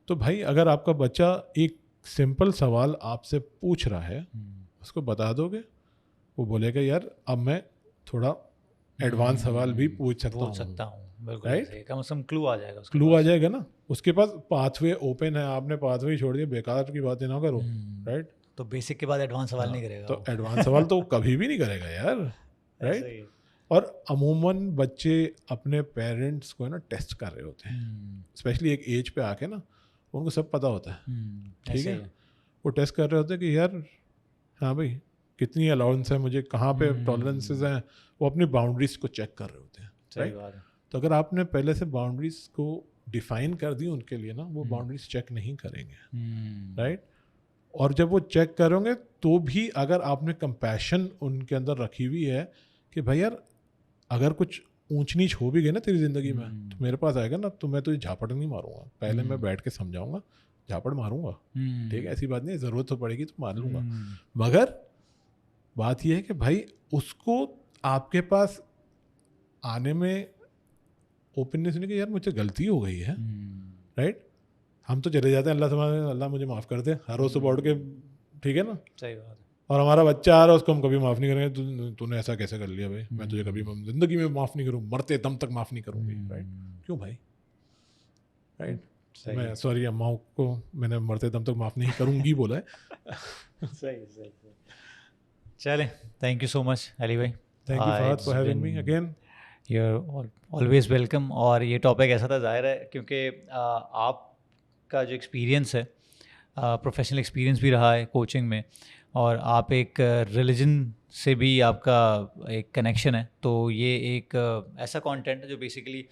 तो भाई अगर आपका बच्चा एक सिंपल सवाल आपसे पूछ रहा है, उसको बता दोगे, वो बोलेगा यार अब मैं थोड़ा एडवांस सवाल भी पूछ सकता हूँ, राइट। कम से कम क्लू आ जाएगा, क्लू आ जाएगा ना, उसके पास पाथवे ओपन है। आपने पाथवे छोड़ दिया, बेकार की बातें ना करो, राइट। तो बेसिक के बाद एडवांस सवाल नहीं करेगा, तो एडवांस सवाल तो कभी भी नहीं करेगा यार, राइट। और अमूमन बच्चे अपने पेरेंट्स को है ना टेस्ट कर रहे होते हैं, स्पेशली एक एज पे आके ना उनको सब पता होता है, ठीक है। वो टेस्ट कर रहे होते हैं कि यार हाँ भाई कितनी अलाउंस है मुझे, कहाँ पे टॉलरेंसेस हैं, वो अपनी बाउंड्रीज को चेक कर रहे होते हैं, राइट। तो अगर आपने पहले से बाउंड्रीज को डिफाइन कर दी उनके लिए ना, वो बाउंड्रीज चेक नहीं करेंगे, राइट। और जब वो चेक करोगे तो भी अगर आपने कंपैशन उनके अंदर रखी हुई है कि भाई यार अगर कुछ ऊंच नीच हो भी गई ना तेरी ज़िंदगी में तो मेरे पास आएगा ना, तो मैं तुझे झापड़ नहीं मारूंगा, पहले मैं बैठ के समझाऊंगा, झापड़ मारूंगा, ठीक है, ऐसी बात नहीं है, ज़रूरत तो पड़ेगी तो मार लूँगा। मगर बात यह है कि भाई उसको आपके पास आने में ओपननेस नहीं कि यार मुझे गलती हो गई है, राइट। हम तो चले जाते हैं अल्लाह मुझे माफ़ कर दे हर रोज़ सुबह उठ के, ठीक है ना, सही बात है। और हमारा बच्चा आ रहा है उसको हम कभी माफ़ नहीं करेंगे, तूने ऐसा कैसे कर लिया भाई, मैं तुझे कभी ज़िंदगी में माफ़ नहीं करूँ, मरते दम तक माफ़ नहीं करूँगी, राइट। क्यों भाई, राइट। मैं सॉरी अम्माओं को मैंने मरते दम तक माफ़ नहीं करूँगी बोला है। सही। चले, thank you so much Ali भाई, thank you Fahad for having me again, you are always welcome. और ये टॉपिक ऐसा था, जाहिर है क्योंकि आपका जो एक्सपीरियंस है, प्रोफेशनल एक्सपीरियंस भी रहा है कोचिंग में, और आप एक रिलीजन से भी आपका एक कनेक्शन है, तो ये एक ऐसा कंटेंट है जो बेसिकली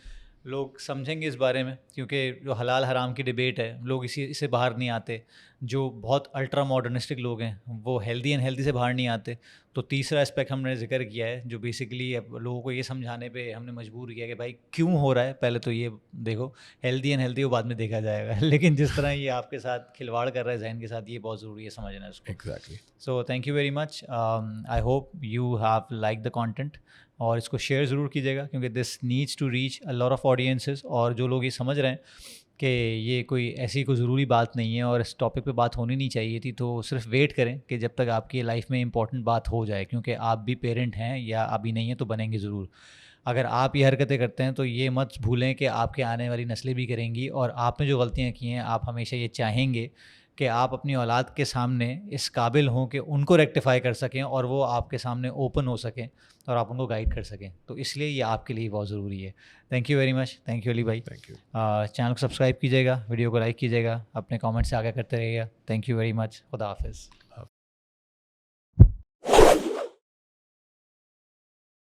लोग समझेंगे इस बारे में, क्योंकि जो हलाल हराम की डिबेट है लोग इससे बाहर नहीं आते। जो बहुत अल्ट्रा मॉडर्निस्टिक लोग हैं वो हेल्दी एंड हेल्दी से बाहर नहीं आते। तो तीसरा एस्पेक्ट हमने जिक्र किया है जो बेसिकली लोगों को ये समझाने पे हमने मजबूर किया कि भाई क्यों हो रहा है, पहले तो ये देखो, हेल्दी एंड हेल्दी वो बाद में देखा जाएगा। लेकिन जिस तरह ये आपके साथ खिलवाड़ कर रहा है जहन के साथ, ये बहुत ज़रूरी है समझना इसको। Exactly. So thank you very much, I hope you have like the content, और इसको शेयर ज़रूर कीजिएगा क्योंकि this needs to reach a lot of audiences. और जो लोग ये समझ रहे हैं कि ये कोई ऐसी कोई ज़रूरी बात नहीं है और इस टॉपिक पे बात होनी नहीं चाहिए थी, तो सिर्फ वेट करें कि जब तक आपकी लाइफ में इंपॉर्टेंट बात हो जाए, क्योंकि आप भी पेरेंट हैं या अभी नहीं हैं तो बनेंगे ज़रूर। अगर आप ये हरकतें करते हैं तो ये मत भूलें कि आपके आने वाली नस्लें भी करेंगी, और आपने जो गलतियाँ की हैं आप हमेशा ये चाहेंगे कि आप अपनी औलाद के सामने इस काबिल हों कि उनको रेक्टिफाई कर सकें और वो आपके सामने ओपन हो सकें और आप उनको गाइड कर सकें। तो इसलिए ये आपके लिए बहुत ज़रूरी है। Thank you very much, thank you Ali भाई। Thank you. चैनल को सब्सक्राइब कीजिएगा, वीडियो को लाइक कीजिएगा, अपने कमेंट्स आगे करते रहिएगा। थैंक यू वेरी मच, खुदा हाफिज़।